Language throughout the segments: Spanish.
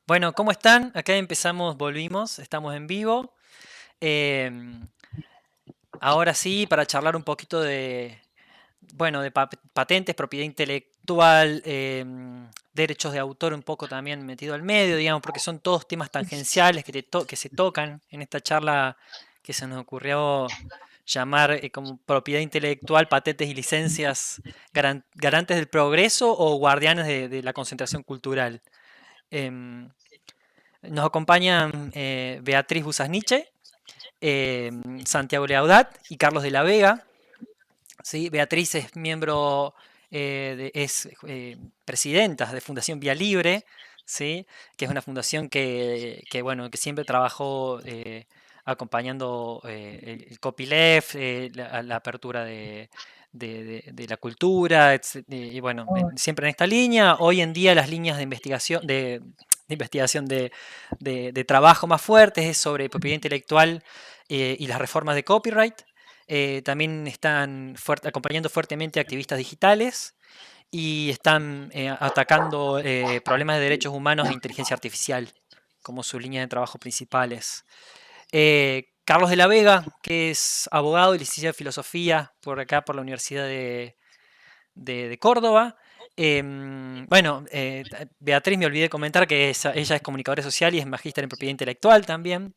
Bueno, ¿cómo están? Acá empezamos, volvimos, estamos en vivo. Em, Ahora sí, para charlar un poquito de, bueno, de patentes, propiedad intelectual, derechos de autor un poco también metido al medio, digamos, porque son todos temas tangenciales que se tocan en esta charla que se nos ocurrió llamar como propiedad intelectual, patentes y licencias garantes del progreso o guardianes de la concentración cultural. Em, Nos acompañan Beatriz Busasniche, eh, Santiago Leaudat y Carlos de la Vega. ¿Sí? Beatriz es miembro, es presidenta de Fundación Vía Libre, ¿sí? Que es una fundación bueno, que siempre trabajó acompañando el copyleft, la apertura de la cultura, y bueno, siempre en esta línea. Hoy en día las líneas de investigación, de investigación de trabajo más fuertes es sobre propiedad intelectual y las reformas de copyright. También están acompañando fuertemente a activistas digitales y están atacando problemas de derechos humanos e inteligencia artificial como sus líneas de trabajo principales. Carlos de la Vega, que es abogado y licenciado en filosofía por acá, por la Universidad de Córdoba. Bueno, Beatriz, me olvidé de comentar que ella es comunicadora social y es magíster en propiedad intelectual también.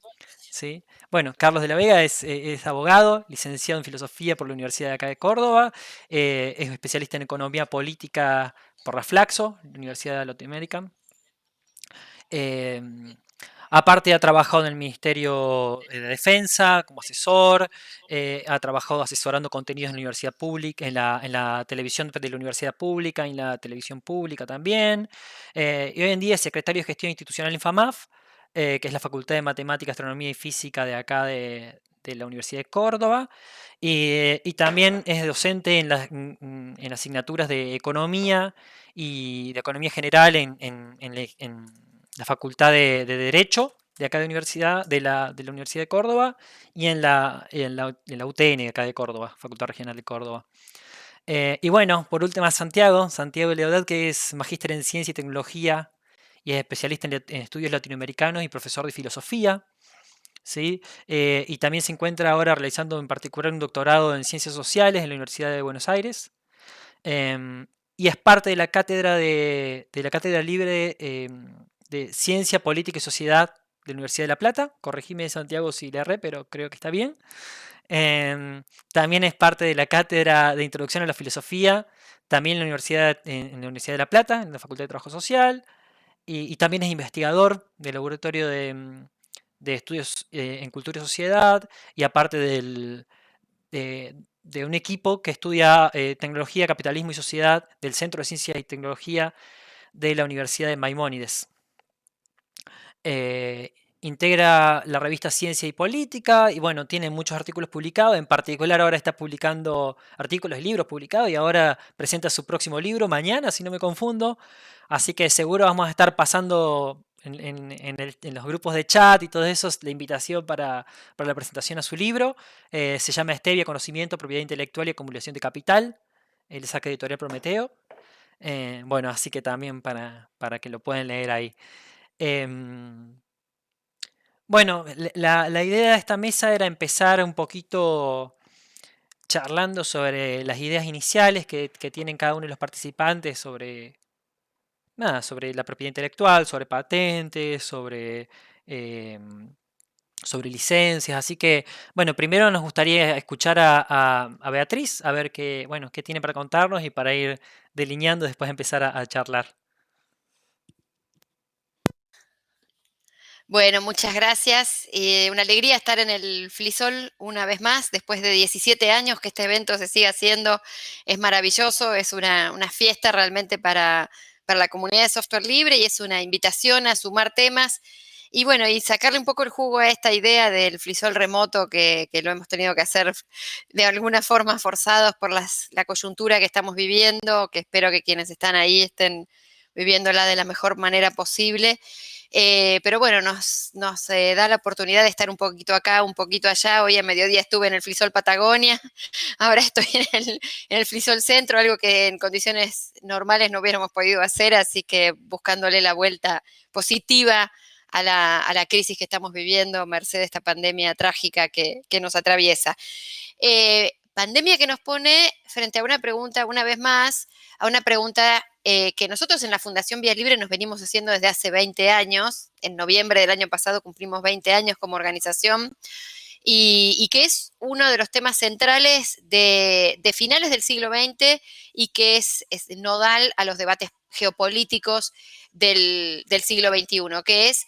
¿Sí? Bueno, Carlos de la Vega es abogado, licenciado en filosofía por la Universidad de acá de Córdoba, es especialista en economía política por la Flaxo, la Universidad de Latinoamérica. Em, Aparte ha trabajado en el Ministerio de Defensa como asesor, ha trabajado asesorando contenidos en la universidad pública, en la televisión de la universidad pública, en la televisión pública también. Y hoy en día es secretario de Gestión Institucional en FAMAF, que es la Facultad de Matemática, Astronomía y Física de acá de la Universidad de Córdoba. Y también es docente en asignaturas de Economía y de Economía General en la Facultad de Derecho de acá de la Universidad de Córdoba y en la UTN de acá de Córdoba, Facultad Regional de Córdoba. Y bueno, por último, Santiago Leodat, que es magíster en Ciencia y Tecnología y es especialista en estudios latinoamericanos y profesor de filosofía. ¿Sí? Y también se encuentra ahora realizando en particular un doctorado en Ciencias Sociales en la Universidad de Buenos Aires. Em, y es parte de la Cátedra Libre de Ciencia, Política y Sociedad de la Universidad de La Plata. Corregime, Santiago, si le erré, pero creo que está bien. También es parte de la Cátedra de Introducción a la Filosofía, también en la Universidad de La Plata, en la Facultad de Trabajo Social. Y también es investigador del Laboratorio de Estudios en Cultura y Sociedad, y aparte de un equipo que estudia tecnología, capitalismo y sociedad del Centro de Ciencias y Tecnología de la Universidad de Maimónides. Integra la revista Ciencia y Política y bueno, tiene muchos artículos publicados, en particular ahora está publicando artículos y libros publicados y ahora presenta su próximo libro mañana, si no me confundo, así que seguro vamos a estar pasando en los grupos de chat y todo eso la invitación para la presentación a su libro. Se llama Stevia, Conocimiento, Propiedad Intelectual y Acumulación de Capital. Él saca Editorial Prometeo. Bueno, así que también para que lo puedan leer ahí. Em, bueno, la idea de esta mesa era empezar un poquito charlando sobre las ideas iniciales que tienen cada uno de los participantes sobre, nada, sobre la propiedad intelectual, sobre patentes, em, sobre licencias. Así que, bueno, primero nos gustaría escuchar a Beatriz, a ver qué, bueno, qué tiene para contarnos y para ir delineando, después empezar a charlar. Bueno, muchas gracias. Una alegría estar en el Flisol una vez más, después de 17 años que este evento se sigue haciendo. Es maravilloso, es una fiesta realmente para la comunidad de software libre y es una invitación a sumar temas. Y bueno, y sacarle un poco el jugo a esta idea del Flisol remoto que lo hemos tenido que hacer de alguna forma forzados por la coyuntura que estamos viviendo, que espero que quienes están ahí estén viviéndola de la mejor manera posible. Pero bueno, nos da la oportunidad de estar un poquito acá, un poquito allá. Hoy a mediodía estuve en el Flisol Patagonia, ahora estoy en el Flisol Centro, algo que en condiciones normales no hubiéramos podido hacer, así que buscándole la vuelta positiva a la crisis que estamos viviendo, merced de esta pandemia trágica que nos atraviesa. Pandemia que nos pone frente a una pregunta, una vez más, a una pregunta que nosotros en la Fundación Vía Libre nos venimos haciendo desde hace 20 años. En noviembre del año pasado cumplimos 20 años como organización y que es uno de los temas centrales de finales del siglo XX y que es nodal a los debates geopolíticos del siglo XXI, que es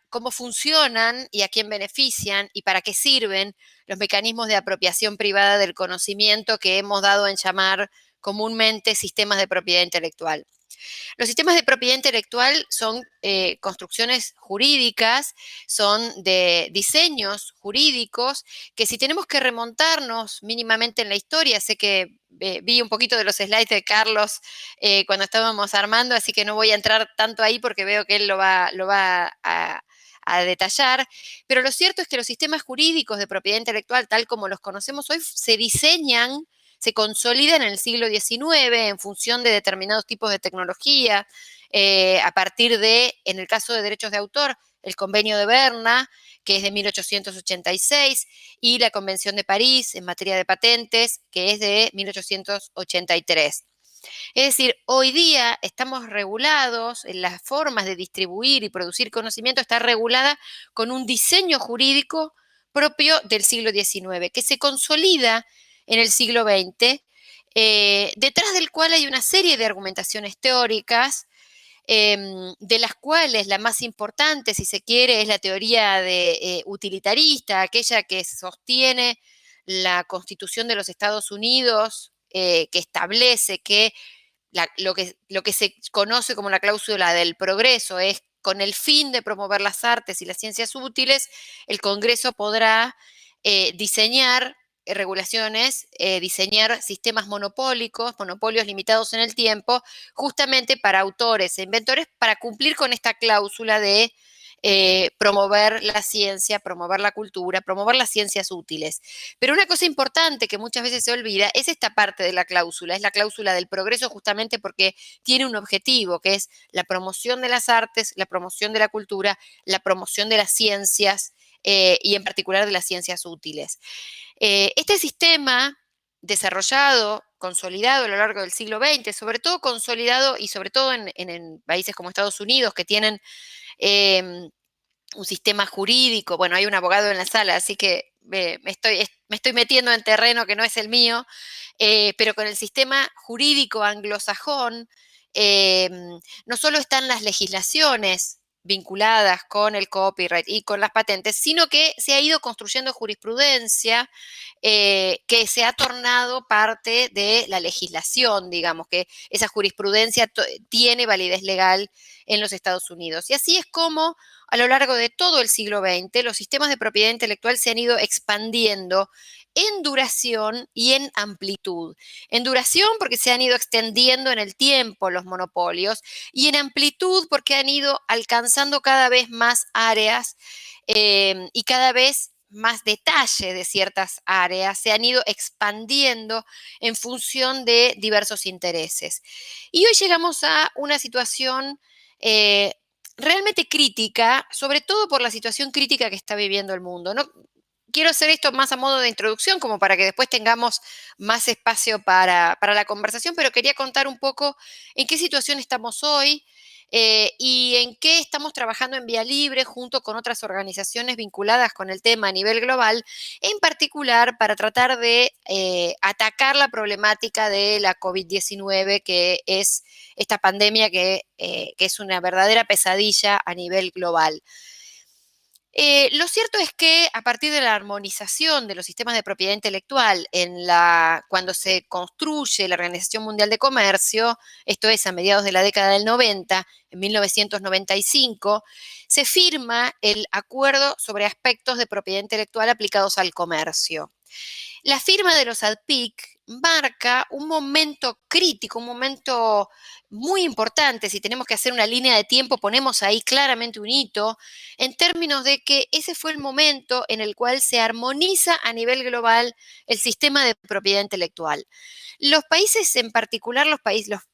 cómo funcionan y a quién benefician y para qué sirven los mecanismos de apropiación privada del conocimiento que hemos dado en llamar comúnmente sistemas de propiedad intelectual. Los sistemas de propiedad intelectual son construcciones jurídicas, son de diseños jurídicos, que si tenemos que remontarnos mínimamente en la historia, sé que vi un poquito de los slides de Carlos cuando estábamos armando, así que no voy a entrar tanto ahí porque veo que él lo va a detallar, pero lo cierto es que los sistemas jurídicos de propiedad intelectual, tal como los conocemos hoy, se diseñan, se consolidan en el siglo XIX en función de determinados tipos de tecnología, a partir de, en el caso de derechos de autor, el Convenio de Berna, que es de 1886, y la Convención de París en materia de patentes, que es de 1883. Es decir, hoy día estamos regulados, en las formas de distribuir y producir conocimiento está regulada con un diseño jurídico propio del siglo XIX, que se consolida en el siglo XX, detrás del cual hay una serie de argumentaciones teóricas, de las cuales la más importante, si se quiere, es la teoría utilitarista, aquella que sostiene la Constitución de los Estados Unidos, que establece que lo que se conoce como la cláusula del progreso es con el fin de promover las artes y las ciencias útiles, el Congreso podrá diseñar regulaciones, diseñar sistemas monopólicos, monopolios limitados en el tiempo, justamente para autores e inventores, para cumplir con esta cláusula de promover la ciencia, promover la cultura, promover las ciencias útiles. Pero una cosa importante que muchas veces se olvida es esta parte de la cláusula, es la cláusula del progreso justamente porque tiene un objetivo, que es la promoción de las artes, la promoción de la cultura, la promoción de las ciencias y en particular de las ciencias útiles. Este sistema desarrollado, consolidado a lo largo del siglo XX, sobre todo consolidado y sobre todo en países como Estados Unidos que tienen eh, un sistema jurídico, bueno, hay un abogado en la sala, así que me estoy metiendo en terreno que no es el mío, pero con el sistema jurídico anglosajón, eh, no solo están las legislaciones vinculadas con el copyright y con las patentes, sino que se ha ido construyendo jurisprudencia que se ha tornado parte de la legislación, digamos, que esa jurisprudencia tiene validez legal en los Estados Unidos. Y así es como a lo largo de todo el siglo XX los sistemas de propiedad intelectual se han ido expandiendo en duración y en amplitud. En duración porque se han ido extendiendo en el tiempo los monopolios y en amplitud porque han ido alcanzando cada vez más áreas y cada vez más detalle de ciertas áreas, se han ido expandiendo en función de diversos intereses. Y hoy llegamos a una situación eh, realmente crítica, sobre todo por la situación crítica que está viviendo el mundo. No, quiero hacer esto más a modo de introducción, como para que después tengamos más espacio para la conversación, pero quería contar un poco en qué situación estamos hoy y en qué estamos trabajando en Vía Libre junto con otras organizaciones vinculadas con el tema a nivel global, en particular para tratar de atacar la problemática de la COVID-19, que es esta pandemia que es una verdadera pesadilla a nivel global. Lo cierto es que a partir de la armonización de los sistemas de propiedad intelectual cuando se construye la Organización Mundial de Comercio, esto es a mediados de la década del 90, en 1995, se firma el Acuerdo sobre Aspectos de Propiedad Intelectual aplicados al comercio. La firma de los ADPIC marca un momento crítico, un momento muy importante. Si tenemos que hacer una línea de tiempo, ponemos ahí claramente un hito, en términos de que ese fue el momento en el cual se armoniza a nivel global el sistema de propiedad intelectual. Los países, en particular los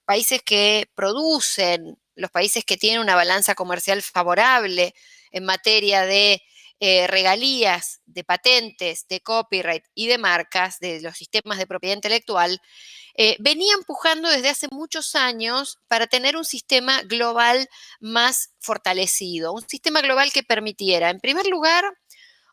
países que producen, los países que tienen una balanza comercial favorable en materia de regalías, de patentes, de copyright y de marcas, de los sistemas de propiedad intelectual, venía empujando desde hace muchos años para tener un sistema global más fortalecido, un sistema global que permitiera, en primer lugar,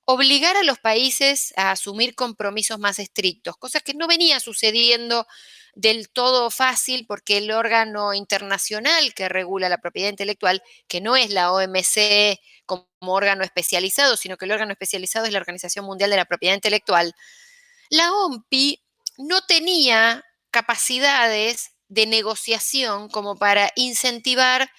obligar a los países a asumir compromisos más estrictos, cosas que no venía sucediendo del todo fácil porque el órgano internacional que regula la propiedad intelectual, que no es la OMC como órgano especializado, sino que el órgano especializado es la Organización Mundial de la Propiedad Intelectual, la OMPI no tenía capacidades de negociación como para incentivar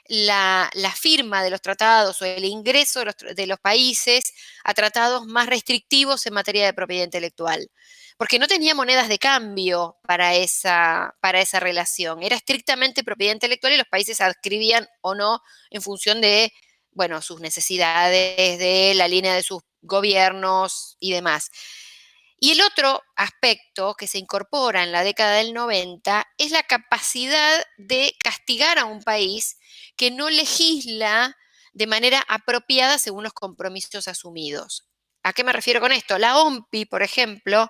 la firma de los tratados o el ingreso de los países a tratados más restrictivos en materia de propiedad intelectual, porque no tenía monedas de cambio para esa relación. Era estrictamente propiedad intelectual y los países adscribían o no en función de, bueno, sus necesidades, de la línea de sus gobiernos y demás. Y el otro aspecto que se incorpora en la década del 90 es la capacidad de castigar a un país que no legisla de manera apropiada según los compromisos asumidos. ¿A qué me refiero con esto? La OMPI, por ejemplo,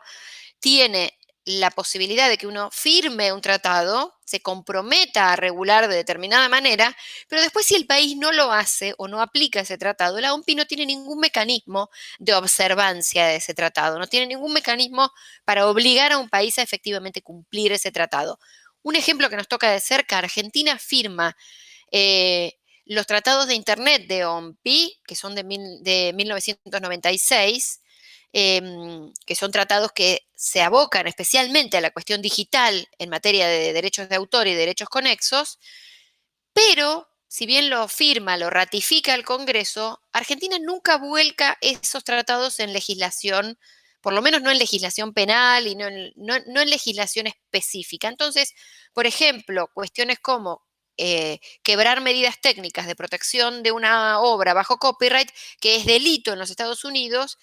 tiene la posibilidad de que uno firme un tratado, se comprometa a regular de determinada manera, pero después si el país no lo hace o no aplica ese tratado, la OMPI no tiene ningún mecanismo de observancia de ese tratado, no tiene ningún mecanismo para obligar a un país a efectivamente cumplir ese tratado. Un ejemplo que nos toca de cerca, Argentina firma los tratados de Internet de OMPI, que son de 1996, que son tratados que se abocan especialmente a la cuestión digital en materia de derechos de autor y derechos conexos, pero si bien lo firma, lo ratifica el Congreso, Argentina nunca vuelca esos tratados en legislación, por lo menos no en legislación penal y no en legislación específica. Entonces, por ejemplo, cuestiones como quebrar medidas técnicas de protección de una obra bajo copyright, que es delito en los Estados Unidos,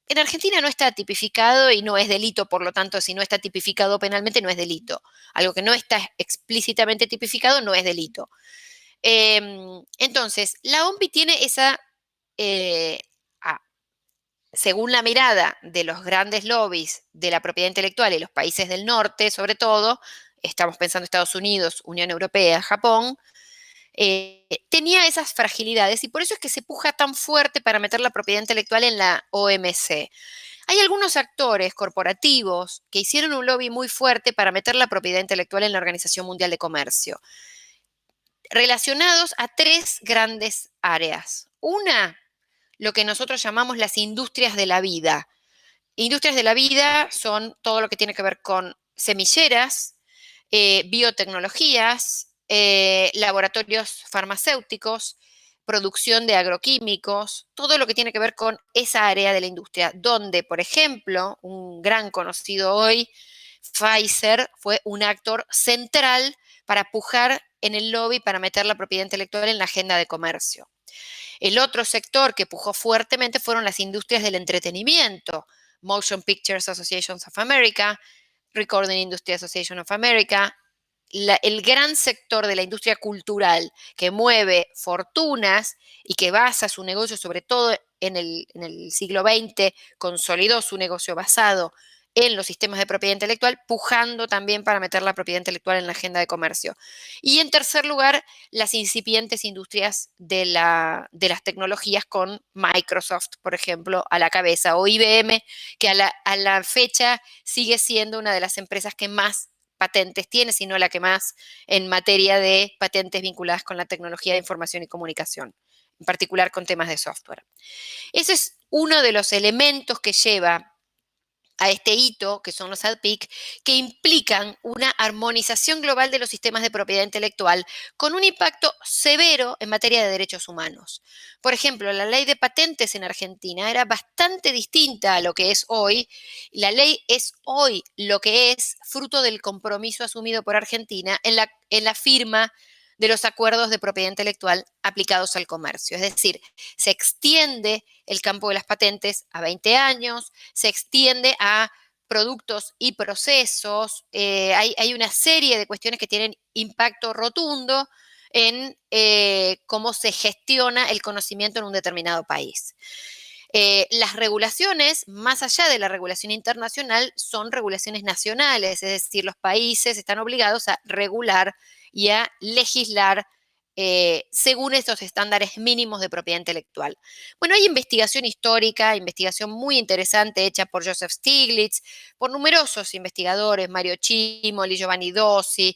en Argentina no está tipificado y no es delito, por lo tanto, si no está tipificado penalmente, no es delito. Algo que no está explícitamente tipificado no es delito. Entonces, la OMPI tiene esa, eh, ah, según la mirada de los grandes lobbies de la propiedad intelectual y los países del norte, sobre todo, estamos pensando en Estados Unidos, Unión Europea, Japón, tenía esas fragilidades y por eso es que se puja tan fuerte para meter la propiedad intelectual en la OMC. Hay algunos actores corporativos que hicieron un lobby muy fuerte para meter la propiedad intelectual en la Organización Mundial de Comercio, relacionados a tres grandes áreas. Una, lo que nosotros llamamos las industrias de la vida. Industrias de la vida son todo lo que tiene que ver con semilleras, biotecnologías, laboratorios farmacéuticos, producción de agroquímicos, todo lo que tiene que ver con esa área de la industria, donde, por ejemplo, un gran conocido hoy, Pfizer, fue un actor central para pujar en el lobby para meter la propiedad intelectual en la agenda de comercio. El otro sector que pujó fuertemente fueron las industrias del entretenimiento, Motion Pictures Association of America, Recording Industry Association of America, el gran sector de la industria cultural que mueve fortunas y que basa su negocio, sobre todo en el siglo XX, consolidó su negocio basado en los sistemas de propiedad intelectual, pujando también para meter la propiedad intelectual en la agenda de comercio. Y en tercer lugar, las incipientes industrias de las tecnologías con Microsoft, por ejemplo, a la cabeza, o IBM, que a la fecha sigue siendo una de las empresas que más patentes tiene, sino la que más en materia de patentes vinculadas con la tecnología de información y comunicación, en particular con temas de software. Ese es uno de los elementos que lleva a este hito, que son los ADPIC, que implican una armonización global de los sistemas de propiedad intelectual con un impacto severo en materia de derechos humanos. Por ejemplo, la ley de patentes en Argentina era bastante distinta a lo que es hoy. La ley es hoy lo que es fruto del compromiso asumido por Argentina en la firma de los acuerdos de propiedad intelectual aplicados al comercio. Es decir, se extiende el campo de las patentes a 20 años, se extiende a productos y procesos, hay una serie de cuestiones que tienen impacto rotundo en cómo se gestiona el conocimiento en un determinado país. Las regulaciones, más allá de la regulación internacional, son regulaciones nacionales, es decir, los países están obligados a regular y a legislar según estos estándares mínimos de propiedad intelectual. Bueno, hay investigación histórica, investigación muy interesante hecha por Joseph Stiglitz, por numerosos investigadores, Mario Cimoli, Giovanni Dossi,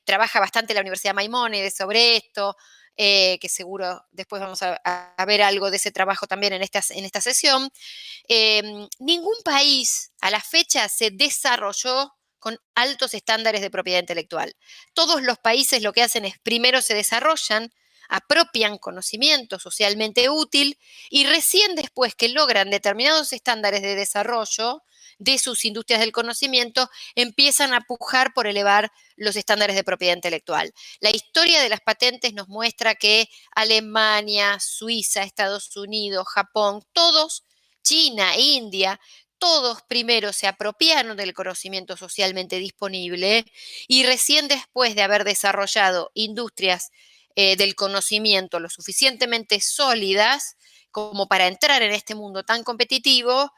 trabaja bastante la Universidad Maimónides sobre esto, que seguro después vamos a ver algo de ese trabajo también en esta sesión. Ningún país a la fecha se desarrolló con altos estándares de propiedad intelectual. Todos los países lo que hacen es primero se desarrollan, apropian conocimiento socialmente útil y recién después que logran determinados estándares de desarrollo de sus industrias del conocimiento, empiezan a pujar por elevar los estándares de propiedad intelectual. La historia de las patentes nos muestra que Alemania, Suiza, Estados Unidos, Japón, todos, China, India, todos primero se apropiaron del conocimiento socialmente disponible y recién después de haber desarrollado industrias del conocimiento lo suficientemente sólidas como para entrar en este mundo tan competitivo,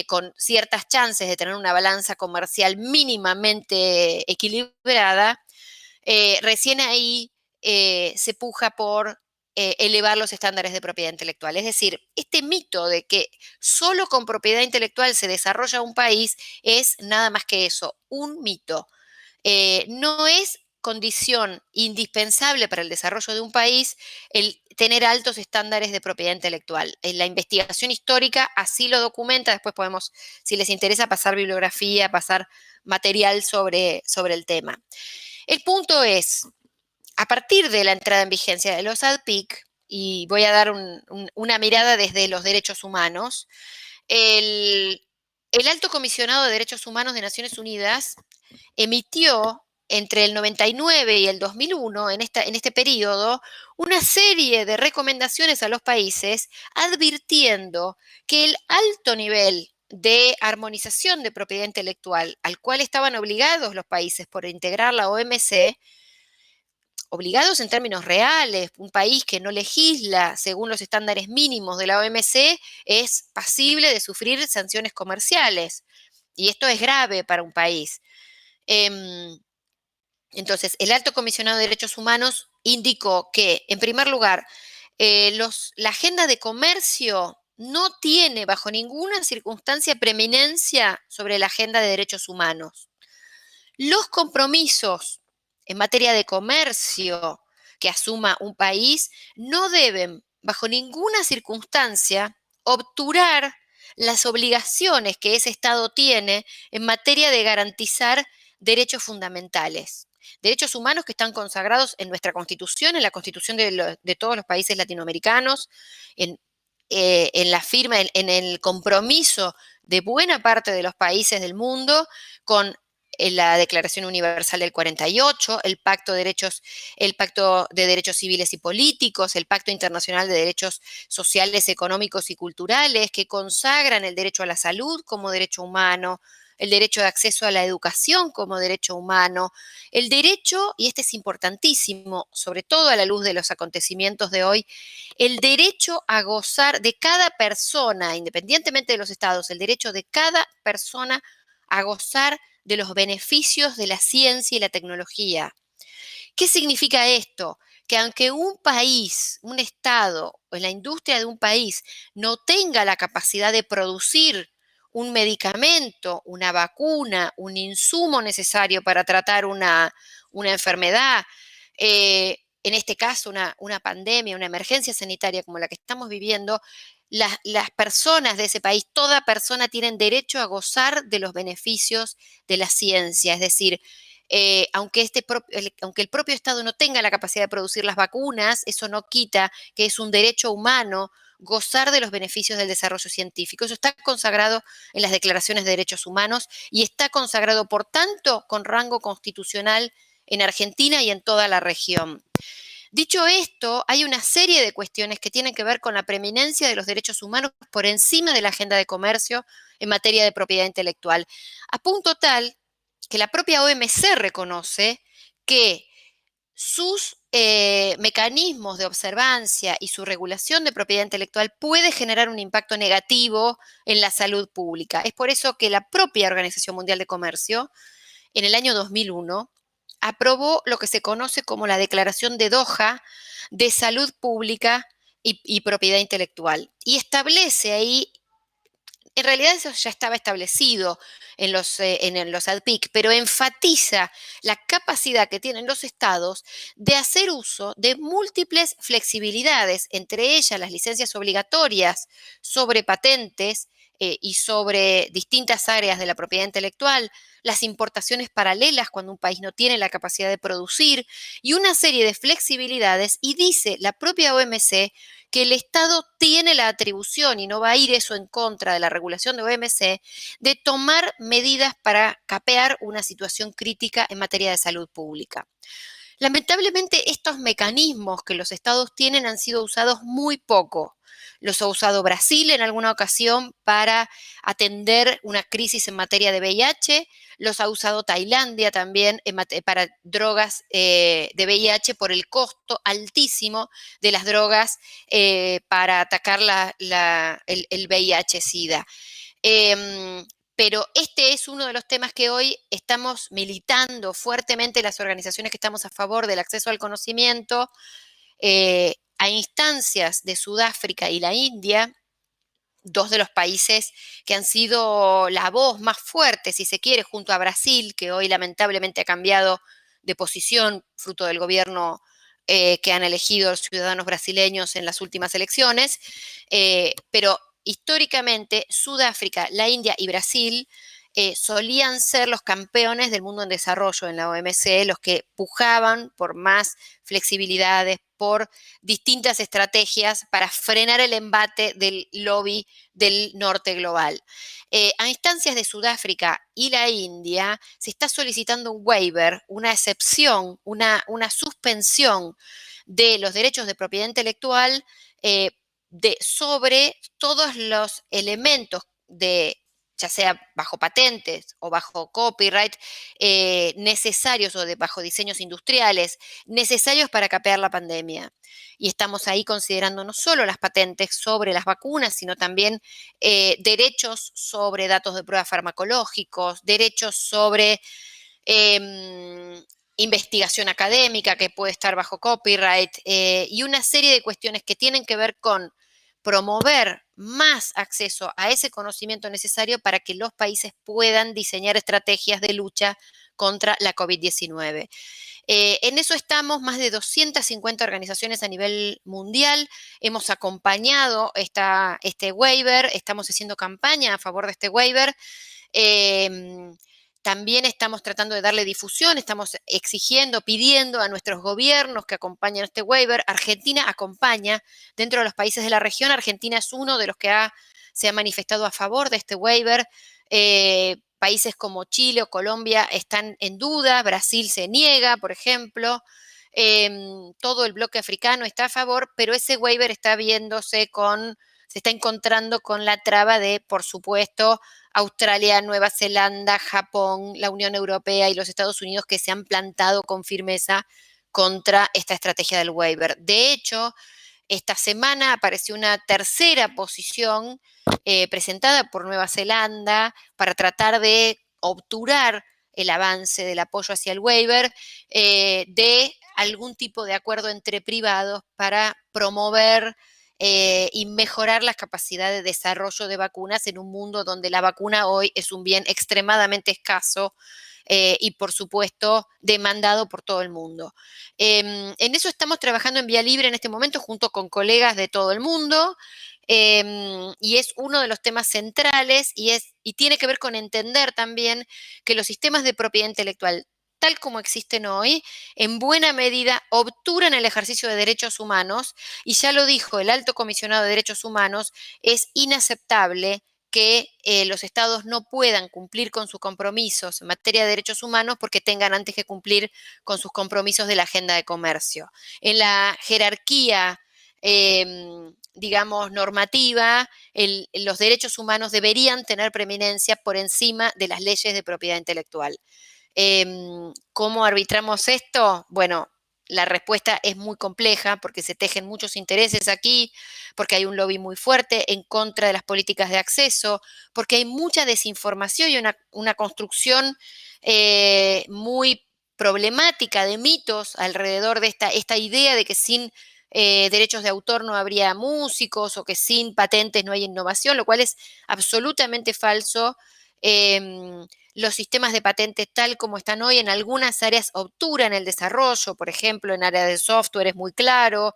con ciertas chances de tener una balanza comercial mínimamente equilibrada, recién ahí se puja por elevar los estándares de propiedad intelectual. Es decir, este mito de que solo con propiedad intelectual se desarrolla un país es nada más que eso, un mito. No es condición indispensable para el desarrollo de un país el tener altos estándares de propiedad intelectual. La investigación histórica así lo documenta, después podemos, si les interesa, pasar bibliografía, pasar material sobre el tema. El punto es, a partir de la entrada en vigencia de los ADPIC, y voy a dar una mirada desde los derechos humanos, el Alto Comisionado de Derechos Humanos de Naciones Unidas emitió entre el 99 y el 2001, en este periodo, una serie de recomendaciones a los países advirtiendo que el alto nivel de armonización de propiedad intelectual al cual estaban obligados los países por integrar la OMC, obligados en términos reales, un país que no legisla según los estándares mínimos de la OMC es pasible de sufrir sanciones comerciales. Y esto es grave para un país. Entonces, el Alto Comisionado de Derechos Humanos indicó que, en primer lugar, la agenda de comercio no tiene bajo ninguna circunstancia preeminencia sobre la agenda de derechos humanos. Los compromisos en materia de comercio que asuma un país no deben, bajo ninguna circunstancia, obturar las obligaciones que ese Estado tiene en materia de garantizar derechos fundamentales. Derechos humanos que están consagrados en nuestra Constitución, en la Constitución de todos los países latinoamericanos, en la firma, en el compromiso de buena parte de los países del mundo con la Declaración Universal del 48, el Pacto de Derechos Civiles y Políticos, el Pacto Internacional de Derechos Sociales, Económicos y Culturales, que consagran el derecho a la salud como derecho humano, el derecho de acceso a la educación como derecho humano, el derecho, y este es importantísimo, sobre todo a la luz de los acontecimientos de hoy, el derecho a gozar de cada persona, independientemente de los estados, el derecho de cada persona a gozar de los beneficios de la ciencia y la tecnología. ¿Qué significa esto? Que aunque un país, un estado o la industria de un país no tenga la capacidad de producir un medicamento, una vacuna, un insumo necesario para tratar una enfermedad, en este caso una pandemia, una emergencia sanitaria como la que estamos viviendo, las personas de ese país, toda persona tiene derecho a gozar de los beneficios de la ciencia, es decir, aunque el propio Estado no tenga la capacidad de producir las vacunas, eso no quita que es un derecho humano gozar de los beneficios del desarrollo científico. Eso está consagrado en las declaraciones de derechos humanos y está consagrado, por tanto, con rango constitucional en Argentina y en toda la región. Dicho esto, hay una serie de cuestiones que tienen que ver con la preeminencia de los derechos humanos por encima de la agenda de comercio en materia de propiedad intelectual, a punto tal que la propia OMC reconoce que sus mecanismos de observancia y su regulación de propiedad intelectual puede generar un impacto negativo en la salud pública. Es por eso que la propia Organización Mundial de Comercio, en el año 2001, aprobó lo que se conoce como la Declaración de Doha de Salud Pública y Propiedad Intelectual. Y establece ahí, en realidad eso ya estaba establecido en los ADPIC, pero enfatiza la capacidad que tienen los estados de hacer uso de múltiples flexibilidades, entre ellas las licencias obligatorias sobre patentes y sobre distintas áreas de la propiedad intelectual, las importaciones paralelas cuando un país no tiene la capacidad de producir y una serie de flexibilidades, y dice la propia OMC que el Estado tiene la atribución, y no va a ir eso en contra de la regulación de OMC, de tomar medidas para capear una situación crítica en materia de salud pública. Lamentablemente, estos mecanismos que los estados tienen han sido usados muy poco. Los ha usado Brasil en alguna ocasión para atender una crisis en materia de VIH, los ha usado Tailandia también para drogas de VIH por el costo altísimo de las drogas para atacar el VIH-Sida. Pero este es uno de los temas que hoy estamos militando fuertemente las organizaciones que estamos a favor del acceso al conocimiento, a instancias de Sudáfrica y la India, dos de los países que han sido la voz más fuerte, si se quiere, junto a Brasil, que hoy lamentablemente ha cambiado de posición fruto del gobierno que han elegido los ciudadanos brasileños en las últimas elecciones, pero históricamente Sudáfrica, la India y Brasil solían ser los campeones del mundo en desarrollo en la OMC, los que pujaban por más flexibilidades, por distintas estrategias para frenar el embate del lobby del norte global. A instancias de Sudáfrica y la India se está solicitando un waiver, una excepción, una suspensión de los derechos de propiedad intelectual sobre todos los elementos de ya sea bajo patentes o bajo copyright, necesarios o bajo diseños industriales, necesarios para capear la pandemia. Y estamos ahí considerando no solo las patentes sobre las vacunas, sino también derechos sobre datos de prueba farmacológicos, derechos sobre investigación académica que puede estar bajo copyright y una serie de cuestiones que tienen que ver con promover más acceso a ese conocimiento necesario para que los países puedan diseñar estrategias de lucha contra la COVID-19. En eso estamos más de 250 organizaciones a nivel mundial. Hemos acompañado este waiver, estamos haciendo campaña a favor de este waiver. También estamos tratando de darle difusión, estamos exigiendo, pidiendo a nuestros gobiernos que acompañen este waiver. Argentina acompaña dentro de los países de la región. Argentina es uno de los que se ha manifestado a favor de este waiver. Países como Chile o Colombia están en duda, Brasil se niega, por ejemplo. Todo el bloque africano está a favor, pero ese waiver está se está encontrando con la traba de, por supuesto, Australia, Nueva Zelanda, Japón, la Unión Europea y los Estados Unidos, que se han plantado con firmeza contra esta estrategia del waiver. De hecho, esta semana apareció una tercera posición presentada por Nueva Zelanda para tratar de obturar el avance del apoyo hacia el waiver de algún tipo de acuerdo entre privados para promover y mejorar las capacidades de desarrollo de vacunas en un mundo donde la vacuna hoy es un bien extremadamente escaso y, por supuesto, demandado por todo el mundo. En eso estamos trabajando en Vía Libre en este momento junto con colegas de todo el mundo. y es uno de los temas centrales y tiene que ver con entender también que los sistemas de propiedad intelectual, tal como existen hoy, en buena medida obturan el ejercicio de derechos humanos, y ya lo dijo el Alto Comisionado de Derechos Humanos, es inaceptable que los estados no puedan cumplir con sus compromisos en materia de derechos humanos porque tengan antes que cumplir con sus compromisos de la agenda de comercio. En la jerarquía, digamos, normativa, los derechos humanos deberían tener preeminencia por encima de las leyes de propiedad intelectual. ¿Cómo arbitramos esto? Bueno, la respuesta es muy compleja porque se tejen muchos intereses aquí, porque hay un lobby muy fuerte en contra de las políticas de acceso, porque hay mucha desinformación y una construcción muy problemática de mitos alrededor de esta idea de que sin derechos de autor no habría músicos o que sin patentes no hay innovación, lo cual es absolutamente falso. Los sistemas de patentes tal como están hoy en algunas áreas obturan el desarrollo, por ejemplo, en áreas de software es muy claro,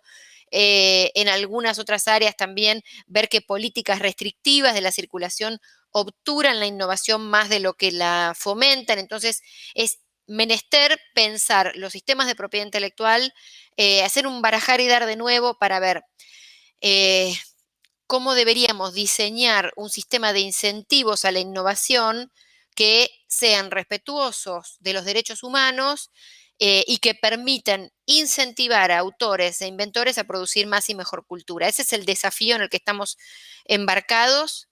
en algunas otras áreas también ver que políticas restrictivas de la circulación obturan la innovación más de lo que la fomentan, entonces es menester pensar los sistemas de propiedad intelectual, hacer un barajar y dar de nuevo para ver eh, cómo deberíamos diseñar un sistema de incentivos a la innovación que sean respetuosos de los derechos humanos y que permitan incentivar a autores e inventores a producir más y mejor cultura. Ese es el desafío en el que estamos embarcados.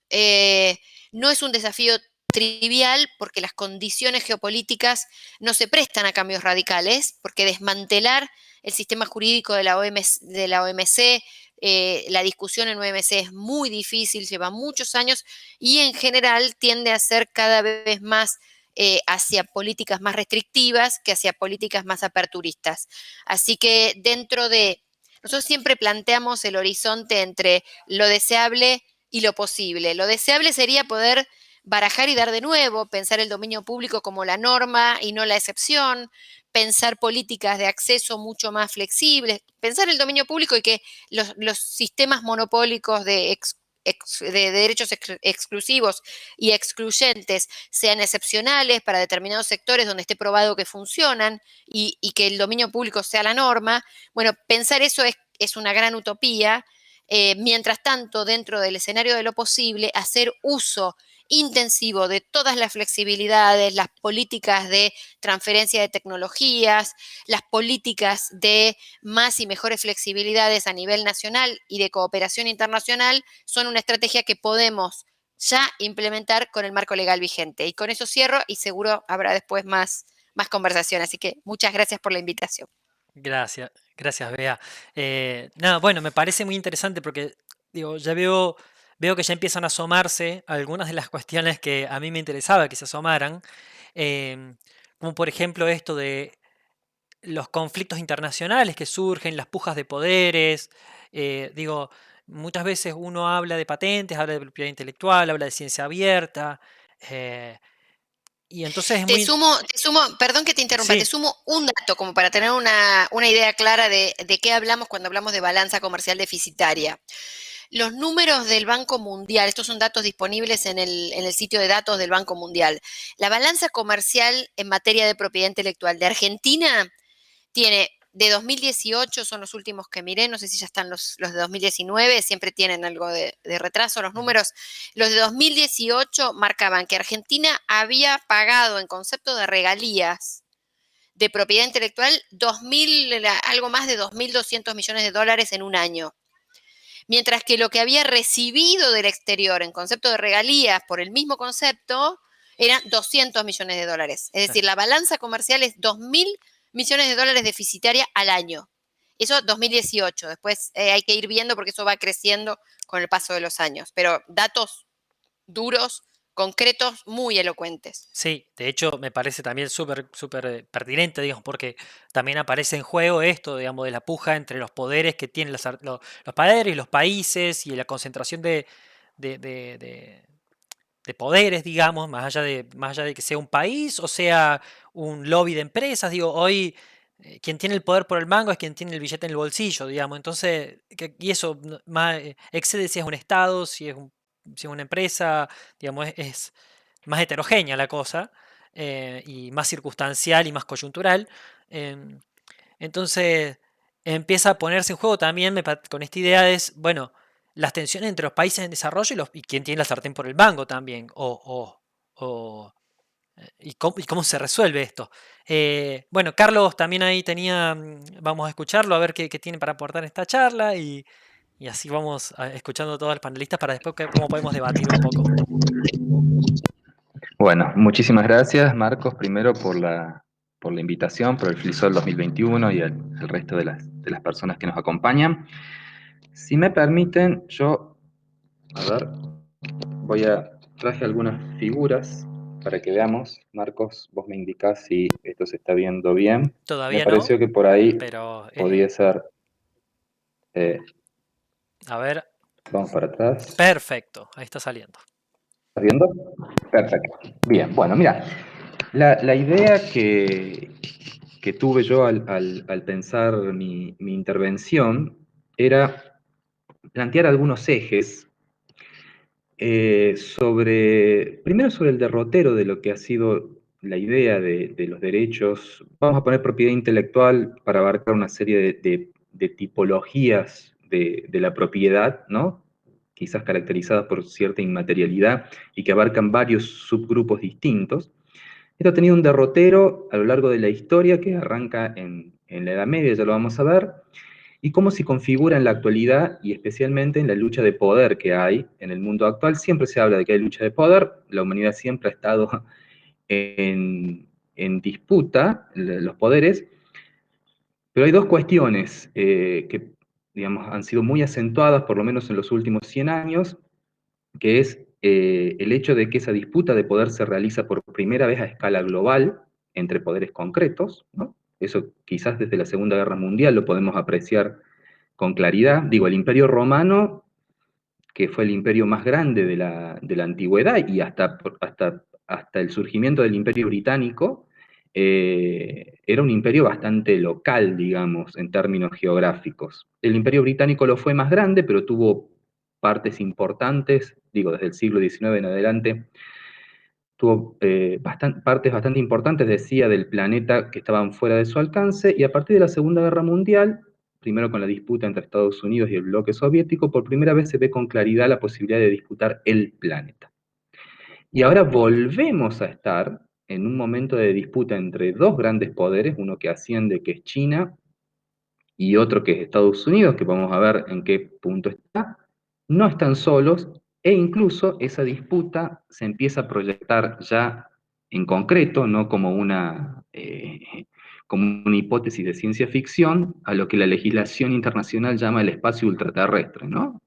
No es un desafío trivial porque las condiciones geopolíticas no se prestan a cambios radicales, porque desmantelar el sistema jurídico de la OMC, la discusión en OMC es muy difícil, lleva muchos años y en general tiende a ser cada vez más hacia políticas más restrictivas que hacia políticas más aperturistas. Así que nosotros siempre planteamos el horizonte entre lo deseable y lo posible. Lo deseable sería poder barajar y dar de nuevo, pensar el dominio público como la norma y no la excepción, pensar políticas de acceso mucho más flexibles, pensar el dominio público y que los sistemas monopólicos de derechos exclusivos y excluyentes sean excepcionales para determinados sectores donde esté probado que funcionan y que el dominio público sea la norma. Bueno, pensar eso es una gran utopía. Mientras tanto, dentro del escenario de lo posible, hacer uso intensivo de todas las flexibilidades, las políticas de transferencia de tecnologías, las políticas de más y mejores flexibilidades a nivel nacional y de cooperación internacional son una estrategia que podemos ya implementar con el marco legal vigente. Y con eso cierro y seguro habrá después más conversación. Así que muchas gracias por la invitación. Gracias, gracias, Bea. Nada, bueno, me parece muy interesante porque digo, veo que ya empiezan a asomarse algunas de las cuestiones que a mí me interesaba que se asomaran, em, como por ejemplo esto de los conflictos internacionales que surgen, las pujas de poderes. Digo, muchas veces uno habla de patentes, habla de propiedad intelectual, habla de ciencia abierta, eh, y entonces es muy... Perdón que te interrumpa, te Sí, sumo un dato como para tener una idea clara de qué hablamos cuando hablamos de balanza comercial deficitaria. Los números del Banco Mundial, estos son datos disponibles en el sitio de datos del Banco Mundial. La balanza comercial en materia de propiedad intelectual de Argentina tiene de 2018, son los últimos que miré, no sé si ya están los de 2019, siempre tienen algo de retraso los ujú, números. Los de 2018 marcaban que Argentina había pagado en concepto de regalías de propiedad intelectual 2000, algo más de 2.200 millones de dólares en un año. Mientras que lo que había recibido del exterior en concepto de regalías por el mismo concepto eran 200 millones de dólares. Es sí. decir, la balanza comercial es 2.000 millones de dólares deficitaria al año. Eso 2018. Después hay que ir viendo porque eso va creciendo con el paso de los años. Pero datos duros, concretos, muy elocuentes. Sí, de hecho me parece también súper pertinente, digamos, porque también aparece en juego esto, digamos, de la puja entre los poderes que tienen los poderes y los países y la concentración de, de- de- de poderes, digamos, más allá de que sea un país o sea un lobby de empresas. Digo, hoy quien tiene el poder por el mango es quien tiene el billete en el bolsillo, digamos. Entonces, y eso excede si es un estado, si es una empresa, digamos, es más heterogénea la cosa, y más circunstancial y más coyuntural. em, entonces empieza a ponerse en juego también con esta idea es, bueno, las tensiones entre los países en desarrollo y quién tiene la sartén por el mango también, o, y cómo se resuelve esto. Bueno, Carlos también ahí tenía, vamos a escucharlo, a ver qué tiene para aportar en esta charla y así vamos escuchando a todos los panelistas para después cómo podemos debatir un poco. Bueno, muchísimas gracias, Marcos, primero por la invitación, por el FLISOL 2021 y el resto de las personas que nos acompañan. Si me permiten, a ver, traje algunas figuras para que veamos. Marcos, vos me indicás si esto se está viendo bien. Me Todavía no, pareció que por ahí pero podía ser, eh, a ver, vamos para atrás. perfecto, ahí está saliendo. ¿Estás viendo? Perfecto. Bien, bueno, mira, la idea que tuve yo al pensar mi intervención era plantear algunos ejes primero sobre el derrotero de lo que ha sido la idea de los derechos. Vamos a poner propiedad intelectual para abarcar una serie de tipologías de la propiedad, ¿no? Quizás caracterizadas por cierta inmaterialidad y que abarcan varios subgrupos distintos. Esto ha tenido un derrotero a lo largo de la historia que arranca en la Edad Media, ya lo vamos a ver, y cómo se configura en la actualidad y especialmente en la lucha de poder que hay en el mundo actual. Siempre se habla de que hay lucha de poder, la humanidad siempre ha estado en disputa, los poderes, pero hay dos cuestiones que, digamos, han sido muy acentuadas, por lo menos en los últimos 100 años, que es el hecho de que esa disputa de poder se realiza por primera vez a escala global entre poderes concretos, ¿no? Eso quizás desde la Segunda Guerra Mundial lo podemos apreciar con claridad. Digo, el Imperio Romano, que fue el imperio más grande de la antigüedad y hasta el surgimiento del Imperio Británico, era un imperio bastante local, digamos, en términos geográficos. El Imperio Británico lo fue más grande, pero tuvo partes importantes, digo, desde el siglo XIX en adelante, tuvo partes bastante importantes, decía, del planeta que estaban fuera de su alcance, y a partir de la Segunda Guerra Mundial, primero con la disputa entre Estados Unidos y el bloque soviético, por primera vez se ve con claridad la posibilidad de disputar el planeta. Y ahora volvemos a estar en un momento de disputa entre dos grandes poderes, uno que asciende, que es China, y otro que es Estados Unidos, que vamos a ver en qué punto está, no están solos e incluso esa disputa se empieza a proyectar ya en concreto, no como una hipótesis de ciencia ficción, a lo que la legislación internacional llama el espacio ultraterrestre, ¿no?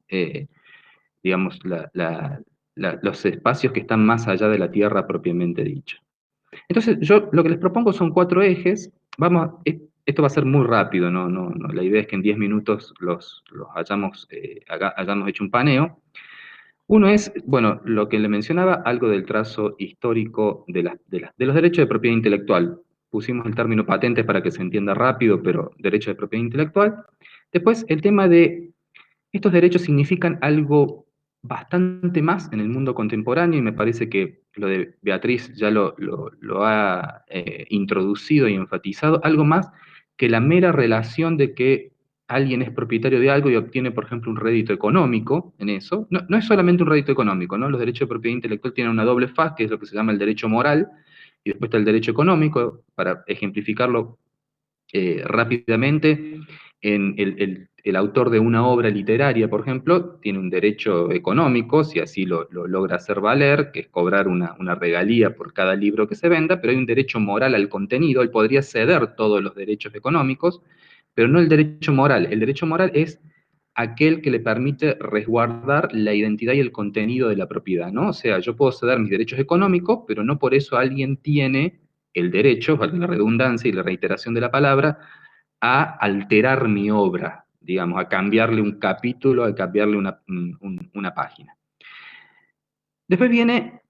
Digamos, los espacios que están más allá de la Tierra propiamente dicho. Entonces, yo lo que les propongo son cuatro ejes. Esto va a ser muy rápido, no, la idea es que en 10 minutos los hayamos hecho un paneo. Uno es, bueno, lo que le mencionaba, algo del trazo histórico de los derechos de propiedad intelectual. Pusimos el término patentes para que se entienda rápido, pero derecho de propiedad intelectual. Después, el tema de estos derechos significan algo bastante más en el mundo contemporáneo y me parece que lo de Beatriz ya lo ha introducido y enfatizado, algo más que la mera relación de que alguien es propietario de algo y obtiene, por ejemplo, un rédito económico en eso. No es solamente un rédito económico, ¿no? Los derechos de propiedad intelectual tienen una doble faz, que es lo que se llama el derecho moral, y después está el derecho económico. Para ejemplificarlo rápidamente, el autor de una obra literaria, por ejemplo, tiene un derecho económico, si así lo logra hacer valer, que es cobrar una regalía por cada libro que se venda, pero hay un derecho moral al contenido. Él podría ceder todos los derechos económicos, pero no el derecho moral. El derecho moral es aquel que le permite resguardar la identidad y el contenido de la propiedad, ¿no? O sea, yo puedo ceder mis derechos económicos, pero no por eso alguien tiene el derecho, valga la redundancia y la reiteración de la palabra, a alterar mi obra, digamos, a cambiarle un capítulo, a cambiarle una página. Después viene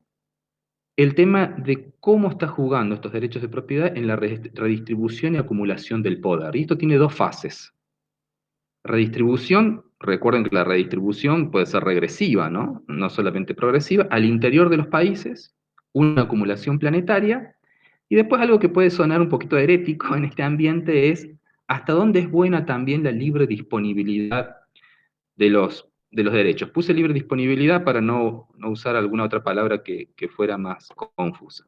el tema de cómo está jugando estos derechos de propiedad en la redistribución y acumulación del poder. Y esto tiene dos fases. Redistribución, recuerden que la redistribución puede ser regresiva, ¿no? No solamente progresiva, al interior de los países, una acumulación planetaria, y después algo que puede sonar un poquito herético en este ambiente es hasta dónde es buena también la libre disponibilidad de los derechos. Puse libre disponibilidad para no usar alguna otra palabra que fuera más confusa.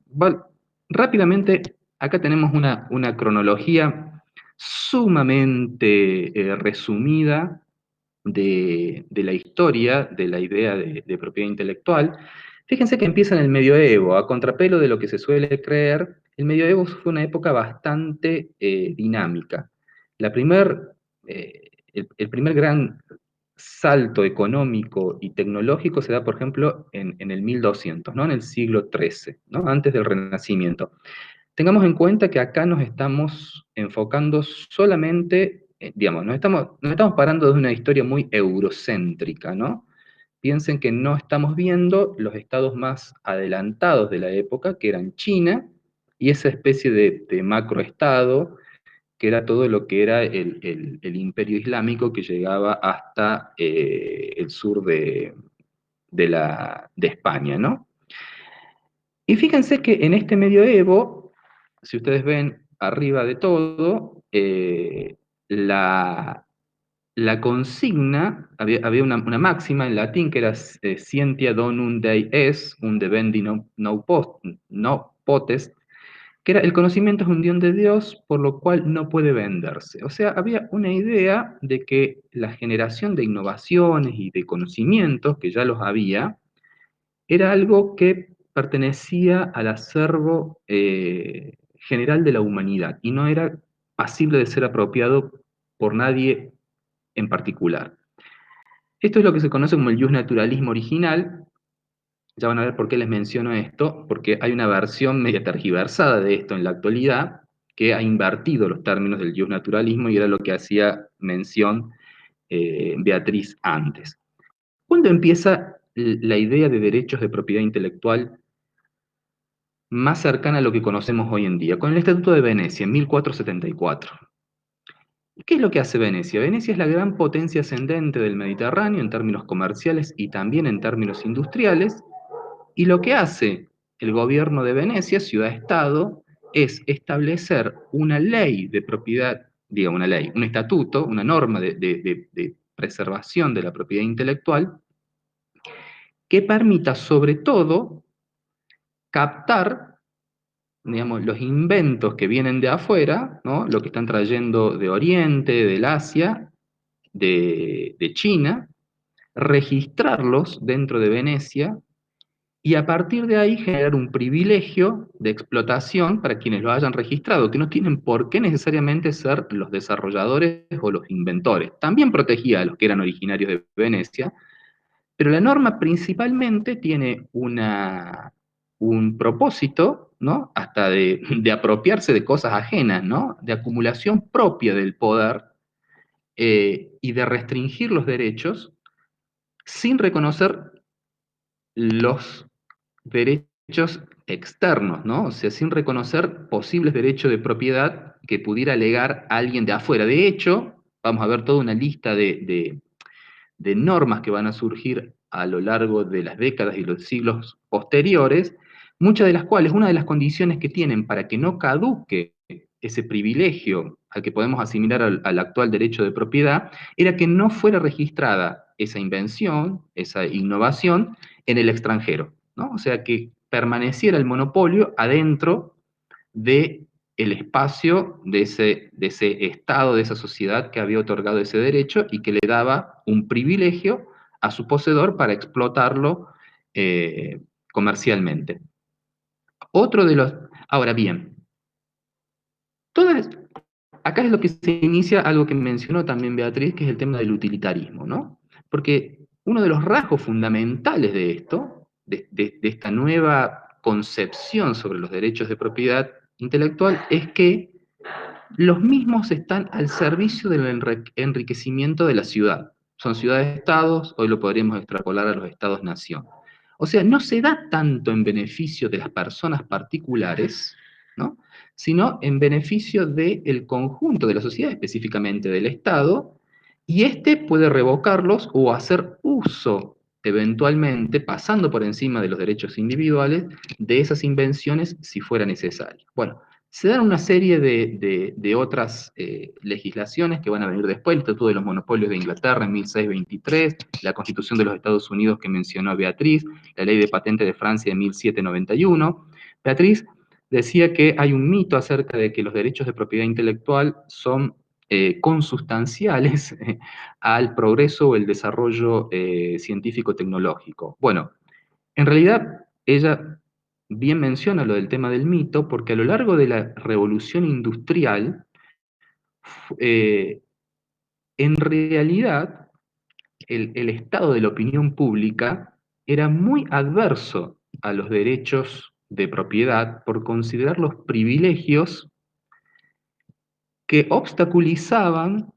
Rápidamente, acá tenemos una cronología sumamente resumida de la historia, de la idea de propiedad intelectual. Fíjense que empieza en el medioevo, a contrapelo de lo que se suele creer. El medioevo fue una época bastante dinámica. El primer gran salto económico y tecnológico se da, por ejemplo, en el 1200, ¿no? En el siglo XIII, ¿no? Antes del Renacimiento. Tengamos en cuenta que acá nos estamos enfocando solamente, digamos, nos estamos parando de una historia muy eurocéntrica, ¿no? Piensen que no estamos viendo los estados más adelantados de la época, que eran China, y esa especie de macroestado, que era todo lo que era el imperio islámico que llegaba hasta el sur de España, ¿no? Y fíjense que en este medioevo, si ustedes ven arriba de todo, la consigna, había una máxima en latín que era scientia donum Dei es, un debendi no potest, que era el conocimiento es un don de Dios, por lo cual no puede venderse. O sea, había una idea de que la generación de innovaciones y de conocimientos, que ya los había, era algo que pertenecía al acervo general de la humanidad y no era pasible de ser apropiado por nadie en particular. Esto es lo que se conoce como el justnaturalismo original. Ya van a ver por qué les menciono esto, porque hay una versión media tergiversada de esto en la actualidad que ha invertido los términos del justnaturalismo y era lo que hacía mención Beatriz antes. ¿Cuándo empieza la idea de derechos de propiedad intelectual más cercana a lo que conocemos hoy en día? Con el Estatuto de Venecia, en 1474. ¿Qué es lo que hace Venecia? Venecia es la gran potencia ascendente del Mediterráneo en términos comerciales y también en términos industriales, y lo que hace el gobierno de Venecia, ciudad-estado, es establecer una ley de propiedad, diga una ley, un estatuto, una norma de preservación de la propiedad intelectual, que permita sobre todo captar, digamos, los inventos que vienen de afuera, ¿no? Lo que están trayendo de Oriente, del Asia, de China, registrarlos dentro de Venecia y a partir de ahí generar un privilegio de explotación para quienes lo hayan registrado, que no tienen por qué necesariamente ser los desarrolladores o los inventores. También protegía a los que eran originarios de Venecia, pero la norma principalmente tiene un propósito, ¿no? Hasta de apropiarse de cosas ajenas, ¿no? De acumulación propia del poder y de restringir los derechos sin reconocer los derechos externos, ¿no? O sea, sin reconocer posibles derechos de propiedad que pudiera alegar alguien de afuera. De hecho, vamos a ver toda una lista de normas que van a surgir a lo largo de las décadas y los siglos posteriores, muchas de las cuales, una de las condiciones que tienen para que no caduque ese privilegio al que podemos asimilar al actual derecho de propiedad, era que no fuera registrada esa invención, esa innovación, en el extranjero, ¿no? O sea, que permaneciera el monopolio adentro de el espacio de ese Estado, de esa sociedad que había otorgado ese derecho y que le daba un privilegio a su poseedor para explotarlo comercialmente. Otro de los... Ahora bien, todas, acá es lo que se inicia algo que mencionó también Beatriz, que es el tema del utilitarismo, ¿no? Porque uno de los rasgos fundamentales de esto, de esta nueva concepción sobre los derechos de propiedad intelectual, es que los mismos están al servicio del enriquecimiento de la ciudad. Son ciudades-estados, hoy lo podríamos extrapolar a los estados-nación. O sea, no se da tanto en beneficio de las personas particulares, ¿no? Sino en beneficio del conjunto de la sociedad, específicamente del Estado, y éste puede revocarlos o hacer uso eventualmente, pasando por encima de los derechos individuales, de esas invenciones si fuera necesario. Bueno, se dan una serie de otras legislaciones que van a venir después, el Estatuto de los Monopolios de Inglaterra en 1623, la Constitución de los Estados Unidos que mencionó Beatriz, la Ley de Patente de Francia de 1791. Beatriz decía que hay un mito acerca de que los derechos de propiedad intelectual son consustanciales al progreso o el desarrollo científico-tecnológico. Bueno, en realidad ella bien menciona lo del tema del mito, porque a lo largo de la revolución industrial, eh, en realidad el estado de la opinión pública era muy adverso a los derechos de propiedad por considerarlos privilegios que obstaculizaban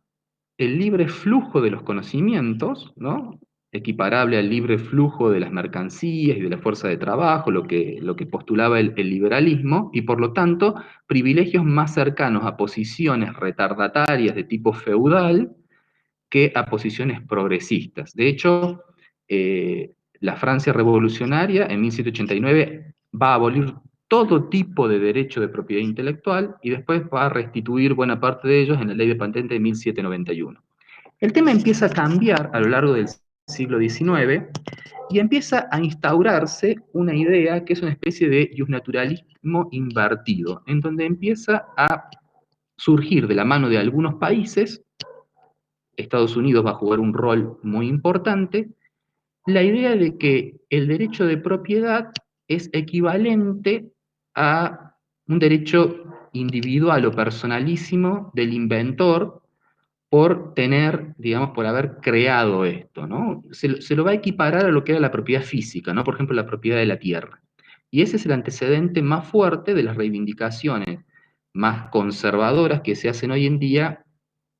el libre flujo de los conocimientos, ¿no? Equiparable al libre flujo de las mercancías y de la fuerza de trabajo, lo que postulaba el liberalismo, y por lo tanto privilegios más cercanos a posiciones retardatarias de tipo feudal que a posiciones progresistas. De hecho, la Francia revolucionaria en 1789 va a abolir todo tipo de derecho de propiedad intelectual y después va a restituir buena parte de ellos en la ley de patente de 1791. El tema empieza a cambiar a lo largo del siglo XIX y empieza a instaurarse una idea que es una especie de justnaturalismo invertido, en donde empieza a surgir de la mano de algunos países, Estados Unidos va a jugar un rol muy importante, la idea de que el derecho de propiedad es equivalente a un derecho individual o personalísimo del inventor por tener, digamos, por haber creado esto, ¿no? Se lo va a equiparar a lo que era la propiedad física, ¿no? Por ejemplo, la propiedad de la tierra. Y ese es el antecedente más fuerte de las reivindicaciones más conservadoras que se hacen hoy en día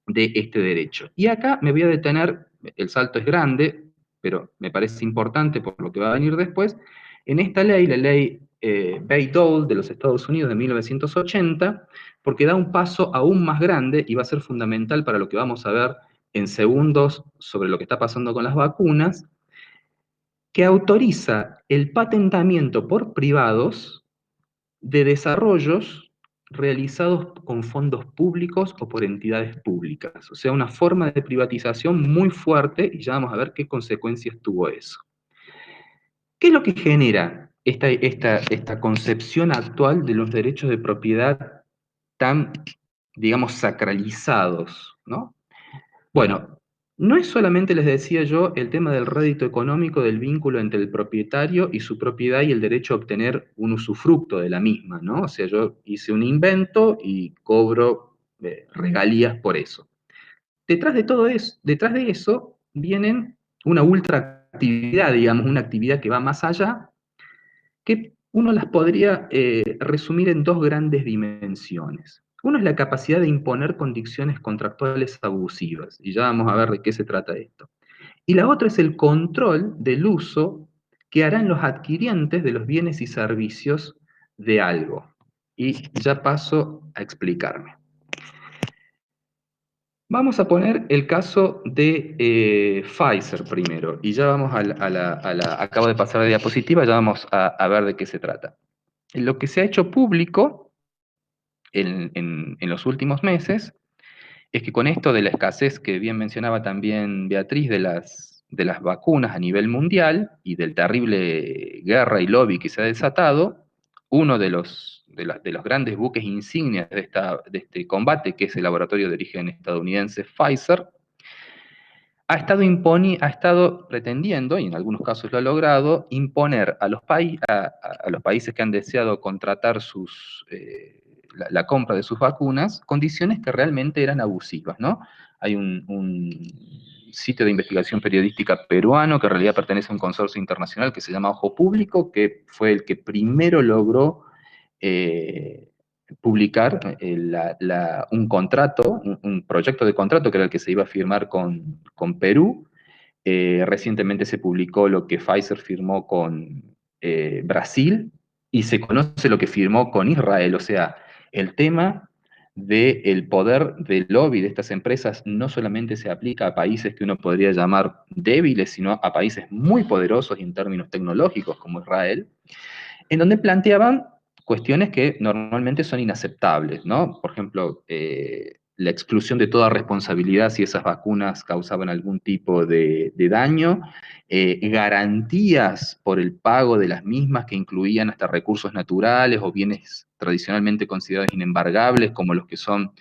de este derecho. Y acá me voy a detener, el salto es grande, pero me parece importante por lo que va a venir después, en esta ley, la ley Bayh-Dole de los Estados Unidos de 1980, porque da un paso aún más grande y va a ser fundamental para lo que vamos a ver en segundos sobre lo que está pasando con las vacunas, que autoriza el patentamiento por privados de desarrollos realizados con fondos públicos o por entidades públicas. O sea, una forma de privatización muy fuerte y ya vamos a ver qué consecuencias tuvo eso. ¿Qué es lo que genera esta concepción actual de los derechos de propiedad tan, digamos, sacralizados, ¿no? Bueno, no es solamente, les decía yo, el tema del rédito económico del vínculo entre el propietario y su propiedad y el derecho a obtener un usufructo de la misma, ¿no? O sea, yo hice un invento y cobro regalías por eso. Detrás de eso vienen una ultraactividad, digamos, una actividad que va más allá, que uno las podría resumir en dos grandes dimensiones. Uno es la capacidad de imponer condiciones contractuales abusivas, y ya vamos a ver de qué se trata esto. Y la otra es el control del uso que harán los adquirientes de los bienes y servicios de algo. Y ya paso a explicarme. Vamos a poner el caso de Pfizer primero, y ya vamos acabo de pasar la diapositiva, ya vamos a ver de qué se trata. Lo que se ha hecho público en los últimos meses es que con esto de la escasez que bien mencionaba también Beatriz de las vacunas a nivel mundial y del terrible guerra y lobby que se ha desatado, uno de los grandes buques insignias de este combate, que es el laboratorio de origen estadounidense Pfizer, ha estado pretendiendo, y en algunos casos lo ha logrado, imponer a los países que han deseado contratar la compra de sus vacunas, condiciones que realmente eran abusivas, ¿no? Hay un sitio de investigación periodística peruano que en realidad pertenece a un consorcio internacional que se llama Ojo Público, que fue el que primero logró publicar un contrato, un proyecto de contrato que era el que se iba a firmar con Perú, Recientemente se publicó lo que Pfizer firmó con Brasil y se conoce lo que firmó con Israel. O sea, el tema del poder del lobby de estas empresas no solamente se aplica a países que uno podría llamar débiles, sino a países muy poderosos en términos tecnológicos como Israel, en donde planteaban cuestiones que normalmente son inaceptables, ¿no? Por ejemplo, la exclusión de toda responsabilidad si esas vacunas causaban algún tipo de daño, garantías por el pago de las mismas que incluían hasta recursos naturales o bienes tradicionalmente considerados inembargables, como los que son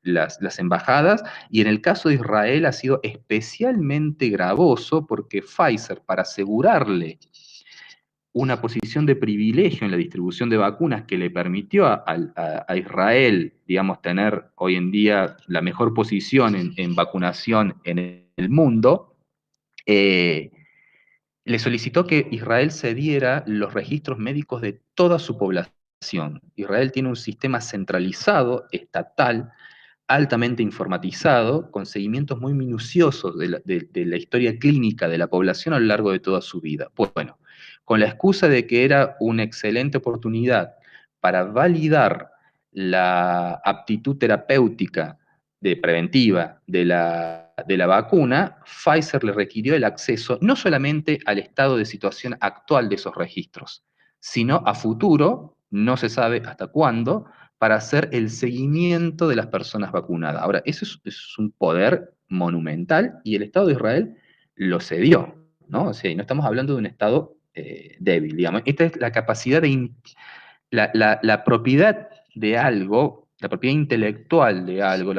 las embajadas, y en el caso de Israel ha sido especialmente gravoso porque Pfizer, para asegurarle una posición de privilegio en la distribución de vacunas que le permitió a Israel, digamos, tener hoy en día la mejor posición en vacunación en el mundo, le solicitó que Israel cediera los registros médicos de toda su población. Israel tiene un sistema centralizado, estatal, altamente informatizado, con seguimientos muy minuciosos de la historia clínica de la población a lo largo de toda su vida. Bueno, con la excusa de que era una excelente oportunidad para validar la aptitud terapéutica preventiva de la vacuna, Pfizer le requirió el acceso no solamente al estado de situación actual de esos registros, sino a futuro, no se sabe hasta cuándo, para hacer el seguimiento de las personas vacunadas. Ahora, eso es un poder monumental y el Estado de Israel lo cedió, ¿no? O sea, y no estamos hablando de un Estado débil, digamos. Esta es la capacidad la propiedad de algo, la propiedad intelectual de algo,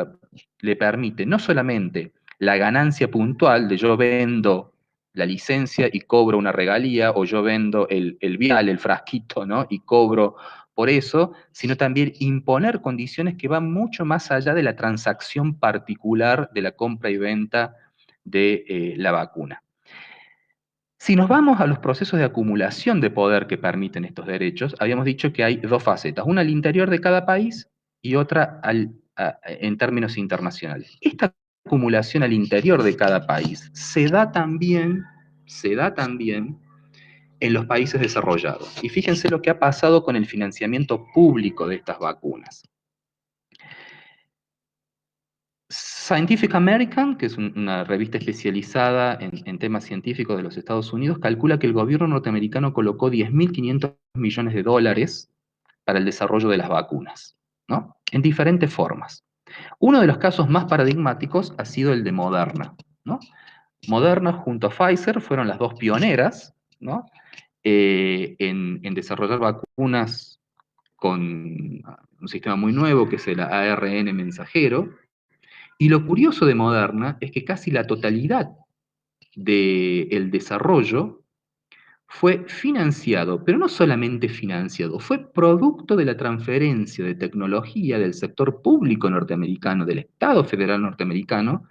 le permite no solamente la ganancia puntual de yo vendo la licencia y cobro una regalía, o yo vendo el vial, el frasquito, ¿no? Y cobro por eso, sino también imponer condiciones que van mucho más allá de la transacción particular de la compra y venta de la vacuna. Si nos vamos a los procesos de acumulación de poder que permiten estos derechos, habíamos dicho que hay dos facetas, una al interior de cada país y otra en términos internacionales. Esta acumulación al interior de cada país se da también en los países desarrollados. Y fíjense lo que ha pasado con el financiamiento público de estas vacunas. Scientific American, que es una revista especializada en temas científicos de los Estados Unidos, calcula que el gobierno norteamericano colocó 10.500 millones de dólares para el desarrollo de las vacunas, ¿no? En diferentes formas. Uno de los casos más paradigmáticos ha sido el de Moderna, ¿no? Moderna junto a Pfizer fueron las dos pioneras, ¿no? En desarrollar vacunas con un sistema muy nuevo que es el ARN mensajero. Y lo curioso de Moderna es que casi la totalidad del desarrollo fue financiado, pero no solamente financiado, fue producto de la transferencia de tecnología del sector público norteamericano, del Estado federal norteamericano,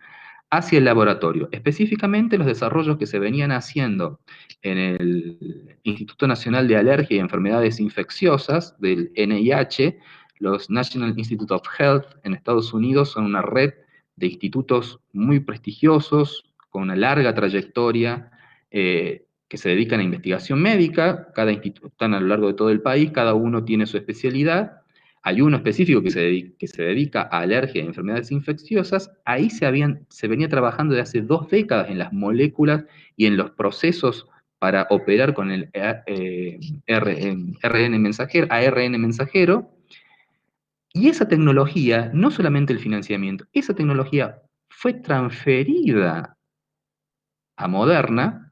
hacia el laboratorio. Específicamente los desarrollos que se venían haciendo en el Instituto Nacional de Alergia y Enfermedades Infecciosas, del NIH, los National Institute of Health en Estados Unidos son una red de institutos muy prestigiosos, con una larga trayectoria, que se dedican a investigación médica. Cada instituto están a lo largo de todo el país, cada uno tiene su especialidad. Hay uno específico que se dedica a alergia y enfermedades infecciosas. Ahí se venía trabajando desde hace 2 décadas en las moléculas y en los procesos para operar con el ARN mensajero. Y esa tecnología, no solamente el financiamiento, esa tecnología fue transferida a Moderna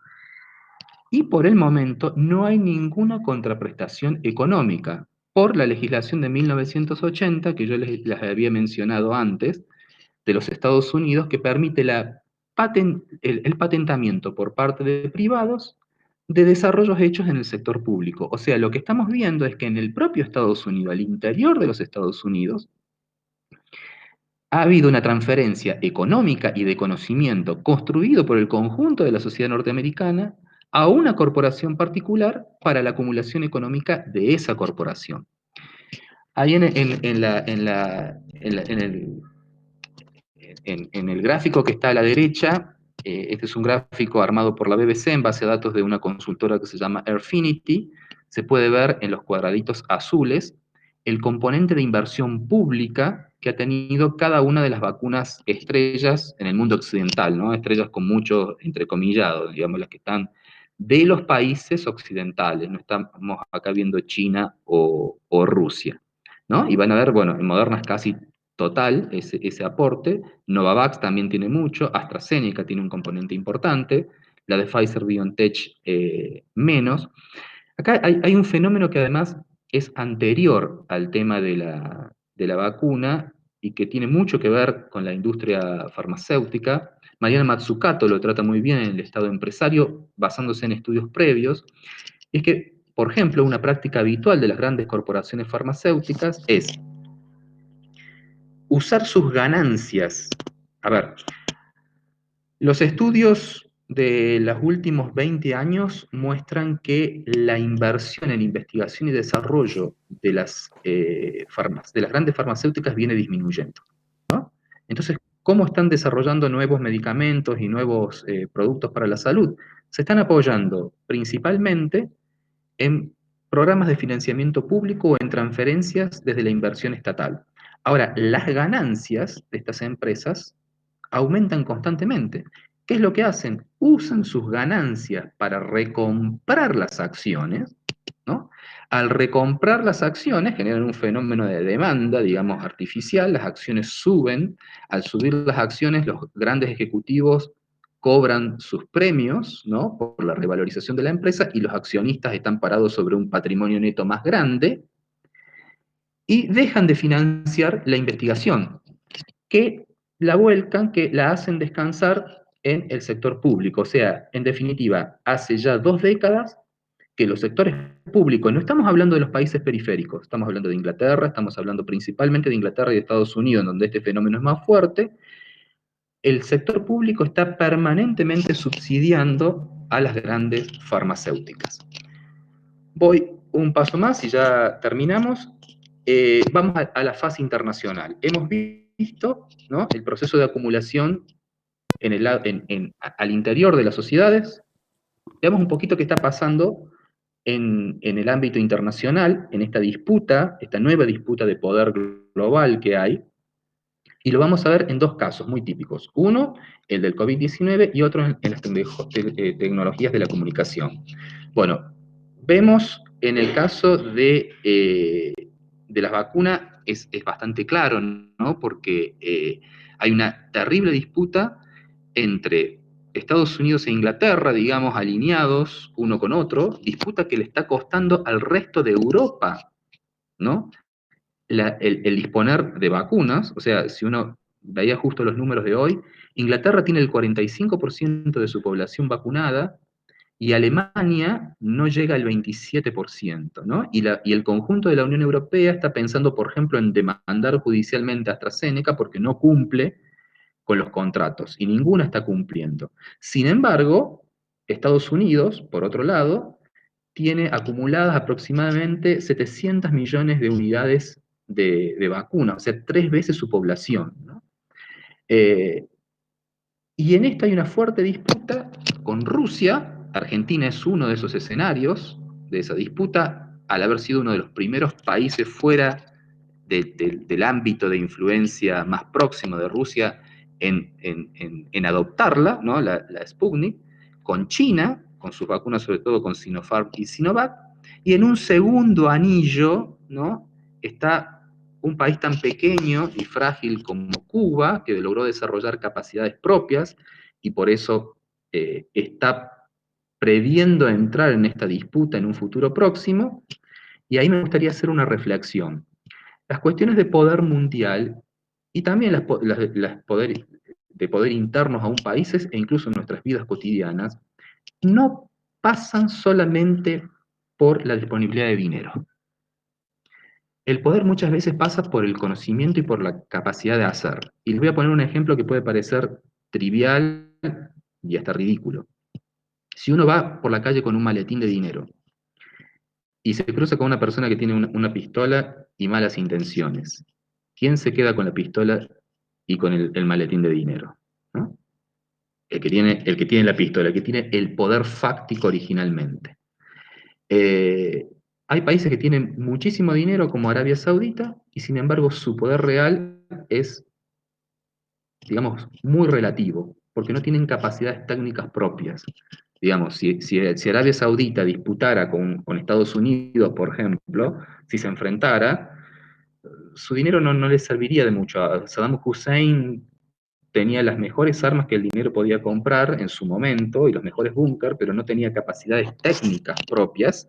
y por el momento no hay ninguna contraprestación económica por la legislación de 1980, que yo les había mencionado antes, de los Estados Unidos, que permite el patentamiento por parte de privados de desarrollos hechos en el sector público. O sea, lo que estamos viendo es que en el propio Estados Unidos, al interior de los Estados Unidos, ha habido una transferencia económica y de conocimiento construido por el conjunto de la sociedad norteamericana a una corporación particular para la acumulación económica de esa corporación. Ahí en el gráfico que está a la derecha, este es un gráfico armado por la BBC en base a datos de una consultora que se llama Airfinity. Se puede ver en los cuadraditos azules el componente de inversión pública que ha tenido cada una de las vacunas estrellas en el mundo occidental, ¿no? Estrellas con mucho entrecomillado, digamos, las que están de los países occidentales, no estamos acá viendo China o Rusia, ¿no? Y van a ver, bueno, en Moderna es casi total ese aporte, Novavax también tiene mucho, AstraZeneca tiene un componente importante, la de Pfizer-BioNTech menos. Acá hay un fenómeno que además es anterior al tema de la vacuna y que tiene mucho que ver con la industria farmacéutica. Mariana Mazzucato lo trata muy bien en el Estado empresario, basándose en estudios previos. Y es que, por ejemplo, una práctica habitual de las grandes corporaciones farmacéuticas es usar sus ganancias. A ver, los estudios de los últimos 20 años muestran que la inversión en investigación y desarrollo de de las grandes farmacéuticas viene disminuyendo, ¿no? Entonces, ¿cómo están desarrollando nuevos medicamentos y nuevos productos para la salud? Se están apoyando principalmente en programas de financiamiento público o en transferencias desde la inversión estatal. Ahora, las ganancias de estas empresas aumentan constantemente. ¿Qué es lo que hacen? Usan sus ganancias para recomprar las acciones, ¿no? Al recomprar las acciones generan un fenómeno de demanda, digamos, artificial, las acciones suben, al subir las acciones los grandes ejecutivos cobran sus premios, ¿no? Por la revalorización de la empresa y los accionistas están parados sobre un patrimonio neto más grande y dejan de financiar la investigación, que la vuelcan, que la hacen descansar en el sector público. O sea, en definitiva, hace ya 2 décadas que los sectores públicos, no estamos hablando de los países periféricos, estamos hablando de Inglaterra, estamos hablando principalmente de Inglaterra y de Estados Unidos, donde este fenómeno es más fuerte, el sector público está permanentemente subsidiando a las grandes farmacéuticas. Voy un paso más y ya terminamos. Vamos a la fase internacional. Hemos visto, ¿no?, el proceso de acumulación al interior de las sociedades. Veamos un poquito qué está pasando en el ámbito internacional, en esta disputa, esta nueva disputa de poder global que hay. Y lo vamos a ver en dos casos muy típicos. Uno, el del COVID-19, y otro en las tecnologías de la comunicación. Bueno, vemos en el caso de las vacunas, es bastante claro, ¿no? Porque hay una terrible disputa entre Estados Unidos e Inglaterra, digamos, alineados uno con otro, disputa que le está costando al resto de Europa, ¿no?, el disponer de vacunas. O sea, si uno veía justo los números de hoy, Inglaterra tiene el 45% de su población vacunada y Alemania no llega al 27%, ¿no? Y el conjunto de la Unión Europea está pensando, por ejemplo, en demandar judicialmente a AstraZeneca porque no cumple con los contratos, y ninguna está cumpliendo. Sin embargo, Estados Unidos, por otro lado, tiene acumuladas aproximadamente 700 millones de unidades de vacuna, o sea, 3 veces su población, ¿no? Y en esto hay una fuerte disputa con Rusia. Argentina es uno de esos escenarios de esa disputa, al haber sido uno de los primeros países fuera del ámbito de influencia más próximo de Rusia en adoptarla, ¿no?, la Sputnik, con China, con sus vacunas, sobre todo con Sinopharm y Sinovac, y en un segundo anillo, ¿no?, está un país tan pequeño y frágil como Cuba, que logró desarrollar capacidades propias y por eso está previendo entrar en esta disputa en un futuro próximo. Y ahí me gustaría hacer una reflexión. Las cuestiones de poder mundial y también de poder internos a un país e incluso en nuestras vidas cotidianas no pasan solamente por la disponibilidad de dinero. El poder muchas veces pasa por el conocimiento y por la capacidad de hacer. Y les voy a poner un ejemplo que puede parecer trivial y hasta ridículo. Si uno va por la calle con un maletín de dinero y se cruza con una persona que tiene una pistola y malas intenciones, ¿quién se queda con la pistola y con el maletín de dinero? ¿No? el que tiene la pistola, el que tiene el poder fáctico originalmente. Hay países que tienen muchísimo dinero, como Arabia Saudita, y sin embargo su poder real es, digamos, muy relativo, porque no tienen capacidades técnicas propias. Digamos, si Arabia Saudita disputara con Estados Unidos, por ejemplo, si se enfrentara, su dinero no le serviría de mucho. Saddam Hussein tenía las mejores armas que el dinero podía comprar en su momento y los mejores búnker, pero no tenía capacidades técnicas propias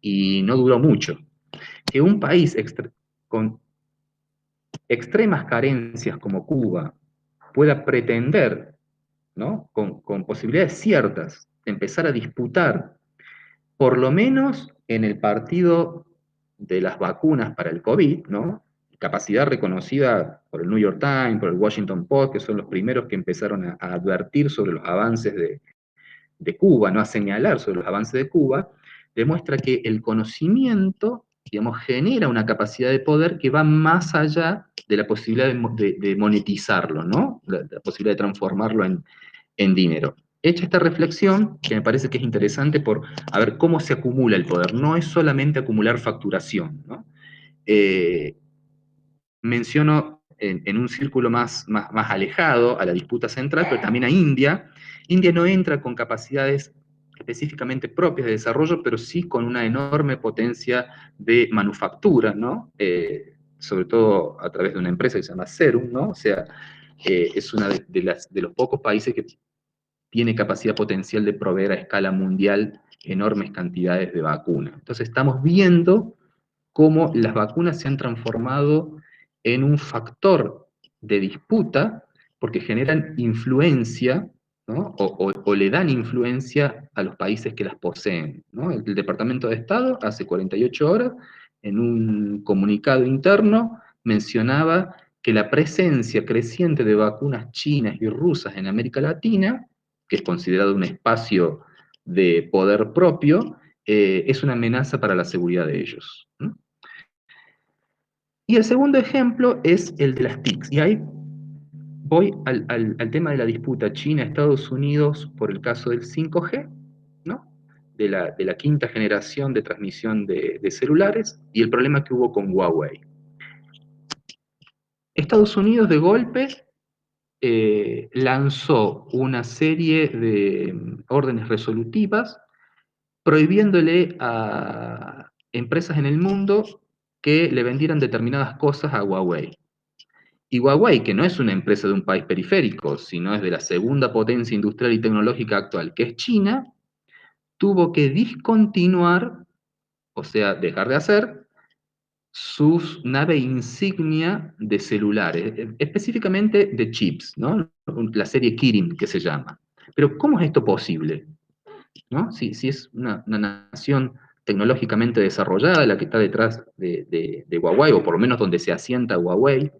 y no duró mucho. Que un país con extremas carencias como Cuba pueda pretender, ¿no? con posibilidades ciertas, de empezar a disputar, por lo menos en el partido de las vacunas para el COVID, ¿no? Capacidad reconocida por el New York Times, por el Washington Post, que son los primeros que empezaron a advertir sobre los avances de Cuba, ¿no? A señalar sobre los avances de Cuba, demuestra que el conocimiento, digamos, genera una capacidad de poder que va más allá de la posibilidad de monetizarlo, ¿no? La posibilidad de transformarlo en dinero. Hecha esta reflexión, que me parece que es interesante por a ver cómo se acumula el poder, no es solamente acumular facturación, ¿no? Menciono en un círculo más alejado a la disputa central, pero también a India. India no entra con capacidades específicamente propias de desarrollo, pero sí con una enorme potencia de manufactura, ¿no? Sobre todo a través de una empresa que se llama Serum, ¿no? O sea, es uno de los pocos países que tiene capacidad potencial de proveer a escala mundial enormes cantidades de vacunas. Entonces estamos viendo cómo las vacunas se han transformado en un factor de disputa porque generan influencia, ¿no? o le dan influencia a los países que las poseen, ¿no? El Departamento de Estado hace 48 horas, en un comunicado interno, mencionaba que la presencia creciente de vacunas chinas y rusas en América Latina, que es considerado un espacio de poder propio, es una amenaza para la seguridad de ellos, ¿no? Y el segundo ejemplo es el de las TICs. Y ahí voy al tema de la disputa China-Estados Unidos por el caso del 5G, ¿no? De la quinta generación de transmisión de celulares y el problema que hubo con Huawei. Estados Unidos de golpe lanzó una serie de órdenes resolutivas prohibiéndole a empresas en el mundo que le vendieran determinadas cosas a Huawei. Y Huawei, que no es una empresa de un país periférico, sino es de la segunda potencia industrial y tecnológica actual, que es China, tuvo que discontinuar, o sea, dejar de hacer, sus nave insignia de celulares, específicamente de chips, ¿no? La serie Kirin, que se llama. Pero ¿cómo es esto posible? ¿No? Si es una nación tecnológicamente desarrollada la que está detrás de Huawei, o por lo menos donde se asienta Huawei,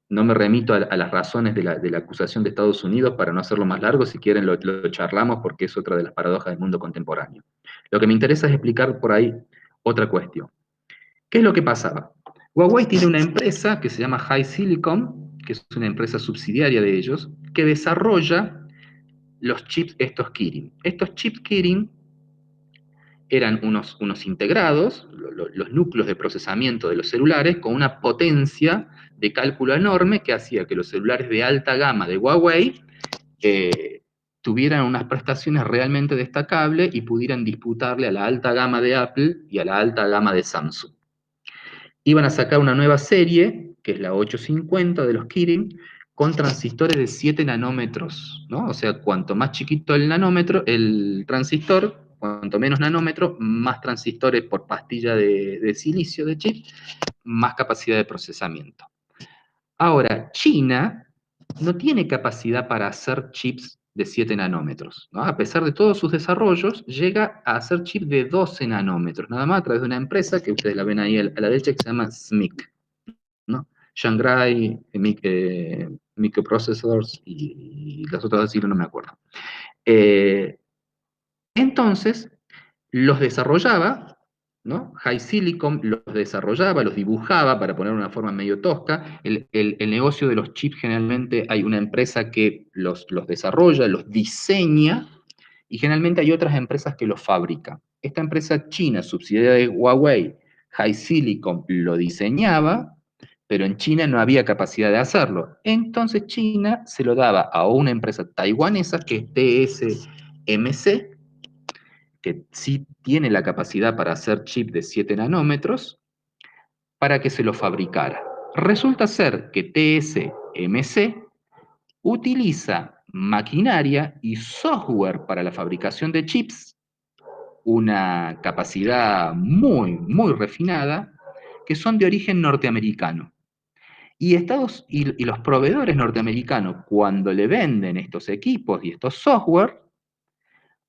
no me remito a las razones de la acusación de Estados Unidos para no hacerlo más largo, si quieren lo charlamos porque es otra de las paradojas del mundo contemporáneo. Lo que me interesa es explicar por ahí otra cuestión. ¿Qué es lo que pasaba? Huawei tiene una empresa que se llama HiSilicon, que es una empresa subsidiaria de ellos, que desarrolla los chips estos Kirin. Estos chips Kirin eran unos integrados, los núcleos de procesamiento de los celulares, con una potencia de cálculo enorme que hacía que los celulares de alta gama de Huawei tuvieran unas prestaciones realmente destacables y pudieran disputarle a la alta gama de Apple y a la alta gama de Samsung. Iban a sacar una nueva serie, que es la 850 de los Kirin, con transistores de 7 nanómetros, ¿no? O sea, cuanto más chiquito el transistor, cuanto menos nanómetros, más transistores por pastilla de silicio de chip, más capacidad de procesamiento. Ahora, China no tiene capacidad para hacer chips de 7 nanómetros, ¿no? A pesar de todos sus desarrollos, llega a hacer chips de 12 nanómetros, nada más a través de una empresa que ustedes la ven ahí a la derecha, que se llama SMIC, ¿no? Shanghai Microprocessors y las otras dos siglas no me acuerdo. Entonces, los desarrollaba, ¿no? High Silicon los desarrollaba, los dibujaba para poner una forma medio tosca. El negocio de los chips generalmente hay una empresa que los desarrolla, los diseña, y generalmente hay otras empresas que los fabrican. Esta empresa china, subsidiaria de Huawei, High Silicon, lo diseñaba, pero en China no había capacidad de hacerlo. Entonces China se lo daba a una empresa taiwanesa que es TSMC, que sí tiene la capacidad para hacer chip de 7 nanómetros, para que se lo fabricara. Resulta ser que TSMC utiliza maquinaria y software para la fabricación de chips, una capacidad muy, muy refinada, que son de origen norteamericano. Y los proveedores norteamericanos, cuando le venden estos equipos y estos software,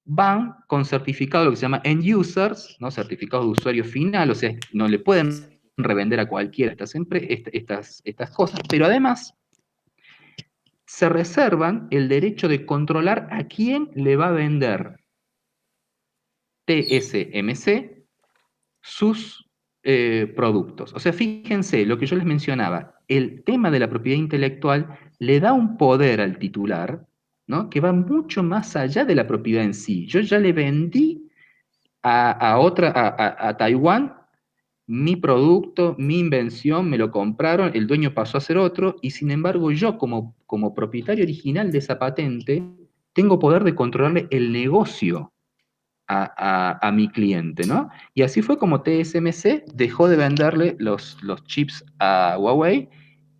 van con certificado, lo que se llama end users, ¿no? Certificado de usuario final, o sea, no le pueden revender a cualquiera estas cosas, pero además se reservan el derecho de controlar a quién le va a vender TSMC sus productos. O sea, fíjense lo que yo les mencionaba, el tema de la propiedad intelectual le da un poder al titular, ¿no? Que va mucho más allá de la propiedad en sí. Yo ya le vendí a Taiwán mi producto, mi invención, me lo compraron, el dueño pasó a ser otro, y sin embargo yo como propietario original de esa patente, tengo poder de controlarle el negocio a mi cliente, ¿no? Y así fue como TSMC dejó de venderle los chips a Huawei,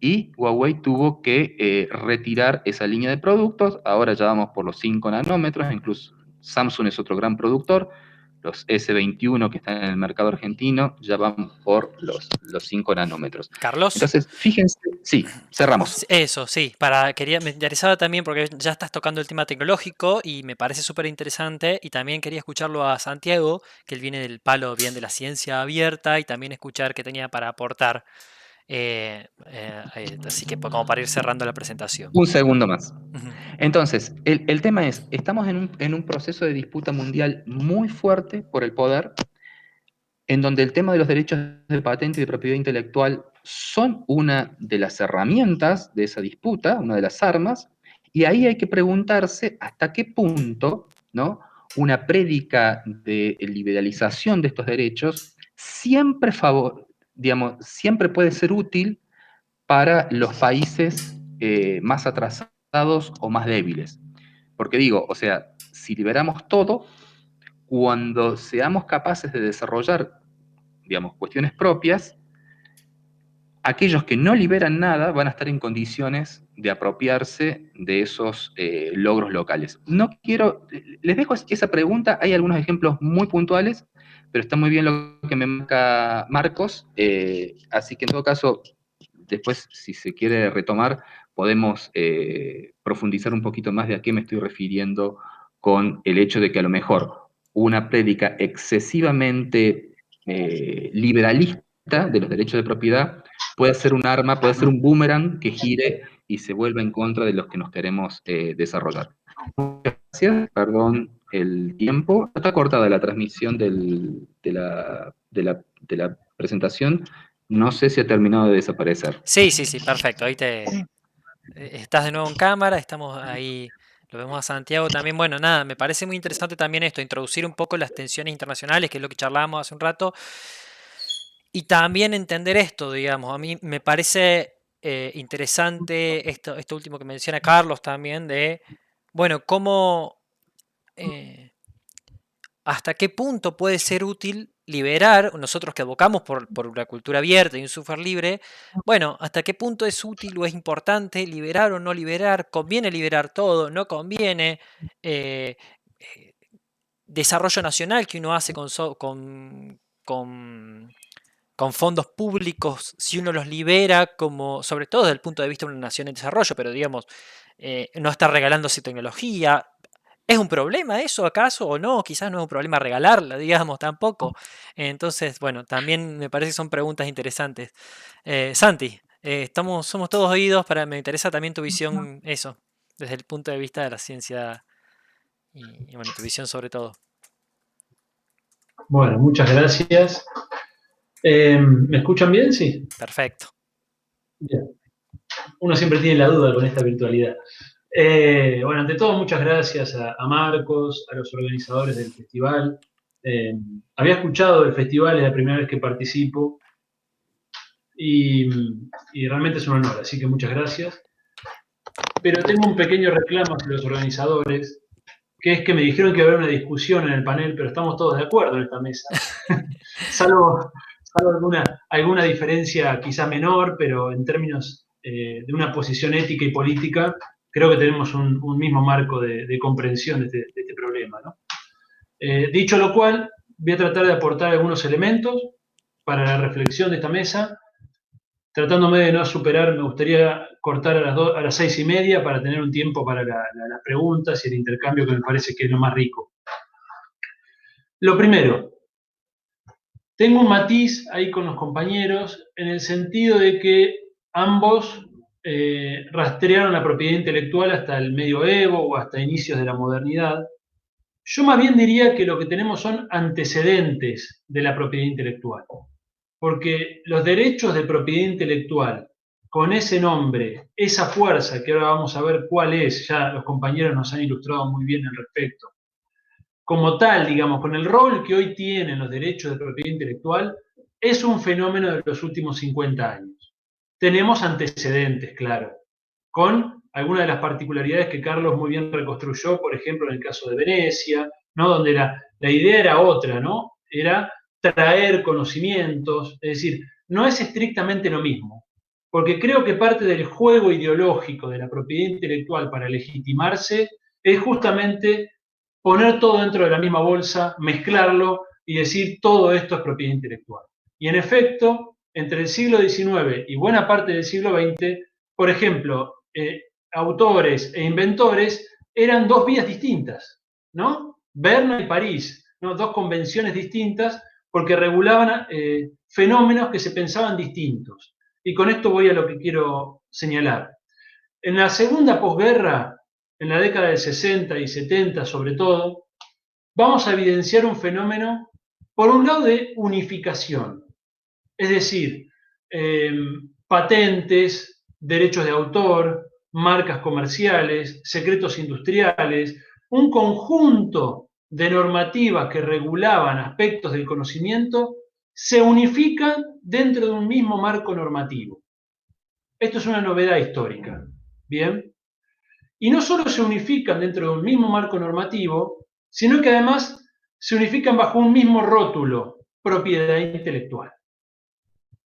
y Huawei tuvo que retirar esa línea de productos. Ahora ya vamos por los 5 nanómetros, incluso Samsung es otro gran productor. Los S21 que están en el mercado argentino ya van por los 5 nanómetros. Carlos. Entonces, fíjense, sí, cerramos. Eso, sí, me interesaba también porque ya estás tocando el tema tecnológico y me parece súper interesante y también quería escucharlo a Santiago, que él viene del palo bien de la ciencia abierta y también escuchar qué tenía para aportar. Así que como para ir cerrando la presentación. Un segundo más. Ujú. Entonces, el tema es, estamos en un proceso de disputa mundial muy fuerte por el poder, en donde el tema de los derechos de patente y de propiedad intelectual son una de las herramientas de esa disputa, una de las armas, y ahí hay que preguntarse hasta qué punto, ¿no? Una prédica de liberalización de estos derechos digamos, siempre puede ser útil para los países más atrasados o más débiles. Porque digo, o sea, si liberamos todo, cuando seamos capaces de desarrollar, digamos, cuestiones propias, aquellos que no liberan nada van a estar en condiciones de apropiarse de esos logros locales. No quiero, les dejo esa pregunta, hay algunos ejemplos muy puntuales, pero está muy bien lo que me marca Marcos, así que en todo caso, después, si se quiere retomar, podemos profundizar un poquito más de a qué me estoy refiriendo con el hecho de que a lo mejor una prédica excesivamente liberalista de los derechos de propiedad puede ser un arma, puede ser un boomerang que gire y se vuelva en contra de los que nos queremos desarrollar. Gracias, perdón el tiempo. Está cortada la transmisión de la presentación. No sé si ha terminado de desaparecer. Sí, sí, sí, perfecto. Estás de nuevo en cámara, estamos ahí, lo vemos a Santiago también. Bueno, nada, me parece muy interesante también esto, introducir un poco las tensiones internacionales, que es lo que charlábamos hace un rato, y también entender esto, digamos. A mí me parece interesante esto último que menciona Carlos también, de, bueno, cómo, eh, hasta qué punto puede ser útil liberar, nosotros que abocamos por una cultura abierta y un software libre, bueno, hasta qué punto es útil o es importante liberar o no liberar, conviene liberar todo, no conviene, eh, eh, desarrollo nacional que uno hace con fondos públicos, si uno los libera, como, sobre todo desde el punto de vista de una nación en desarrollo, pero digamos, no está regalándose tecnología. ¿Es un problema eso acaso o no? Quizás no es un problema regalarla, digamos, tampoco. Entonces, bueno, también me parece que son preguntas interesantes. Santi, somos todos oídos, me interesa también tu visión, eso, desde el punto de vista de la ciencia y bueno, tu visión sobre todo. Bueno, muchas gracias. ¿Me escuchan bien? Sí. Perfecto. Bien. Uno siempre tiene la duda con esta virtualidad. Bueno, ante todo, muchas gracias a Marcos, a los organizadores del festival. Había escuchado del festival, es la primera vez que participo y realmente es un honor, así que muchas gracias. Pero tengo un pequeño reclamo hacia los organizadores, que es que me dijeron que iba a haber una discusión en el panel, pero estamos todos de acuerdo en esta mesa. salvo alguna diferencia quizá menor, pero en términos de una posición ética y política, creo que tenemos un mismo marco de comprensión de este problema, ¿no? Dicho lo cual, voy a tratar de aportar algunos elementos para la reflexión de esta mesa. Tratándome de no superar, me gustaría cortar a las 6:30 para tener un tiempo para las preguntas y el intercambio, que me parece que es lo más rico. Lo primero, tengo un matiz ahí con los compañeros en el sentido de que ambos rastrearon la propiedad intelectual hasta el medioevo o hasta inicios de la modernidad. Yo más bien diría que lo que tenemos son antecedentes de la propiedad intelectual, porque los derechos de propiedad intelectual, con ese nombre, esa fuerza, que ahora vamos a ver cuál es, ya los compañeros nos han ilustrado muy bien al respecto, como tal, digamos, con el rol que hoy tienen los derechos de propiedad intelectual, es un fenómeno de los últimos 50 años. Tenemos antecedentes, claro, con algunas de las particularidades que Carlos muy bien reconstruyó, por ejemplo, en el caso de Venecia, ¿no? Donde la idea era otra, ¿no? Era traer conocimientos, es decir, no es estrictamente lo mismo, porque creo que parte del juego ideológico de la propiedad intelectual para legitimarse es justamente poner todo dentro de la misma bolsa, mezclarlo y decir todo esto es propiedad intelectual. Y en efecto, entre el siglo XIX y buena parte del siglo XX, por ejemplo, autores e inventores eran dos vías distintas, ¿no? Berna y París, ¿no? Dos convenciones distintas porque regulaban fenómenos que se pensaban distintos. Y con esto voy a lo que quiero señalar. En la segunda posguerra, en la década del 60 y 70 sobre todo, vamos a evidenciar un fenómeno, por un lado, de unificación. Es decir, patentes, derechos de autor, marcas comerciales, secretos industriales, un conjunto de normativas que regulaban aspectos del conocimiento se unifican dentro de un mismo marco normativo. Esto es una novedad histórica. Bien. Y no solo se unifican dentro de un mismo marco normativo, sino que además se unifican bajo un mismo rótulo, propiedad intelectual.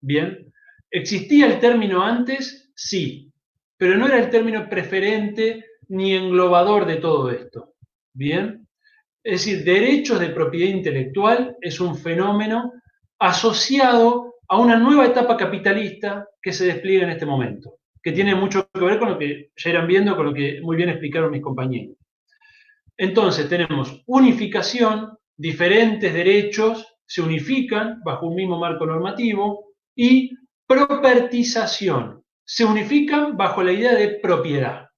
Bien, ¿existía el término antes? Sí, pero no era el término preferente ni englobador de todo esto. Bien, es decir, derechos de propiedad intelectual es un fenómeno asociado a una nueva etapa capitalista que se despliega en este momento, que tiene mucho que ver con lo que ya irán viendo, con lo que muy bien explicaron mis compañeros. Entonces tenemos unificación, diferentes derechos se unifican bajo un mismo marco normativo, y propertización, se unifican bajo la idea de propiedad,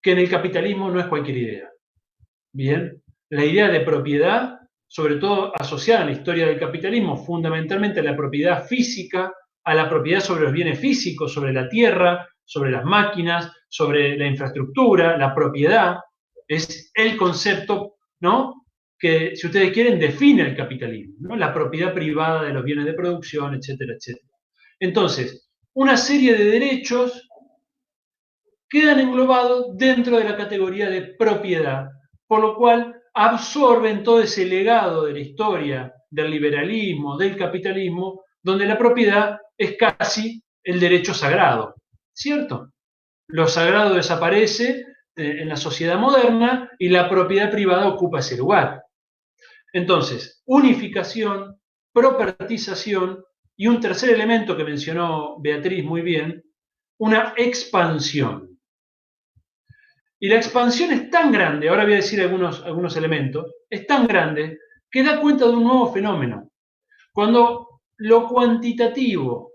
que en el capitalismo no es cualquier idea. Bien, la idea de propiedad, sobre todo asociada en la historia del capitalismo, fundamentalmente a la propiedad física, a la propiedad sobre los bienes físicos, sobre la tierra, sobre las máquinas, sobre la infraestructura, la propiedad, es el concepto, ¿no?, que, si ustedes quieren, define el capitalismo, ¿no?, la propiedad privada de los bienes de producción, etcétera, etcétera. Entonces, una serie de derechos quedan englobados dentro de la categoría de propiedad, por lo cual absorben todo ese legado de la historia del liberalismo, del capitalismo, donde la propiedad es casi el derecho sagrado, ¿cierto? Lo sagrado desaparece en la sociedad moderna y la propiedad privada ocupa ese lugar. Entonces, unificación, propertización y un tercer elemento que mencionó Beatriz muy bien, una expansión. Y la expansión es tan grande, ahora voy a decir algunos elementos, es tan grande que da cuenta de un nuevo fenómeno. Cuando lo cuantitativo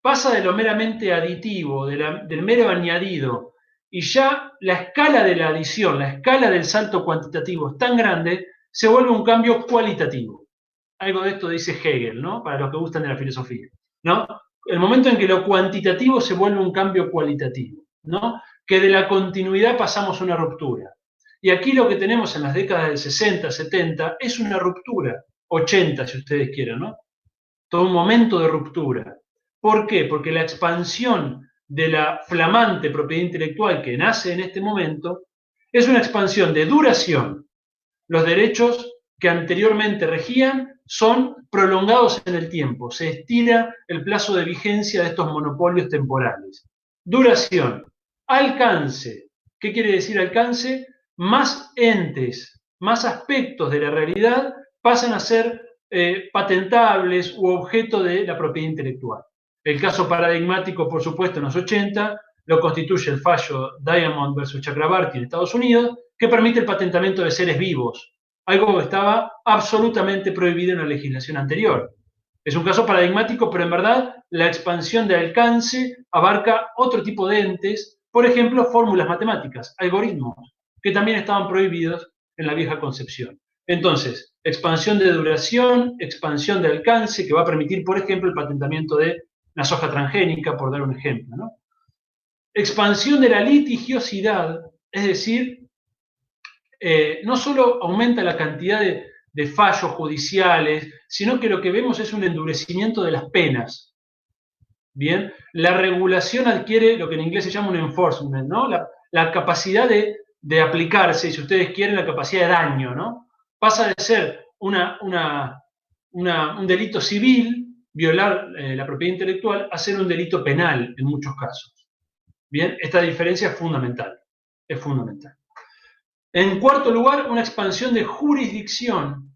pasa de lo meramente aditivo, del mero añadido, y ya la escala de la adición, la escala del salto cuantitativo es tan grande se vuelve un cambio cualitativo. Algo de esto dice Hegel, ¿no? Para los que gustan de la filosofía, ¿no? El momento en que lo cuantitativo se vuelve un cambio cualitativo, ¿no? Que de la continuidad pasamos a una ruptura. Y aquí lo que tenemos en las décadas del 60, 70, es una ruptura, 80 si ustedes quieren, ¿no? Todo un momento de ruptura. ¿Por qué? Porque la expansión de la flamante propiedad intelectual que nace en este momento es una expansión de duración. Los derechos que anteriormente regían son prolongados en el tiempo, se estira el plazo de vigencia de estos monopolios temporales. Duración, alcance. ¿Qué quiere decir alcance? Más entes, más aspectos de la realidad pasan a ser patentables u objeto de la propiedad intelectual. El caso paradigmático, por supuesto, en los 80, lo constituye el fallo Diamond versus Chakrabarty en Estados Unidos, que permite el patentamiento de seres vivos, algo que estaba absolutamente prohibido en la legislación anterior. Es un caso paradigmático, pero en verdad la expansión de alcance abarca otro tipo de entes, por ejemplo, fórmulas matemáticas, algoritmos, que también estaban prohibidos en la vieja concepción. Entonces, expansión de duración, expansión de alcance, que va a permitir, por ejemplo, el patentamiento de la soja transgénica, por dar un ejemplo, ¿no? Expansión de la litigiosidad, es decir, no solo aumenta la cantidad de fallos judiciales, sino que lo que vemos es un endurecimiento de las penas. Bien, la regulación adquiere lo que en inglés se llama un enforcement, ¿no? La capacidad de aplicarse, si ustedes quieren, la capacidad de daño, ¿no? Pasa de ser un delito civil, violar la propiedad intelectual, a ser un delito penal en muchos casos. Bien, esta diferencia es fundamental, es fundamental. En cuarto lugar, una expansión de jurisdicción.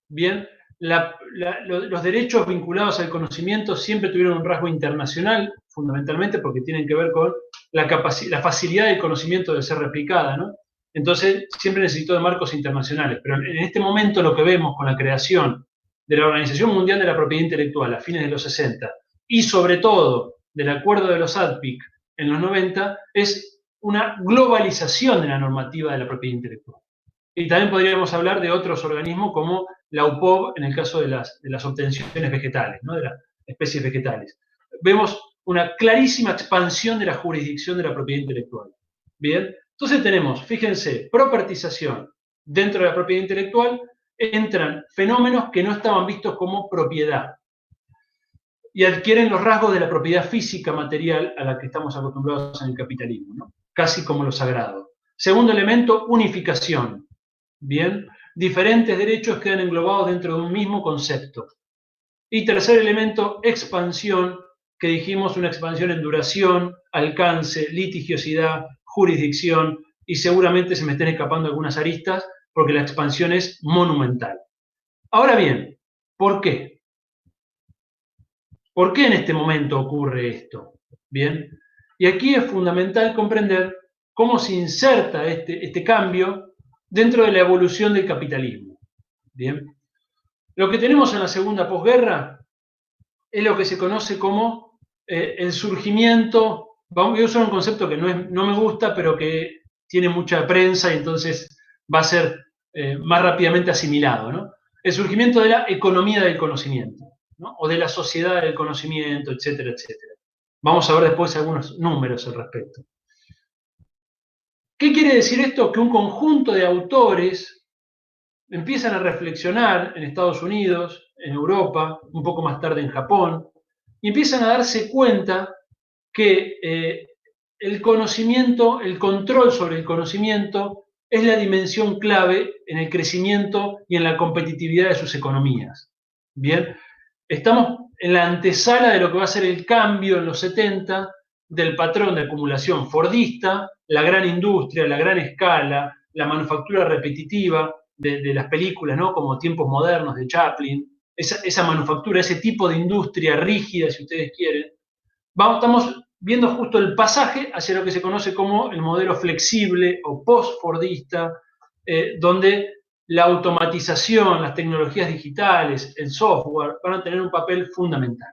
Bien, los derechos vinculados al conocimiento siempre tuvieron un rasgo internacional, fundamentalmente porque tienen que ver con la facilidad del conocimiento de ser replicada, ¿no? Entonces, siempre necesitó de marcos internacionales. Pero en este momento lo que vemos con la creación de la Organización Mundial de la Propiedad Intelectual a fines de los 60 y sobre todo del Acuerdo de los ADPIC en los 90 es una globalización de la normativa de la propiedad intelectual. Y también podríamos hablar de otros organismos como la UPOV en el caso de las obtenciones vegetales, ¿no? De las especies vegetales. Vemos una clarísima expansión de la jurisdicción de la propiedad intelectual. Bien, entonces tenemos, fíjense, propertización. Dentro de la propiedad intelectual entran fenómenos que no estaban vistos como propiedad y adquieren los rasgos de la propiedad física material a la que estamos acostumbrados en el capitalismo, ¿no? Casi como lo sagrado. Segundo elemento, unificación. Bien, diferentes derechos quedan englobados dentro de un mismo concepto. Y tercer elemento, expansión, que dijimos una expansión en duración, alcance, litigiosidad, jurisdicción, y seguramente se me estén escapando algunas aristas porque la expansión es monumental. Ahora bien, ¿por qué? ¿Por qué en este momento ocurre esto? Bien, y aquí es fundamental comprender cómo se inserta este cambio dentro de la evolución del capitalismo. Bien, lo que tenemos en la segunda posguerra es lo que se conoce como el surgimiento, voy a usar un concepto que no me gusta, pero que tiene mucha prensa y entonces va a ser más rápidamente asimilado, ¿no? El surgimiento de la economía del conocimiento, ¿no? O de la sociedad del conocimiento, etcétera, etcétera. Vamos a ver después algunos números al respecto. ¿Qué quiere decir esto? Que un conjunto de autores empiezan a reflexionar en Estados Unidos, en Europa, un poco más tarde en Japón, y empiezan a darse cuenta que el conocimiento, el control sobre el conocimiento es la dimensión clave en el crecimiento y en la competitividad de sus economías. Bien, estamos en la antesala de lo que va a ser el cambio en los 70 del patrón de acumulación fordista, la gran industria, la gran escala, la manufactura repetitiva de las películas, ¿no? Como Tiempos Modernos de Chaplin, esa manufactura, ese tipo de industria rígida, si ustedes quieren. Estamos viendo justo el pasaje hacia lo que se conoce como el modelo flexible o post-fordista, donde la automatización, las tecnologías digitales, el software, van a tener un papel fundamental.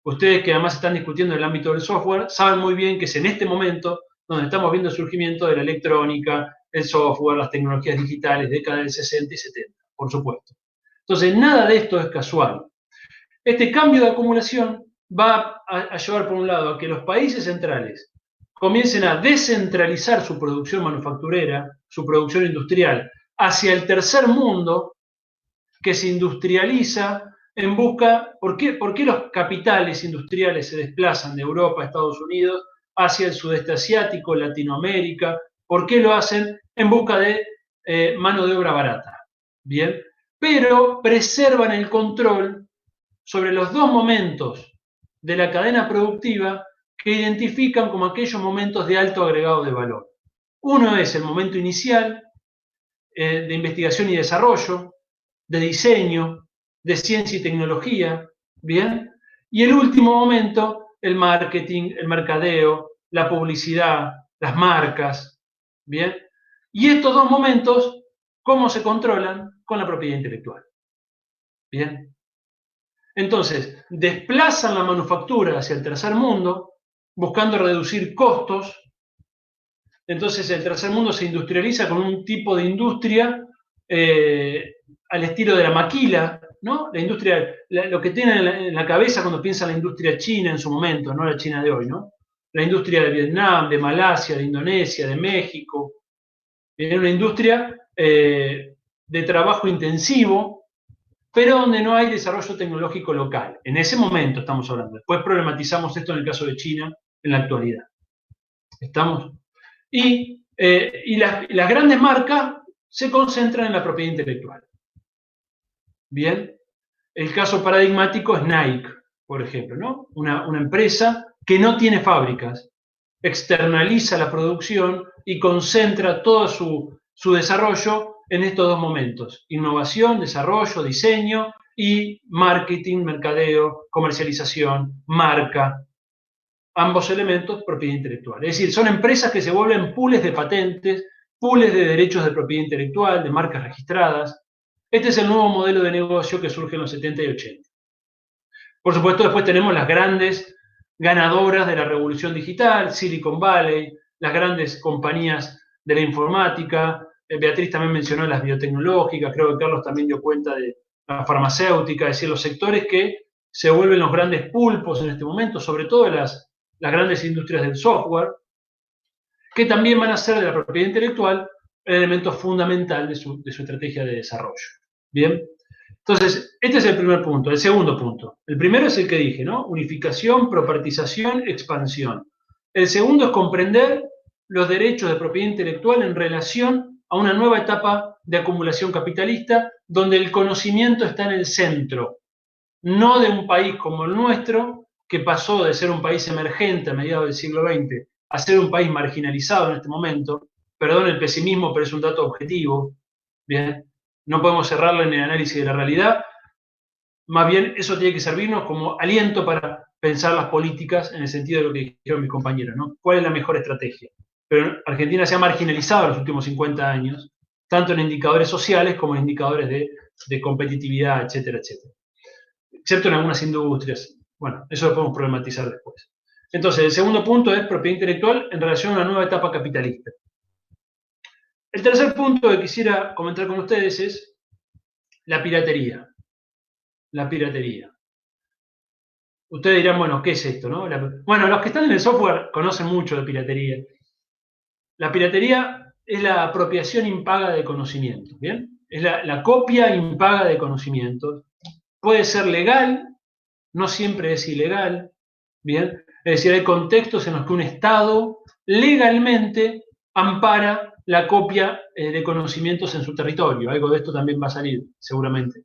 Ustedes que además están discutiendo el ámbito del software, saben muy bien que es en este momento donde estamos viendo el surgimiento de la electrónica, el software, las tecnologías digitales, década del 60 y 70, por supuesto. Entonces, nada de esto es casual. Este cambio de acumulación va a llevar, por un lado, a que los países centrales comiencen a descentralizar su producción manufacturera, su producción industrial, hacia el tercer mundo, que se industrializa en busca... ¿Por qué los capitales industriales se desplazan de Europa a Estados Unidos hacia el sudeste asiático, Latinoamérica? ¿Por qué lo hacen? En busca de mano de obra barata. Bien, pero preservan el control sobre los dos momentos de la cadena productiva que identifican como aquellos momentos de alto agregado de valor. Uno es el momento inicial de investigación y desarrollo, de diseño, de ciencia y tecnología, ¿bien? Y el último momento, el marketing, el mercadeo, la publicidad, las marcas, ¿bien? Y estos dos momentos, ¿cómo se controlan? Con la propiedad intelectual, ¿bien? Entonces, desplazan la manufactura hacia el tercer mundo, buscando reducir costos. Entonces, el tercer mundo se industrializa con un tipo de industria al estilo de la maquila, ¿no? La industria, lo que tienen en la cabeza cuando piensa en la industria china en su momento, no la China de hoy, ¿no? La industria de Vietnam, de Malasia, de Indonesia, de México. Es una industria de trabajo intensivo, pero donde no hay desarrollo tecnológico local. En ese momento estamos hablando. Después problematizamos esto en el caso de China en la actualidad. ¿Estamos? Y las grandes marcas se concentran en la propiedad intelectual. Bien, el caso paradigmático es Nike, por ejemplo, ¿no? Una empresa que no tiene fábricas, externaliza la producción y concentra todo su desarrollo en estos dos momentos: innovación, desarrollo, diseño y marketing, mercadeo, comercialización, marca. Ambos elementos, propiedad intelectual. Es decir, son empresas que se vuelven pools de patentes, pools de derechos de propiedad intelectual, de marcas registradas. Este es el nuevo modelo de negocio que surge en los 70 y 80. Por supuesto, después tenemos las grandes ganadoras de la revolución digital, Silicon Valley, las grandes compañías de la informática. Beatriz también mencionó las biotecnológicas, creo que Carlos también dio cuenta de la farmacéutica, es decir, los sectores que se vuelven los grandes pulpos en este momento, sobre todo las grandes industrias del software, que también van a ser de la propiedad intelectual el elemento fundamental de su estrategia de desarrollo. Bien, entonces, este es el primer punto. El segundo punto. El primero es el que dije, ¿no? Unificación, propartización, expansión. El segundo es comprender los derechos de propiedad intelectual en relación a una nueva etapa de acumulación capitalista donde el conocimiento está en el centro, no de un país como el nuestro, que pasó de ser un país emergente a mediados del siglo XX a ser un país marginalizado en este momento. Perdón el pesimismo, pero es un dato objetivo. Bien, no podemos cerrarlo en el análisis de la realidad. Más bien, eso tiene que servirnos como aliento para pensar las políticas en el sentido de lo que dijeron mis compañeros, ¿no? ¿Cuál es la mejor estrategia? Pero Argentina se ha marginalizado en los últimos 50 años, tanto en indicadores sociales como en indicadores de competitividad, etcétera, etcétera. Excepto en algunas industrias. Bueno, eso lo podemos problematizar después. Entonces, el segundo punto es propiedad intelectual en relación a una nueva etapa capitalista. El tercer punto que quisiera comentar con ustedes es la piratería. La piratería. Ustedes dirán, bueno, ¿qué es esto, no? Bueno, los que están en el software conocen mucho de piratería. La piratería es la apropiación impaga de conocimientos, ¿bien? Es la copia impaga de conocimientos. Puede ser legal, no siempre es ilegal, ¿bien? Es decir, hay contextos en los que un Estado legalmente ampara la copia de conocimientos en su territorio. Algo de esto también va a salir, seguramente.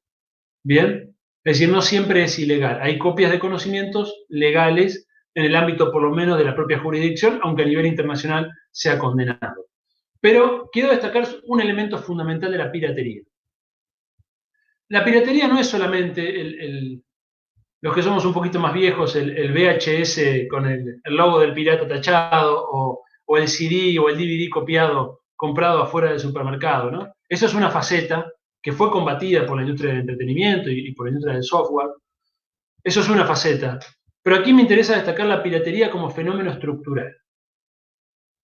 ¿Bien? Es decir, no siempre es ilegal. Hay copias de conocimientos legales en el ámbito, por lo menos, de la propia jurisdicción, aunque a nivel internacional sea condenado. Pero quiero destacar un elemento fundamental de la piratería. La piratería no es solamente los que somos un poquito más viejos, el VHS con el logo del pirata tachado, o el CD o el DVD copiado, comprado afuera del supermercado, ¿no? Eso es una faceta que fue combatida por la industria del entretenimiento y por la industria del software. Eso es una faceta. Pero aquí me interesa destacar la piratería como fenómeno estructural.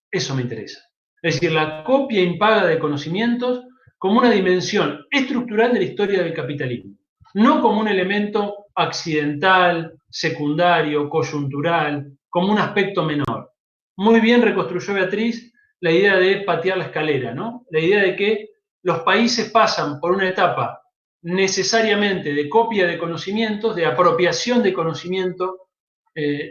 Eso me interesa. Es decir, la copia impaga de conocimientos como una dimensión estructural de la historia del capitalismo, no como un elemento accidental, secundario, coyuntural, como un aspecto menor. Muy bien reconstruyó Beatriz la idea de patear la escalera, ¿no? La idea de que los países pasan por una etapa necesariamente de copia de conocimientos, de apropiación de conocimiento,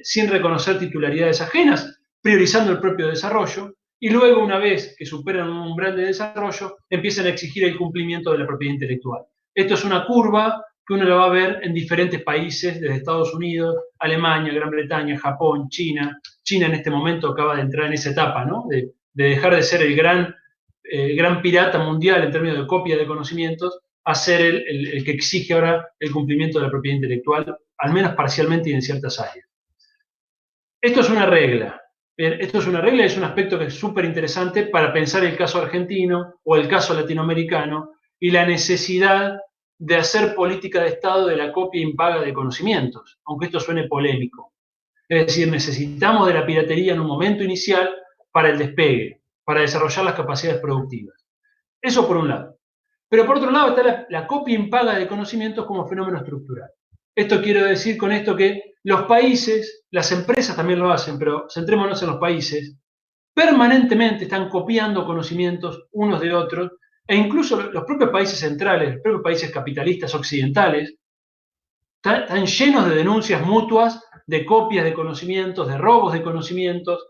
sin reconocer titularidades ajenas, priorizando el propio desarrollo, y luego, una vez que superan un umbral de desarrollo, empiezan a exigir el cumplimiento de la propiedad intelectual. Esto es una curva que uno la va a ver en diferentes países, desde Estados Unidos, Alemania, Gran Bretaña, Japón, China. China en este momento acaba de entrar en esa etapa, ¿no? De dejar de ser el gran pirata mundial en términos de copia de conocimientos, a ser el que exige ahora el cumplimiento de la propiedad intelectual, al menos parcialmente y en ciertas áreas. Esto es una regla. Esto es una regla y es un aspecto que es súper interesante para pensar el caso argentino o el caso latinoamericano y la necesidad de hacer política de Estado de la copia impaga de conocimientos, aunque esto suene polémico. Es decir, necesitamos de la piratería en un momento inicial para el despegue, para desarrollar las capacidades productivas. Eso por un lado. Pero por otro lado está la copia impaga de conocimientos como fenómeno estructural. Esto quiero decir con esto que los países, las empresas también lo hacen, pero centrémonos en los países, permanentemente están copiando conocimientos unos de otros, e incluso los propios países centrales, los propios países capitalistas occidentales, están llenos de denuncias mutuas, de copias de conocimientos, de robos de conocimientos,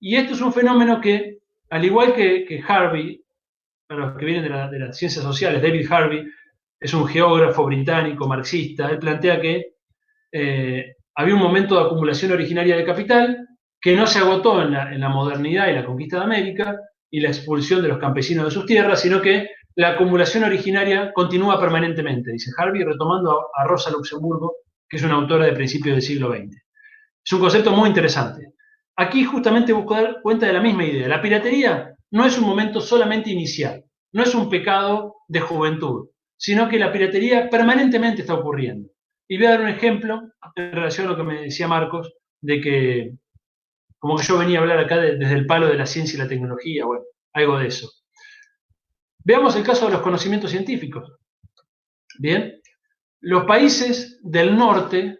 y esto es un fenómeno que, al igual que Harvey, para los que vienen de las ciencias sociales, David Harvey es un geógrafo británico marxista. Él plantea que había un momento de acumulación originaria de capital que no se agotó en la modernidad y la conquista de América y la expulsión de los campesinos de sus tierras, sino que la acumulación originaria continúa permanentemente, dice Harvey, retomando a Rosa Luxemburgo, que es una autora de principios del siglo XX. Es un concepto muy interesante. Aquí justamente busco dar cuenta de la misma idea. La piratería no es un momento solamente inicial, no es un pecado de juventud, sino que la piratería permanentemente está ocurriendo. Y voy a dar un ejemplo en relación a lo que me decía Marcos, de que como que yo venía a hablar acá desde el palo de la ciencia y la tecnología, bueno, algo de eso. Veamos el caso de los conocimientos científicos. Bien, los países del norte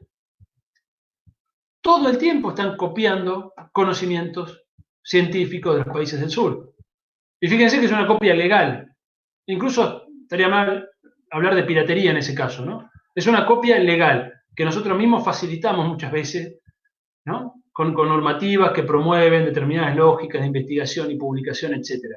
todo el tiempo están copiando conocimientos científicos de los países del sur. Y fíjense que es una copia legal. Incluso estaría mal hablar de piratería en ese caso, ¿no? Es una copia legal que nosotros mismos facilitamos muchas veces, ¿no? Con normativas que promueven determinadas lógicas de investigación y publicación, etc.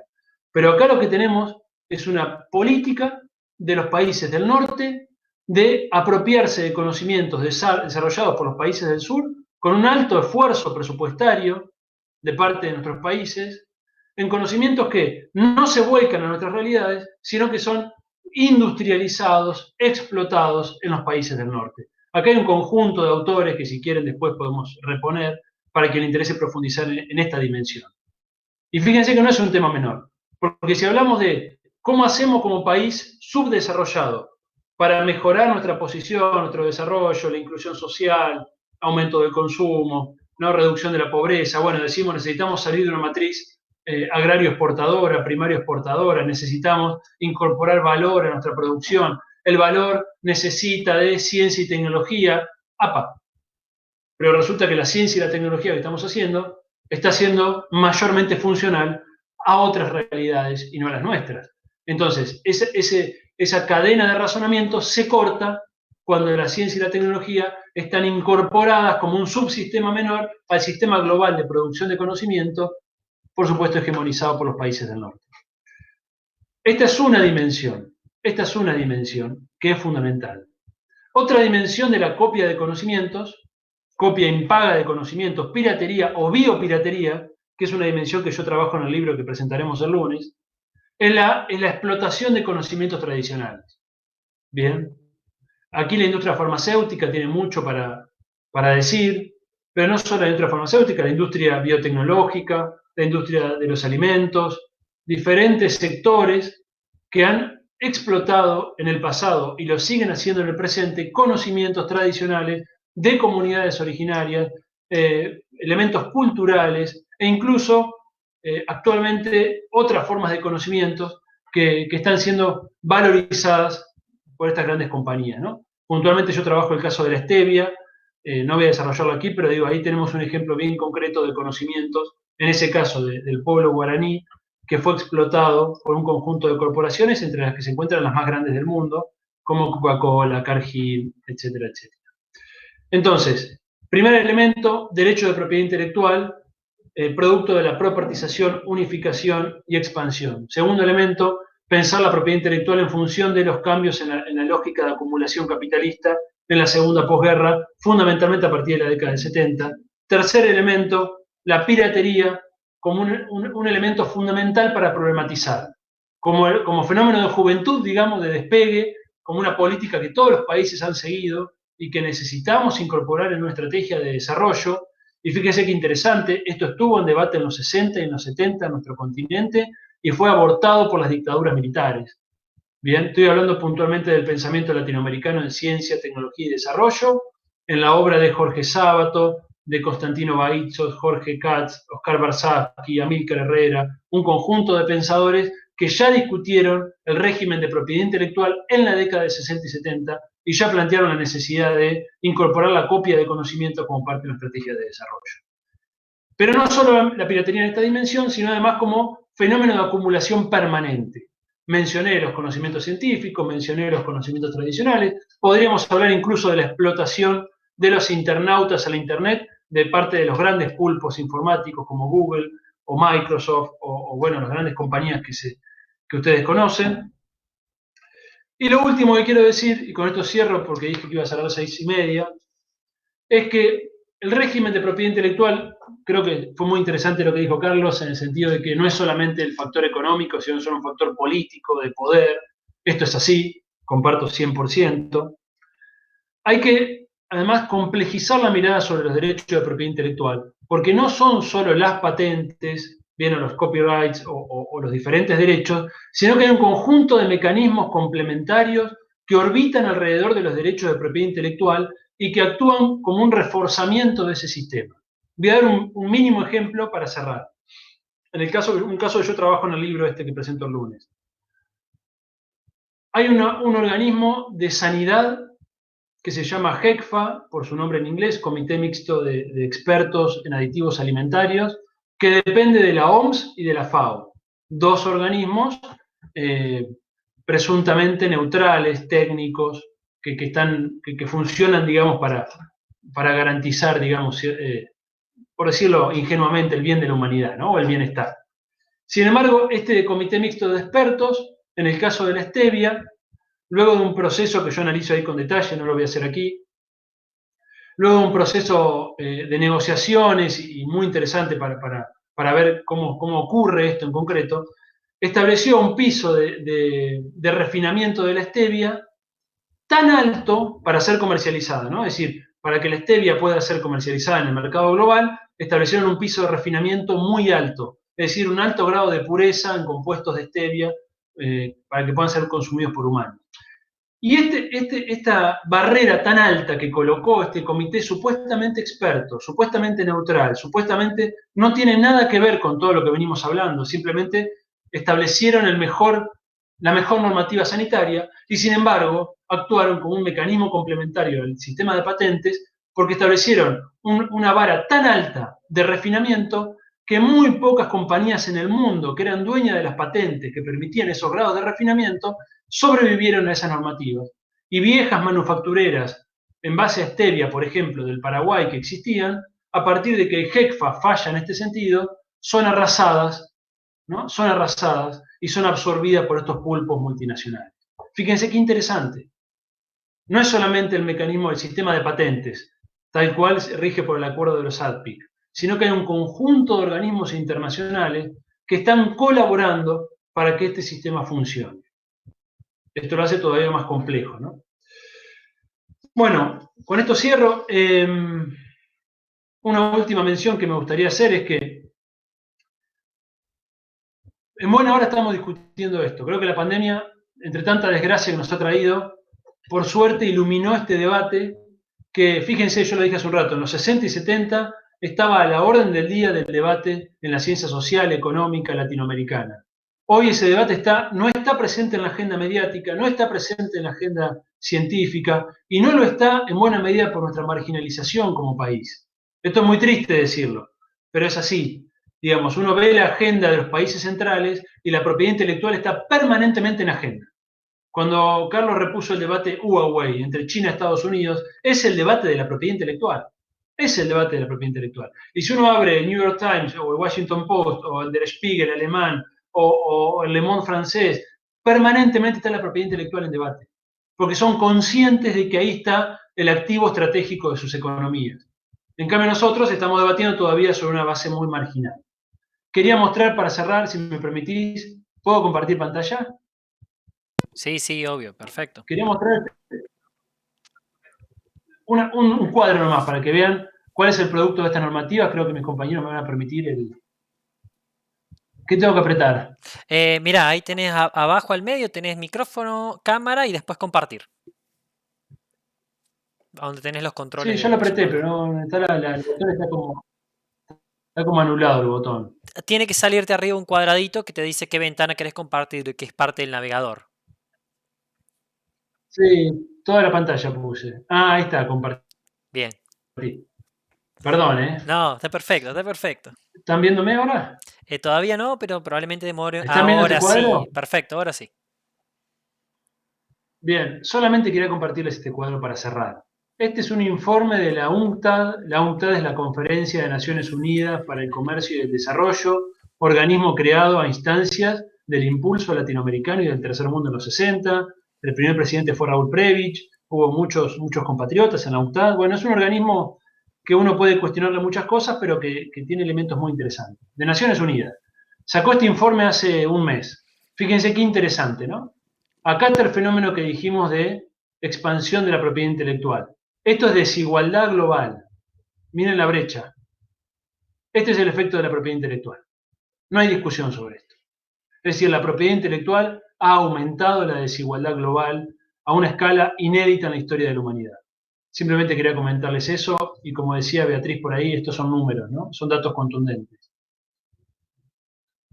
Pero acá lo que tenemos es una política de los países del norte de apropiarse de conocimientos desarrollados por los países del sur con un alto esfuerzo presupuestario de parte de nuestros países, en conocimientos que no se vuelcan a nuestras realidades, sino que son industrializados, explotados en los países del norte. Acá hay un conjunto de autores que si quieren después podemos reponer para quien le interese profundizar en esta dimensión. Y fíjense que no es un tema menor, porque si hablamos de cómo hacemos como país subdesarrollado para mejorar nuestra posición, nuestro desarrollo, la inclusión social, aumento del consumo, ¿no? Reducción de la pobreza, bueno, decimos necesitamos salir de una matriz agrario exportadora, primario exportadora, necesitamos incorporar valor a nuestra producción, el valor necesita de ciencia y tecnología, ¡apa! Pero resulta que la ciencia y la tecnología que estamos haciendo está siendo mayormente funcional a otras realidades y no a las nuestras. Entonces, esa cadena de razonamiento se corta cuando la ciencia y la tecnología están incorporadas como un subsistema menor al sistema global de producción de conocimiento, por supuesto hegemonizado por los países del norte. Esta es una dimensión que es fundamental. Otra dimensión de la copia de conocimientos, copia impaga de conocimientos, piratería o biopiratería, que es una dimensión que yo trabajo en el libro que presentaremos el lunes, es la explotación de conocimientos tradicionales. Bien, aquí la industria farmacéutica tiene mucho para decir, pero no solo la industria farmacéutica, la industria biotecnológica, la industria de los alimentos, diferentes sectores que han explotado en el pasado y lo siguen haciendo en el presente conocimientos tradicionales de comunidades originarias, elementos culturales e incluso actualmente otras formas de conocimientos que están siendo valorizadas por estas grandes compañías, ¿no? Puntualmente yo trabajo el caso de la stevia, no voy a desarrollarlo aquí, pero digo, ahí tenemos un ejemplo bien concreto de conocimientos, en ese caso del pueblo guaraní, que fue explotado por un conjunto de corporaciones, entre las que se encuentran las más grandes del mundo, como Coca-Cola, Cargill, etcétera, etcétera. Entonces, primer elemento, derecho de propiedad intelectual, producto de la propartización, unificación y expansión. Segundo elemento, pensar la propiedad intelectual en función de los cambios en la lógica de acumulación capitalista en la segunda posguerra, fundamentalmente a partir de la década del 70. Tercer elemento, la piratería como un elemento fundamental para problematizar, como fenómeno de juventud, digamos, de despegue, como una política que todos los países han seguido y que necesitamos incorporar en una estrategia de desarrollo. Y fíjense qué interesante, esto estuvo en debate en los 60 y en los 70 en nuestro continente y fue abortado por las dictaduras militares. Bien, estoy hablando puntualmente del pensamiento latinoamericano en ciencia, tecnología y desarrollo, en la obra de Jorge Sábato, de Constantino Baizos, Jorge Katz, Oscar Barsky, Amílcar Herrera, un conjunto de pensadores que ya discutieron el régimen de propiedad intelectual en la década de 60 y 70 y ya plantearon la necesidad de incorporar la copia de conocimiento como parte de una estrategia de desarrollo. Pero no solo la piratería en esta dimensión, sino además como fenómeno de acumulación permanente. Mencioné los conocimientos científicos, mencioné los conocimientos tradicionales, podríamos hablar incluso de la explotación de los internautas a la Internet de parte de los grandes pulpos informáticos como Google o Microsoft o bueno, las grandes compañías que ustedes conocen. Y lo último que quiero decir, y con esto cierro porque dije que iba a ser a las 6:30, es que el régimen de propiedad intelectual, creo que fue muy interesante lo que dijo Carlos, en el sentido de que no es solamente el factor económico, sino solo un factor político, de poder. Esto es así, comparto 100%. Hay que, además, complejizar la mirada sobre los derechos de propiedad intelectual, porque no son solo las patentes, bien, o los copyrights o los diferentes derechos, sino que hay un conjunto de mecanismos complementarios que orbitan alrededor de los derechos de propiedad intelectual y que actúan como un reforzamiento de ese sistema. Voy a dar un mínimo ejemplo para cerrar. En un caso que yo trabajo en el libro este que presento el lunes. Hay un organismo de sanidad que se llama HECFA, por su nombre en inglés, Comité Mixto de Expertos en Aditivos Alimentarios, que depende de la OMS y de la FAO. Dos organismos presuntamente neutrales, técnicos, que funcionan, digamos, para garantizar, digamos, por decirlo ingenuamente, el bien de la humanidad, ¿no? O el bienestar. Sin embargo, este comité mixto de expertos, en el caso de la stevia, luego de un proceso que yo analizo ahí con detalle, no lo voy a hacer aquí, luego de un proceso de negociaciones y muy interesante para ver cómo ocurre esto en concreto, estableció un piso de refinamiento de la stevia tan alto para ser comercializada, ¿no? Es decir, para que la stevia pueda ser comercializada en el mercado global, establecieron un piso de refinamiento muy alto, es decir, un alto grado de pureza en compuestos de stevia para que puedan ser consumidos por humanos. Y esta barrera tan alta que colocó este comité supuestamente experto, supuestamente neutral, supuestamente no tiene nada que ver con todo lo que venimos hablando, simplemente establecieron la mejor normativa sanitaria y sin embargo actuaron como un mecanismo complementario del sistema de patentes porque establecieron una vara tan alta de refinamiento que muy pocas compañías en el mundo que eran dueñas de las patentes que permitían esos grados de refinamiento sobrevivieron a esas normativas. Y viejas manufactureras en base a stevia, por ejemplo, del Paraguay que existían, a partir de que el HECFA falla en este sentido, son arrasadas, ¿no? Son arrasadas y son absorbidas por estos pulpos multinacionales. Fíjense qué interesante. No es solamente el mecanismo del sistema de patentes, tal cual se rige por el acuerdo de los ADPIC, sino que hay un conjunto de organismos internacionales que están colaborando para que este sistema funcione. Esto lo hace todavía más complejo, ¿no? Bueno, con esto cierro. Una última mención que me gustaría hacer es que en buena hora estamos discutiendo esto. Creo que la pandemia, entre tanta desgracia que nos ha traído, por suerte iluminó este debate que, fíjense, yo lo dije hace un rato, en los 60 y 70 estaba a la orden del día del debate en la ciencia social, económica, latinoamericana. Hoy ese debate no está presente en la agenda mediática, no está presente en la agenda científica y no lo está en buena medida por nuestra marginalización como país. Esto es muy triste decirlo, pero es así. Digamos, uno ve la agenda de los países centrales y la propiedad intelectual está permanentemente en agenda. Cuando Carlos repuso el debate Huawei entre China y Estados Unidos, es el debate de la propiedad intelectual. Es el debate de la propiedad intelectual. Y si uno abre el New York Times o el Washington Post o el Der Spiegel alemán o el Le Monde francés, permanentemente está la propiedad intelectual en debate. Porque son conscientes de que ahí está el activo estratégico de sus economías. En cambio, nosotros estamos debatiendo todavía sobre una base muy marginal. Quería mostrar para cerrar, si me permitís, ¿puedo compartir pantalla? Sí, sí, obvio, perfecto. Quería mostrar un cuadro nomás para que vean cuál es el producto de esta normativa. Creo que mis compañeros me van a permitir el... ¿Qué tengo que apretar? Mirá, ahí tenés abajo al medio, tenés micrófono, cámara y después compartir. Donde tenés los controles. Sí, yo lo apreté, pero no está el botón está como anulado el botón. Tiene que salirte arriba un cuadradito que te dice qué ventana querés compartir y que es parte del navegador. Sí, toda la pantalla puse. Ah, ahí está, compartí. Bien. Perdón, ¿eh? No, está perfecto, está perfecto. ¿Están viéndome ahora? Todavía no, pero probablemente demore. ¿Están viendo este Ahora cuadro? sí, perfecto, ahora sí. Bien, solamente quería compartirles este cuadro para cerrar. Este es un informe de la UNCTAD. La UNCTAD es la Conferencia de Naciones Unidas para el Comercio y el Desarrollo, organismo creado a instancias del impulso latinoamericano y del tercer mundo en los 60. El primer presidente fue Raúl Prebisch, hubo muchos compatriotas en la UNCTAD. Bueno, es un organismo que uno puede cuestionarle muchas cosas, pero que tiene elementos muy interesantes. De Naciones Unidas. Sacó este informe hace un mes. Fíjense qué interesante, ¿no? Acá está el fenómeno que dijimos de expansión de la propiedad intelectual. Esto es desigualdad global. Miren la brecha. Este es el efecto de la propiedad intelectual. No hay discusión sobre esto. Es decir, la propiedad intelectual ha aumentado la desigualdad global a una escala inédita en la historia de la humanidad. Simplemente quería comentarles eso y como decía Beatriz por ahí, estos son números, ¿no? Son datos contundentes.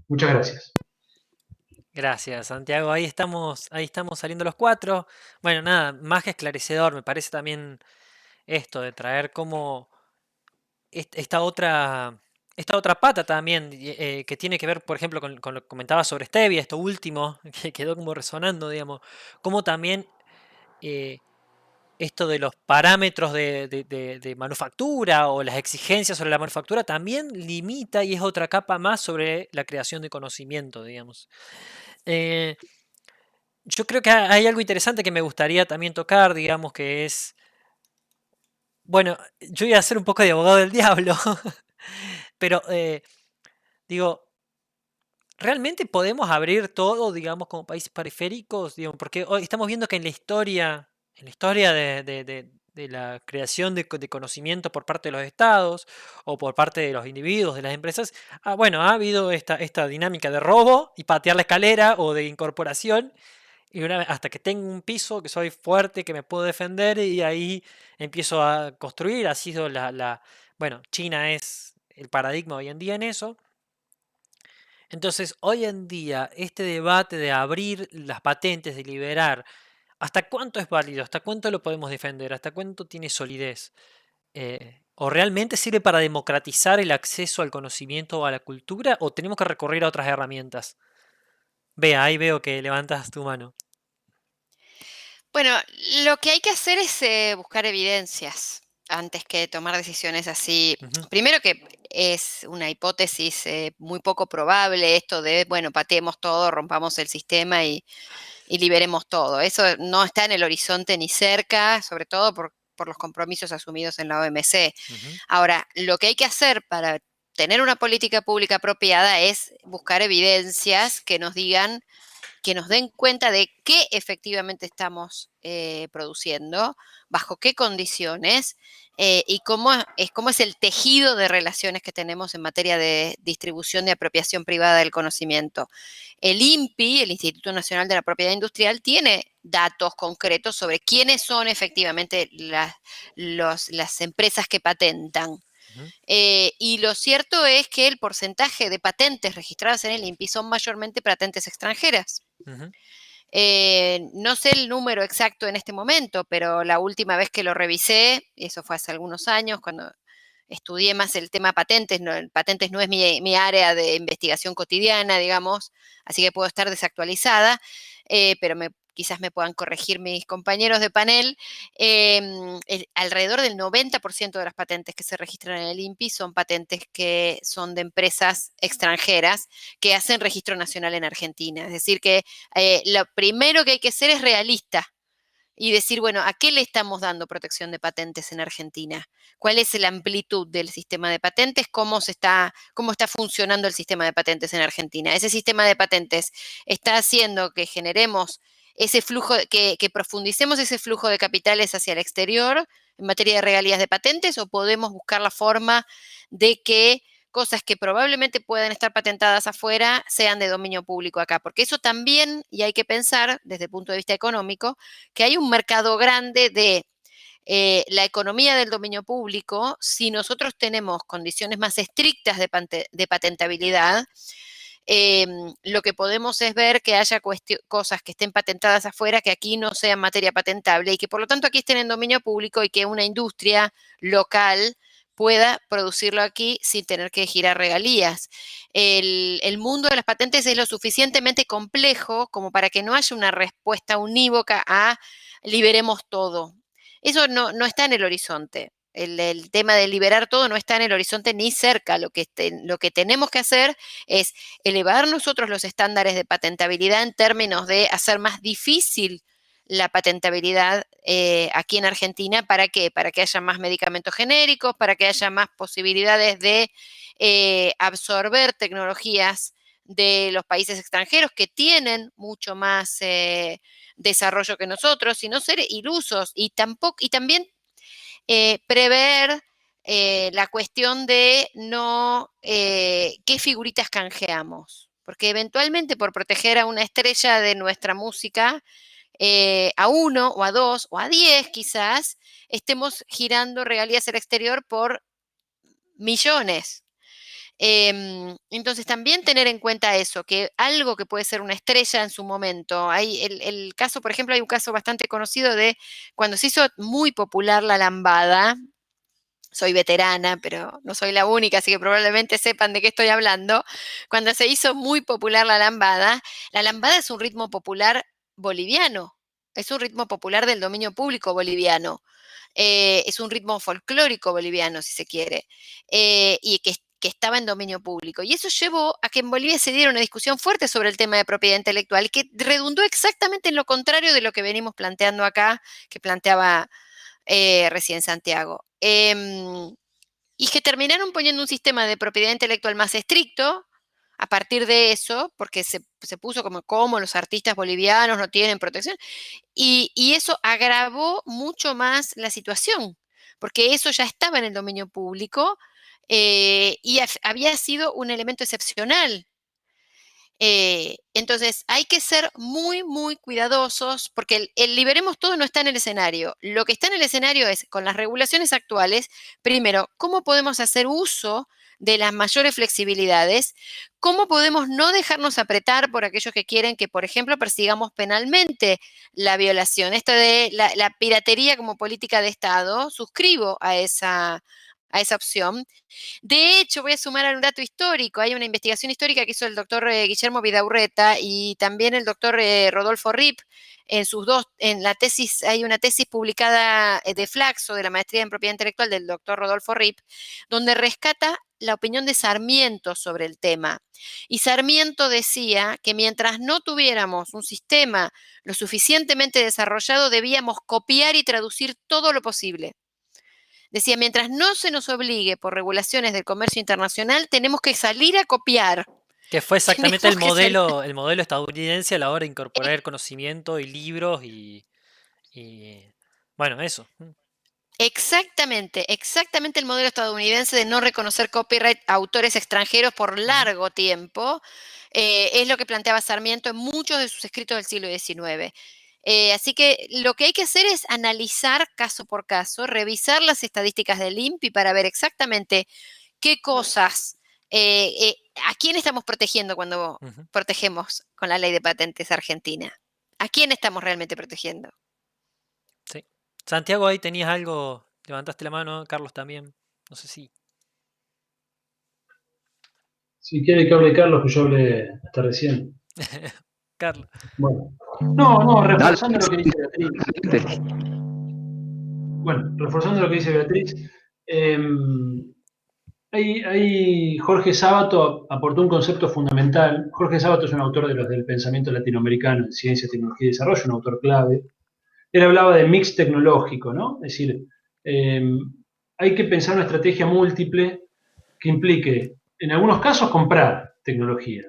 Muchas gracias. Gracias, Santiago. Ahí estamos saliendo los cuatro. Bueno, nada, más que esclarecedor, me parece también esto de traer como esta otra pata también, que tiene que ver, por ejemplo, con lo que comentaba sobre Stevia, esto último, que quedó como resonando, digamos, como también eh, esto de los parámetros de manufactura o las exigencias sobre la manufactura también limita y es otra capa más sobre la creación de conocimiento, digamos. Eh, yo creo que hay algo interesante que me gustaría también tocar, digamos, que es, bueno, yo voy a ser un poco de abogado del diablo, pero digo, ¿realmente podemos abrir todo, digamos, como países periféricos? Digamos, porque hoy estamos viendo que en la historia de la creación de conocimiento por parte de los estados o por parte de los individuos, de las empresas, bueno, ha habido esta dinámica de robo y patear la escalera o de incorporación. Y hasta que tengo un piso, que soy fuerte, que me puedo defender y ahí empiezo a construir. Ha sido bueno, China es el paradigma hoy en día en eso. Entonces, hoy en día, este debate de abrir las patentes, de liberar, ¿hasta cuánto es válido? ¿Hasta cuánto lo podemos defender? ¿Hasta cuánto tiene solidez? ¿O realmente sirve para democratizar el acceso al conocimiento o a la cultura? ¿O tenemos que recurrir a otras herramientas? Vea, ahí veo que levantas tu mano. Bueno, lo que hay que hacer es buscar evidencias antes que tomar decisiones así. Ujú. Primero que es una hipótesis muy poco probable esto de, bueno, pateemos todo, rompamos el sistema y liberemos todo. Eso no está en el horizonte ni cerca, sobre todo por los compromisos asumidos en la OMC. Ujú. Ahora, lo que hay que hacer para tener una política pública apropiada es buscar evidencias que nos digan, que nos den cuenta de qué efectivamente estamos produciendo, bajo qué condiciones y cómo es el tejido de relaciones que tenemos en materia de distribución de apropiación privada del conocimiento. El INPI, el Instituto Nacional de la Propiedad Industrial, tiene datos concretos sobre quiénes son efectivamente las empresas que patentan. Ujú, Y lo cierto es que el porcentaje de patentes registradas en el INPI son mayormente patentes extranjeras. ujú, No sé el número exacto en este momento, pero la última vez que lo revisé, y eso fue hace algunos años, cuando estudié más el tema patentes no es mi área de investigación cotidiana, digamos, así que puedo estar desactualizada, pero quizás me puedan corregir mis compañeros de panel. Alrededor del 90% de las patentes que se registran en el INPI son patentes que son de empresas extranjeras que hacen registro nacional en Argentina. Es decir, que lo primero que hay que hacer es realista y decir, bueno, ¿a qué le estamos dando protección de patentes en Argentina? ¿Cuál es la amplitud del sistema de patentes? ¿Cómo está funcionando el sistema de patentes en Argentina? Ese sistema de patentes está haciendo que generemos ese flujo, que profundicemos ese flujo de capitales hacia el exterior en materia de regalías de patentes, o podemos buscar la forma de que cosas que probablemente puedan estar patentadas afuera sean de dominio público acá, porque eso también, y hay que pensar desde el punto de vista económico, que hay un mercado grande de la economía del dominio público. Si nosotros tenemos condiciones más estrictas de patentabilidad, lo que podemos es ver que haya cosas que estén patentadas afuera que aquí no sean materia patentable y que por lo tanto aquí estén en dominio público y que una industria local pueda producirlo aquí sin tener que girar regalías. El mundo de las patentes es lo suficientemente complejo como para que no haya una respuesta unívoca a liberemos todo. Eso no está en el horizonte. El tema de liberar todo no está en el horizonte ni cerca. Lo que tenemos que hacer es elevar nosotros los estándares de patentabilidad en términos de hacer más difícil la patentabilidad aquí en Argentina. ¿Para qué? Para que haya más medicamentos genéricos, para que haya más posibilidades de absorber tecnologías de los países extranjeros que tienen mucho más desarrollo que nosotros, y no ser ilusos, y también prever la cuestión de qué figuritas canjeamos, porque eventualmente por proteger a una estrella de nuestra música, a 1 o a 2 o a 10 quizás, estemos girando regalías al exterior por millones. Entonces también tener en cuenta eso, que algo que puede ser una estrella en su momento. Hay el caso, por ejemplo, hay un caso bastante conocido de cuando se hizo muy popular la lambada. Soy veterana, pero no soy la única, así que probablemente sepan de qué estoy hablando. Cuando se hizo muy popular la lambada es un ritmo popular boliviano, es un ritmo popular del dominio público boliviano, es un ritmo folclórico boliviano, si se quiere, y que estaba en dominio público. Y eso llevó a que en Bolivia se diera una discusión fuerte sobre el tema de propiedad intelectual, que redundó exactamente en lo contrario de lo que venimos planteando acá, que planteaba recién Santiago. Y que terminaron poniendo un sistema de propiedad intelectual más estricto a partir de eso, porque se puso como los artistas bolivianos no tienen protección, y eso agravó mucho más la situación, porque eso ya estaba en el dominio público y había sido un elemento excepcional. Entonces, hay que ser muy, muy cuidadosos porque el liberemos todo no está en el escenario. Lo que está en el escenario es, con las regulaciones actuales, primero, cómo podemos hacer uso de las mayores flexibilidades, cómo podemos no dejarnos apretar por aquellos que quieren que, por ejemplo, persigamos penalmente la violación. Esto de la piratería como política de Estado, suscribo a esa opción. De hecho, voy a sumar un dato histórico. Hay una investigación histórica que hizo el doctor Guillermo Vidaurreta y también el doctor Rodolfo Rip. En la tesis, hay una tesis publicada de Flaxo, de la maestría en propiedad intelectual del doctor Rodolfo Rip, donde rescata la opinión de Sarmiento sobre el tema. Y Sarmiento decía que mientras no tuviéramos un sistema lo suficientemente desarrollado, debíamos copiar y traducir todo lo posible. Decía, mientras no se nos obligue por regulaciones del comercio internacional, tenemos que salir a copiar. Que fue exactamente Tenemos que salir. el modelo estadounidense a la hora de incorporar el conocimiento y libros y bueno, eso. Exactamente el modelo estadounidense de no reconocer copyright a autores extranjeros por Ujú, largo tiempo, es lo que planteaba Sarmiento en muchos de sus escritos del siglo XIX. Así que lo que hay que hacer es analizar caso por caso, revisar las estadísticas del INPI para ver exactamente qué cosas, a quién estamos protegiendo cuando Ujú. protegemos con la ley de patentes argentina. ¿A quién estamos realmente protegiendo? Sí. Santiago, ahí tenías algo, levantaste la mano, Carlos también. No sé si. Si quiere que hable Carlos, que yo hablé hasta recién. Carlos. Bueno. No, Dale, reforzando lo que dice Beatriz. este, Bueno, reforzando lo que dice Beatriz, ahí Jorge Sábato aportó un concepto fundamental. Jorge Sábato es un autor de los del pensamiento latinoamericano en ciencia, tecnología y desarrollo, un autor clave. Él hablaba de mix tecnológico, ¿no? Es decir, hay que pensar una estrategia múltiple que implique, en algunos casos, comprar tecnología.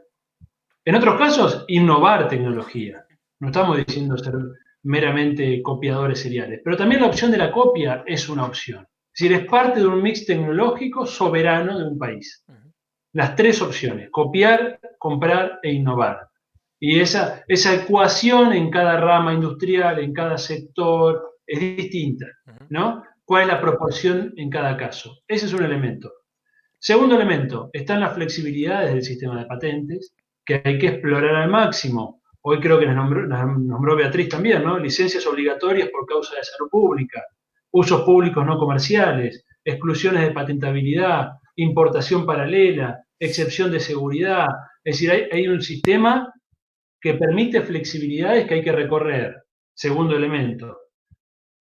En otros casos, innovar tecnología. No estamos diciendo ser meramente copiadores seriales, pero también la opción de la copia es una opción. Es decir, es parte de un mix tecnológico soberano de un país. Ujú. Las tres opciones, copiar, comprar e innovar. Y esa ecuación en cada rama industrial, en cada sector, es distinta, Ujú. ¿no? ¿Cuál es la proporción en cada caso? Ese es un elemento. Segundo elemento, están las flexibilidades del sistema de patentes, que hay que explorar al máximo. Hoy creo que nos nombró Beatriz también, ¿no? Licencias obligatorias por causa de salud pública, usos públicos no comerciales, exclusiones de patentabilidad, importación paralela, excepción de seguridad. Es decir, hay un sistema que permite flexibilidades que hay que recorrer. Segundo elemento.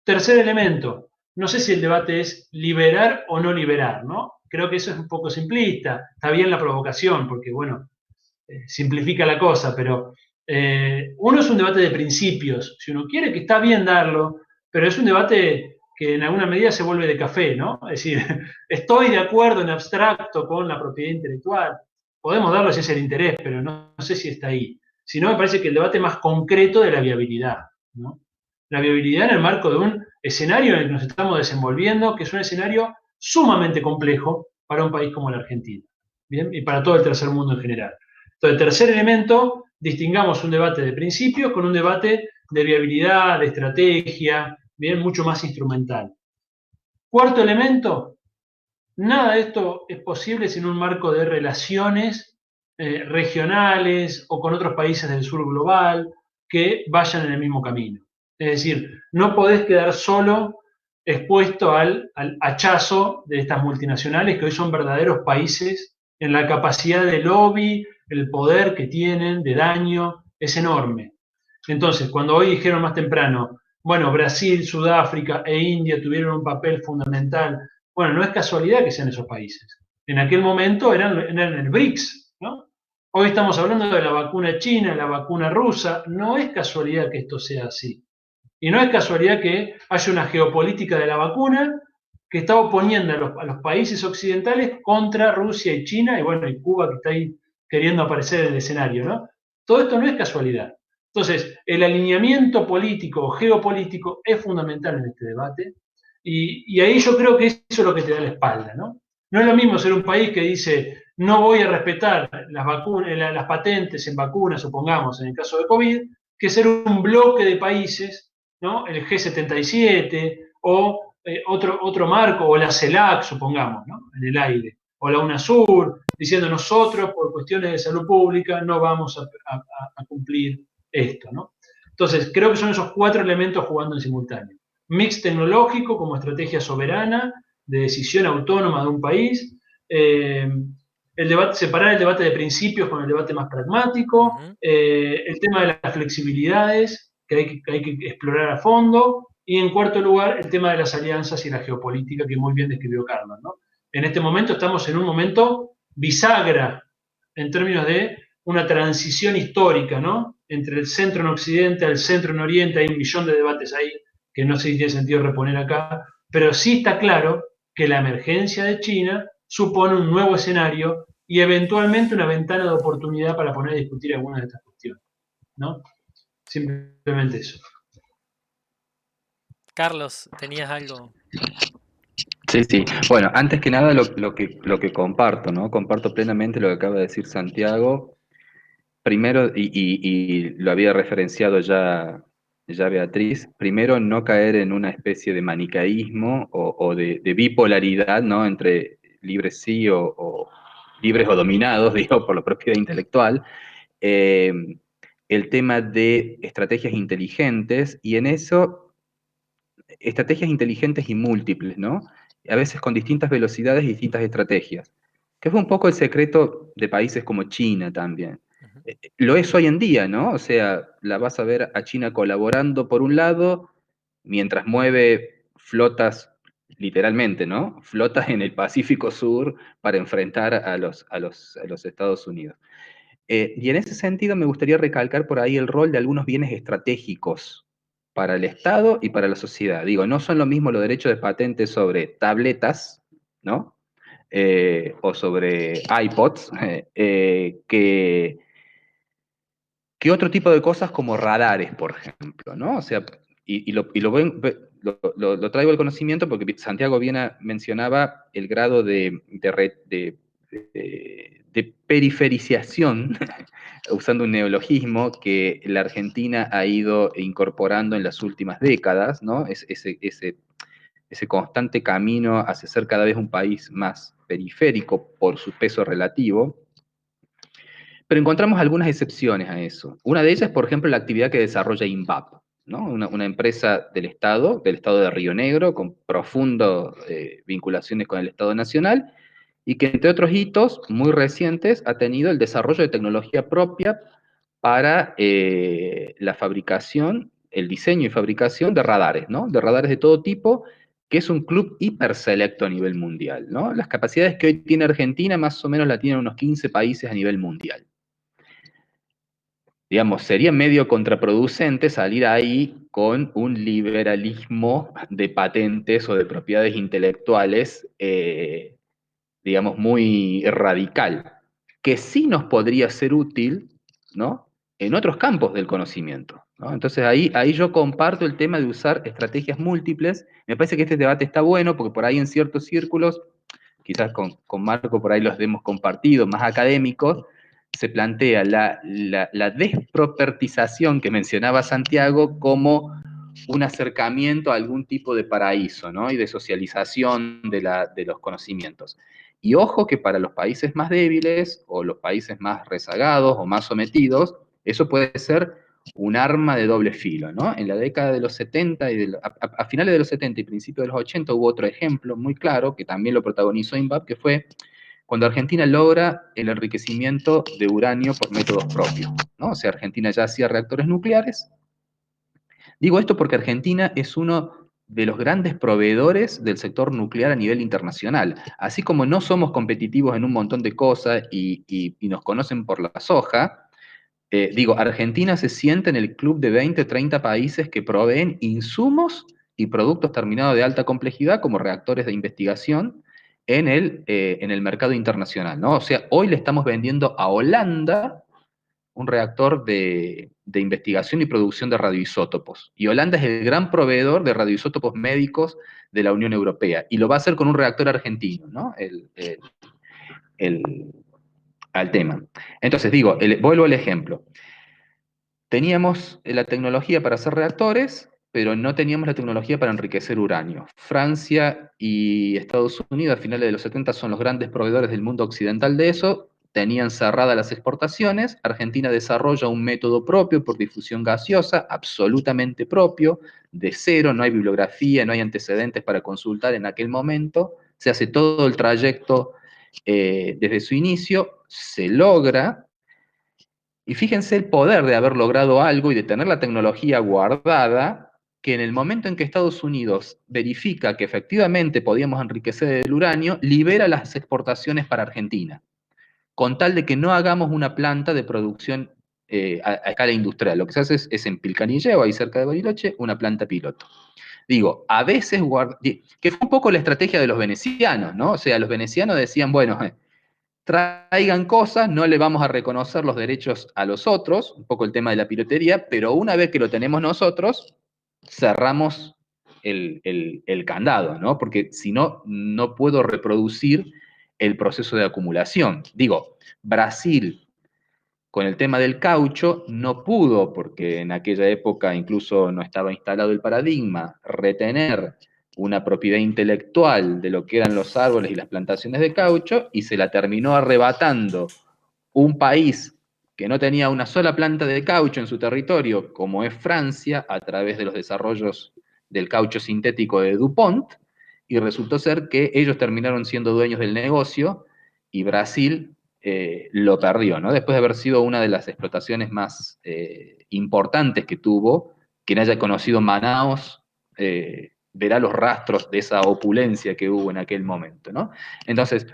Tercer elemento, no sé si el debate es liberar o no liberar, ¿no? Creo que eso es un poco simplista. Está bien la provocación, porque, bueno, simplifica la cosa, pero uno es un debate de principios. Si uno quiere, que está bien darlo, pero es un debate que en alguna medida se vuelve de café, ¿no? Es decir, estoy de acuerdo en abstracto con la propiedad intelectual. Podemos darlo si es el interés, pero no sé si está ahí. Si no, me parece que el debate más concreto de la viabilidad, ¿no? La viabilidad en el marco de un escenario en el que nos estamos desenvolviendo, que es un escenario sumamente complejo para un país como la Argentina, ¿bien? Y para todo el tercer mundo en general. Entonces, tercer elemento, distingamos un debate de principios con un debate de viabilidad, de estrategia, bien, mucho más instrumental. Cuarto elemento, nada de esto es posible sin un marco de relaciones regionales o con otros países del sur global que vayan en el mismo camino. Es decir, no podés quedar solo expuesto al hachazo de estas multinacionales que hoy son verdaderos países en la capacidad de lobby, el poder que tienen de daño es enorme. Entonces, cuando hoy dijeron más temprano, bueno, Brasil, Sudáfrica e India tuvieron un papel fundamental, bueno, no es casualidad que sean esos países. En aquel momento eran el BRICS, ¿no? Hoy estamos hablando de la vacuna china, la vacuna rusa, no es casualidad que esto sea así. Y no es casualidad que haya una geopolítica de la vacuna que está oponiendo a los países occidentales contra Rusia y China, y bueno, y Cuba que está ahí queriendo aparecer en el escenario, ¿no? Todo esto no es casualidad. Entonces, el alineamiento político o geopolítico es fundamental en este debate, y ahí yo creo que eso es lo que te da la espalda, ¿no? No es lo mismo ser un país que dice, no voy a respetar las patentes en vacunas, supongamos, en el caso de COVID, que ser un bloque de países, ¿no? El G77 o otro marco, o la CELAC, supongamos, ¿no? En el aire, o la UNASUR, diciendo nosotros por cuestiones de salud pública no vamos a cumplir esto, ¿no? Entonces, creo que son esos cuatro elementos jugando en simultáneo. Mix tecnológico como estrategia soberana, de decisión autónoma de un país, separar el debate de principios con el debate más pragmático, Ujú. el tema de las flexibilidades que hay que explorar a fondo, y en cuarto lugar, el tema de las alianzas y la geopolítica que muy bien describió Carlos, ¿no? En este momento estamos en un momento bisagra en términos de una transición histórica, ¿no? Entre el centro en Occidente al centro en Oriente, hay un millón de debates ahí que no sé si tiene sentido reponer acá, pero sí está claro que la emergencia de China supone un nuevo escenario y eventualmente una ventana de oportunidad para poner a discutir algunas de estas cuestiones, ¿no? Simplemente eso. Carlos, tenías algo. sí, sí. Bueno, antes que nada lo que comparto, ¿no? Comparto plenamente lo que acaba de decir Santiago. Primero, y lo había referenciado ya ya Beatriz, primero no caer en una especie de manicaísmo o de bipolaridad, ¿no? Entre libres sí o libres o dominados, digo, por la propiedad intelectual. Eh, el tema de estrategias inteligentes, y en eso, estrategias inteligentes y múltiples, ¿no? A veces con distintas velocidades y distintas estrategias, que fue un poco el secreto de países como China también. Ujú. Lo es hoy en día, ¿no? O sea, la vas a ver a China colaborando por un lado, mientras mueve flotas, literalmente, ¿no? Flotas en el Pacífico Sur para enfrentar a los Estados Unidos. Y en ese sentido me gustaría recalcar por ahí el rol de algunos bienes estratégicos para el Estado y para la sociedad. Digo, no son lo mismo los derechos de patente sobre tabletas, ¿no? O sobre iPods, que otro tipo de cosas como radares, por ejemplo, ¿no? O sea, lo traigo al conocimiento porque Santiago Viena mencionaba el grado de periferización, usando un neologismo, que la Argentina ha ido incorporando en las últimas décadas, ¿no? Ese constante camino hacia ser cada vez un país más periférico por su peso relativo. Pero encontramos algunas excepciones a eso. Una de ellas, por ejemplo, la actividad que desarrolla INVAP, ¿no? Una empresa del Estado de Río Negro, con profundas vinculaciones con el Estado Nacional, y que entre otros hitos muy recientes ha tenido el desarrollo de tecnología propia para la fabricación, el diseño y fabricación de radares, ¿no? De radares de todo tipo, que es un club hiper selecto a nivel mundial, ¿no? Las capacidades que hoy tiene Argentina más o menos la tienen unos 15 países a nivel mundial. Digamos, sería medio contraproducente salir ahí con un liberalismo de patentes o de propiedades intelectuales, digamos, muy radical, que sí nos podría ser útil, ¿no? En otros campos del conocimiento, ¿no? Entonces ahí yo comparto el tema de usar estrategias múltiples. Me parece que este debate está bueno porque por ahí en ciertos círculos, quizás con Marco por ahí los hemos compartido, más académicos, se plantea la despropertización que mencionaba Santiago como un acercamiento a algún tipo de paraíso, ¿no? Y de socialización de los conocimientos. Y ojo que para los países más débiles o los países más rezagados o más sometidos, eso puede ser un arma de doble filo, ¿no? En la década de los 70 y a finales de los 70 y principios de los 80 hubo otro ejemplo muy claro que también lo protagonizó INVAP, que fue cuando Argentina logra el enriquecimiento de uranio por métodos propios, ¿no? O sea, Argentina ya hacía reactores nucleares. Digo esto porque Argentina es uno de los grandes proveedores del sector nuclear a nivel internacional. Así como no somos competitivos en un montón de cosas y nos conocen por la soja, digo, Argentina se sienta en el club de 20, 30 países que proveen insumos y productos terminados de alta complejidad como reactores de investigación en el mercado internacional, ¿no? O sea, hoy le estamos vendiendo a Holanda un reactor de investigación y producción de radioisótopos. Y Holanda es el gran proveedor de radioisótopos médicos de la Unión Europea. Y lo va a hacer con un reactor argentino, ¿no? Al tema. Entonces, digo, vuelvo al ejemplo. Teníamos la tecnología para hacer reactores, pero no teníamos la tecnología para enriquecer uranio. Francia y Estados Unidos a finales de los 70 son los grandes proveedores del mundo occidental de eso, tenían cerradas las exportaciones, Argentina desarrolla un método propio por difusión gaseosa, absolutamente propio, de cero, no hay bibliografía, no hay antecedentes para consultar en aquel momento, se hace todo el trayecto desde su inicio, se logra. Y fíjense el poder de haber logrado algo y de tener la tecnología guardada, que en el momento en que Estados Unidos verifica que efectivamente podíamos enriquecer el uranio, libera las exportaciones para Argentina, con tal de que no hagamos una planta de producción a escala industrial. Lo que se hace es en Pilcanilleo, ahí cerca de Bariloche, una planta piloto. Digo, a veces, que fue un poco la estrategia de los venecianos, ¿no? O sea, los venecianos decían, bueno, traigan cosas, no le vamos a reconocer los derechos a los otros, un poco el tema de la piratería, pero una vez que lo tenemos nosotros, cerramos el candado, ¿no? Porque si no, no puedo reproducir el proceso de acumulación. Digo, Brasil Con el tema del caucho no pudo, porque en aquella época incluso no estaba instalado el paradigma, retener una propiedad intelectual de lo que eran los árboles y las plantaciones de caucho, y se la terminó arrebatando un país que no tenía una sola planta de caucho en su territorio, como es Francia, a través de los desarrollos del caucho sintético de DuPont, y resultó ser que ellos terminaron siendo dueños del negocio y Brasil lo perdió, ¿no? Después de haber sido una de las explotaciones más importantes que tuvo, quien haya conocido Manaos verá los rastros de esa opulencia que hubo en aquel momento, ¿no? Entonces,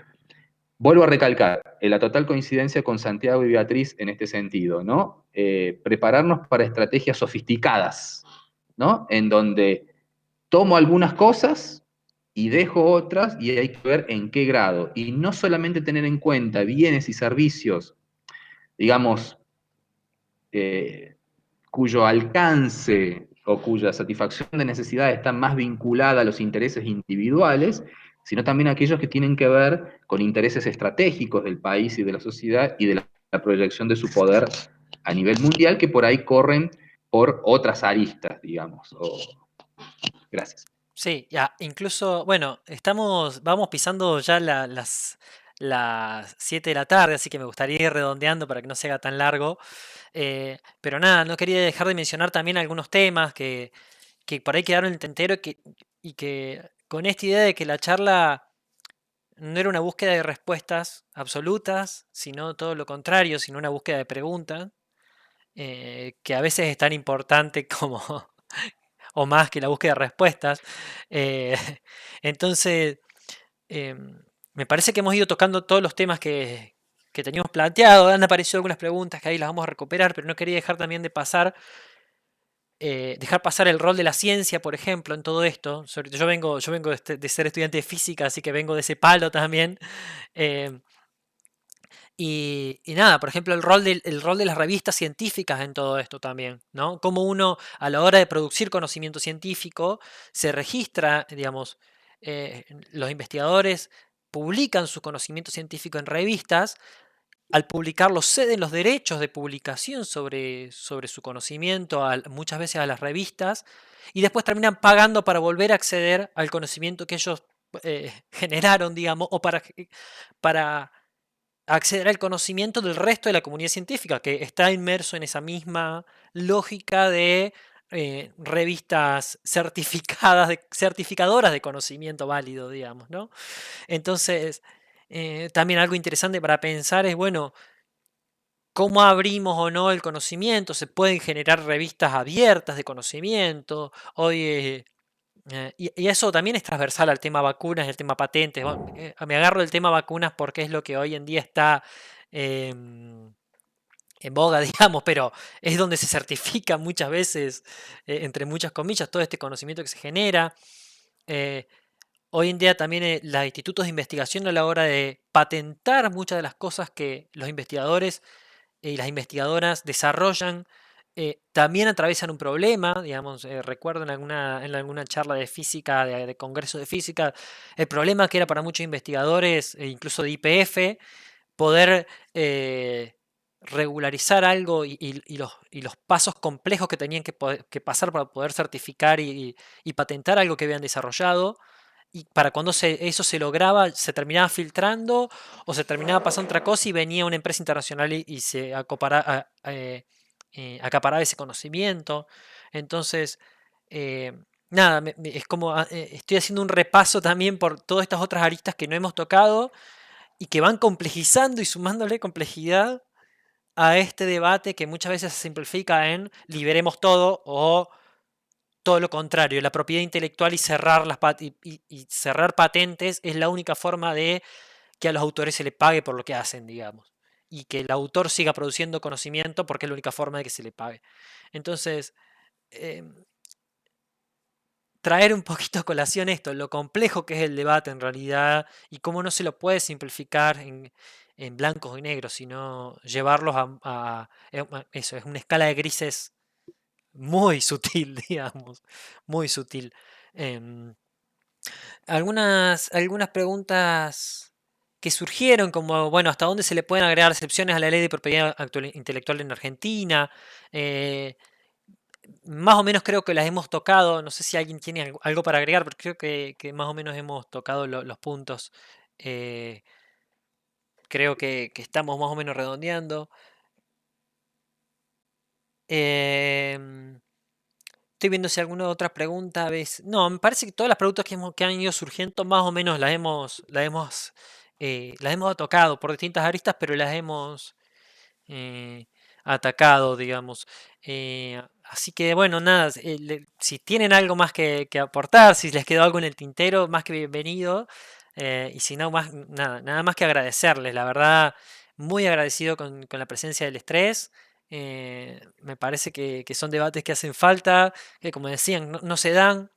vuelvo a recalcar, la total coincidencia con Santiago y Beatriz en este sentido, ¿no? Prepararnos para estrategias sofisticadas, ¿no? En donde tomo algunas cosas y dejo otras y hay que ver en qué grado. Y no solamente tener en cuenta bienes y servicios, digamos, cuyo alcance o cuya satisfacción de necesidades está más vinculada a los intereses individuales, sino también aquellos que tienen que ver con intereses estratégicos del país y de la sociedad y de la proyección de su poder a nivel mundial, que por ahí corren por otras aristas, digamos. Gracias. Sí, ya, incluso, bueno, vamos pisando ya las 7 de la tarde, así que me gustaría ir redondeando para que no se haga tan largo. Pero nada, no quería dejar de mencionar también algunos temas que por ahí quedaron en el tintero y que con esta idea de que la charla no era una búsqueda de respuestas absolutas, sino todo lo contrario, sino una búsqueda de preguntas, que a veces es tan importante como o más que la búsqueda de respuestas. Eh, entonces, me parece que hemos ido tocando todos los temas que teníamos planteado. Han aparecido algunas preguntas que ahí las vamos a recuperar, pero no quería dejar también de dejar pasar el rol de la ciencia, por ejemplo, en todo esto. Yo vengo de ser estudiante de física, así que vengo de ese palo también. Eh, y nada, por ejemplo, el rol de las revistas científicas en todo esto también, ¿no? Cómo uno, a la hora de producir conocimiento científico, se registra, digamos, los investigadores publican su conocimiento científico en revistas, al publicarlo ceden los derechos de publicación sobre su conocimiento muchas veces a las revistas, y después terminan pagando para volver a acceder al conocimiento que ellos generaron, digamos, o para acceder al conocimiento del resto de la comunidad científica, que está inmerso en esa misma lógica de revistas certificadoras de conocimiento válido, digamos, ¿no? Entonces, también algo interesante para pensar es, bueno, ¿cómo abrimos o no el conocimiento? ¿Se pueden generar revistas abiertas de conocimiento? Hoy, y eso también es transversal al tema vacunas y al tema patentes. Bueno, me agarro del tema vacunas porque es lo que hoy en día está em, en boga, digamos, pero es donde se certifica muchas veces, entre muchas comillas, todo este conocimiento que se genera. Eh, Hoy en día también los institutos de investigación a la hora de patentar muchas de las cosas que los investigadores y las investigadoras desarrollan, también atraviesan un problema, digamos, recuerdo en alguna charla de física, de congreso de física, el problema que era para muchos investigadores, incluso de IPF, poder regularizar algo y los pasos complejos que tenían que pasar para poder certificar y patentar algo que habían desarrollado. Y para cuando eso se lograba, se terminaba filtrando o se terminaba pasando otra cosa y venía una empresa internacional y se acaparaba ese conocimiento. Entonces, eh, nada, es como estoy haciendo un repaso también por todas estas otras aristas que no hemos tocado y que van complejizando y sumándole complejidad a este debate que muchas veces se simplifica en liberemos todo o todo lo contrario, la propiedad intelectual y cerrar patentes es la única forma de que a los autores se les pague por lo que hacen, digamos. Y que el autor siga produciendo conocimiento porque es la única forma de que se le pague. Entonces, em, traer un poquito a colación esto, lo complejo que es el debate en realidad y cómo no se lo puede simplificar en blancos y negros, sino llevarlos eso, es una escala de grises muy sutil, digamos, muy sutil. Em, algunas preguntas que surgieron, como, bueno, hasta dónde se le pueden agregar excepciones a la ley de propiedad intelectual en Argentina. Más o menos creo que las hemos tocado, no sé si alguien tiene algo para agregar, pero creo que más o menos hemos tocado los puntos. Eh, creo que estamos más o menos redondeando. Em, Estoy viendo si alguna otra pregunta ves. No, me parece que todas las preguntas que han ido surgiendo más o menos las hemos tocado por distintas aristas, pero las hemos eh, atacado, digamos. Así que bueno, nada, si tienen algo más que aportar, si les quedó algo en el tintero, más que bienvenido. Y si no, nada más que agradecerles, la verdad, muy agradecido con la presencia del estrés. Me parece que son debates que hacen falta, que como decían, no se dan.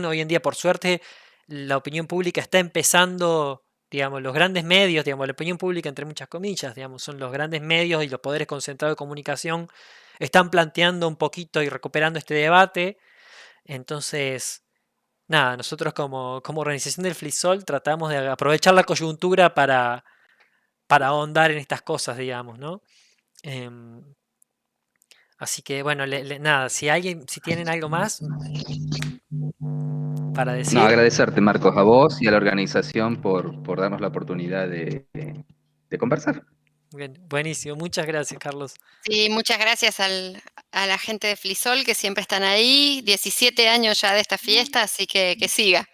Hoy en día, por suerte, la opinión pública está empezando, digamos, los grandes medios, digamos, la opinión pública entre muchas comillas, digamos, son los grandes medios y los poderes concentrados de comunicación, están planteando un poquito y recuperando este debate. Entonces, nada, nosotros como organización del FLISOL tratamos de aprovechar la coyuntura para ahondar en estas cosas, digamos, ¿no? Em, Así que bueno, nada, si tienen algo más para No, decir, agradecerte, Marcos, a vos y a la organización por darnos la oportunidad de conversar. bien, buenísimo, muchas gracias, Carlos. Sí, muchas gracias a la gente de Flisol que siempre están ahí. 17 años ya de esta fiesta, así que siga.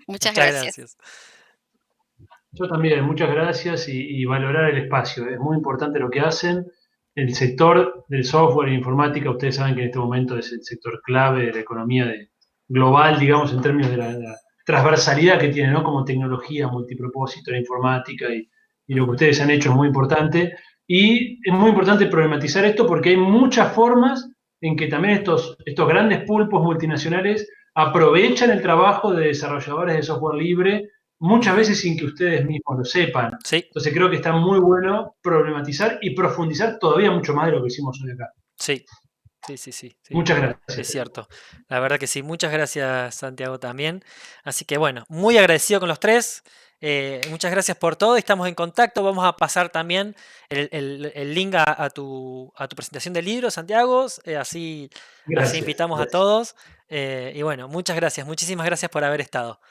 Muchas Muchas gracias. gracias. Yo también, muchas gracias y valorar el espacio. Es muy importante lo que hacen. El sector del software e informática, ustedes saben que en este momento es el sector clave de la economía global, digamos, en términos de la transversalidad que tiene, ¿no? Como tecnología, multipropósito, la informática y lo que ustedes han hecho es muy importante. Y es muy importante problematizar esto porque hay muchas formas en que también estos grandes pulpos multinacionales aprovechan el trabajo de desarrolladores de software libre muchas veces sin que ustedes mismos lo sepan. Sí, Entonces creo que está muy bueno problematizar y profundizar todavía mucho más de lo que hicimos hoy acá. sí, sí. Muchas Es gracias. cierto. La verdad que sí. Muchas gracias, Santiago, también. Así que bueno, muy agradecido con los tres. Muchas gracias por todo. Estamos en contacto. Vamos a pasar también el link a tu presentación del libro, Santiago. Así Gracias. invitamos a todos. Y bueno, muchas gracias. Muchísimas gracias por haber estado.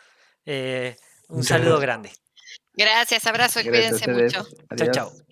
Un Muchas saludo gracias. grande. Gracias, abrazo y Gracias a cuídense ustedes. mucho. Chau, Adiós. chau.